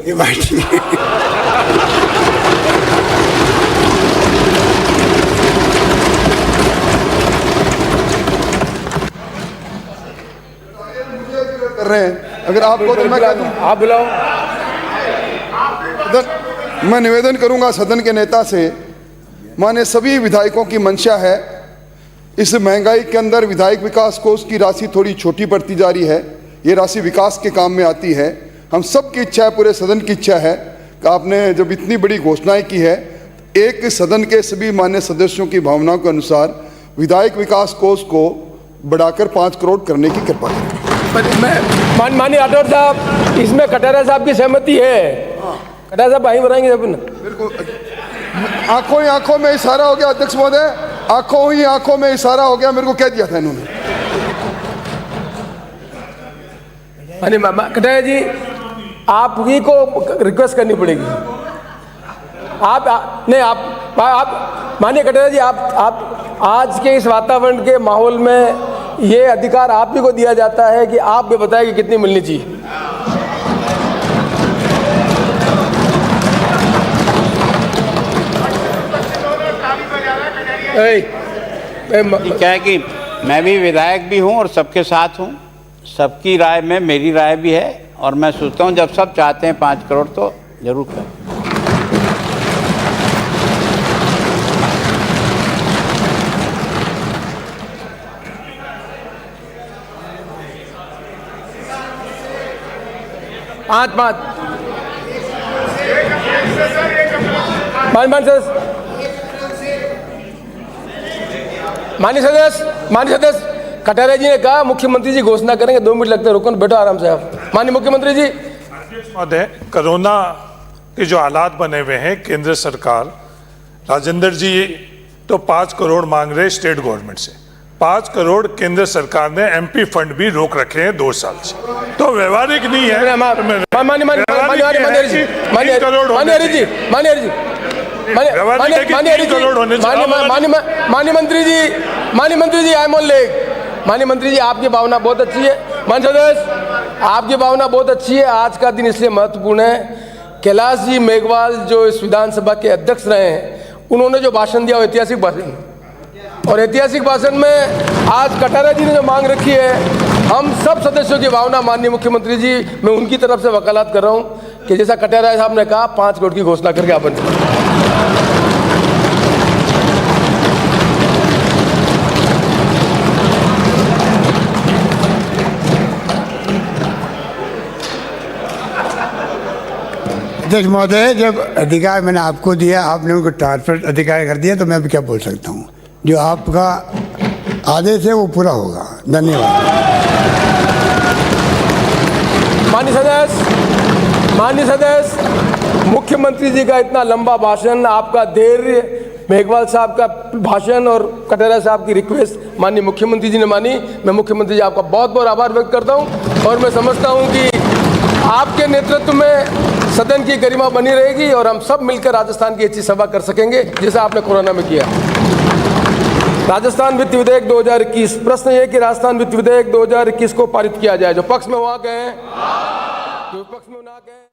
कर रहे हैं, अगर आपको तो मैं कह दूं, आप बुलाओ। मैं निवेदन करूंगा सदन के नेता से, माने सभी विधायकों की मंशा है, इस महंगाई के अंदर विधायक विकास कोष की राशि थोड़ी छोटी पड़ती जा रही है। ये राशि विकास के काम में आती है। हम सब की इच्छा है, पूरे सदन की इच्छा है कि आपने जब इतनी बड़ी घोषणाएं की है, एक सदन के सभी मान्य सदस्यों की भावनाओं के अनुसार विधायक विकास कोष को बढ़ाकर 5 करोड़ करने की कृपा करें। माननीय राठौर साहब, इसमें कटारिया साहब की सहमति है। कटारिया साहब वहीं बनाएंगे अपन। बिल्कुल, आंखों ही आंखों में इशारा हो गया अध्यक्ष महोदय, आंखों ही आंखों में इशारा हो गया, मेरे को कह दिया था इन्होंने। कटारिया जी, आप ही को रिक्वेस्ट करनी पड़ेगी। आप मानिए कटारिया जी, आप आज के इस वातावरण के माहौल में ये अधिकार आप ही को दिया जाता है कि आप भी बताएं कि कितनी मिलनी चाहिए। क्या है कि मैं भी विधायक भी हूं और सबके साथ हूं, सबकी राय में मेरी राय भी है, और मैं सोचता हूं जब सब चाहते हैं 5 करोड़ तो जरूर करें। माननीय सदस्य, कटारिया जी ने कहा मुख्यमंत्री जी घोषणा करेंगे। 2 मिनट लगते हैं, रुको, बैठो आराम से आप। माननीय मुख्यमंत्री जी। महोदय, कोरोना के जो हालात बने हुए हैं, केंद्र सरकार, राजेंद्र जी तो 5 करोड़ मांग रहे स्टेट गवर्नमेंट से। 5 करोड़ केंद्र सरकार ने एमपी फंड भी रोक रखे हैं 2 साल से, तो व्यवहारिक नहीं है। माननीय मंत्री जी, आई एम ऑन लेग। माननीय मंत्री जी, आपकी भावना बहुत अच्छी है। माननीय सदस्य, आपकी भावना बहुत अच्छी है। आज का दिन इसलिए महत्वपूर्ण है, कैलाश जी मेघवाल जो इस विधानसभा के अध्यक्ष रहे हैं, उन्होंने जो भाषण दिया वो ऐतिहासिक भाषण, और ऐतिहासिक भाषण में आज कटारिया जी ने जो मांग रखी है, हम सब सदस्यों की भावना, माननीय मुख्यमंत्री जी, मैं उनकी तरफ से वकालत कर रहा हूं कि जैसा कटारिया साहब ने कहा 5 करोड़ की घोषणा करके आप अध्यक्ष महोदय, जब अधिकार मैंने आपको दिया, आपने उनको ट्रांसफर अधिकार कर दिया, तो मैं अभी क्या बोल सकता हूँ? जो आपका आदेश है वो पूरा होगा। धन्यवाद। माननीय सदस्य, मुख्यमंत्री जी का इतना लंबा भाषण, आपका धैर्य, मेघवाल साहब का भाषण और कटारिया साहब की रिक्वेस्ट माननीय मुख्यमंत्री जी ने मानी। मैं मुख्यमंत्री जी आपका बहुत बहुत आभार व्यक्त करता हूं, और मैं समझता हूं कि आपके नेतृत्व में सदन की गरिमा बनी रहेगी और हम सब मिलकर राजस्थान की अच्छी सेवा कर सकेंगे, जैसा आपने कोरोना में किया। राजस्थान वित्त विधेयक 2021, प्रश्न ये कि राजस्थान वित्त विधेयक 2021 को पारित किया जाए। जो पक्ष में वहां गए, जो विपक्ष में ना गए।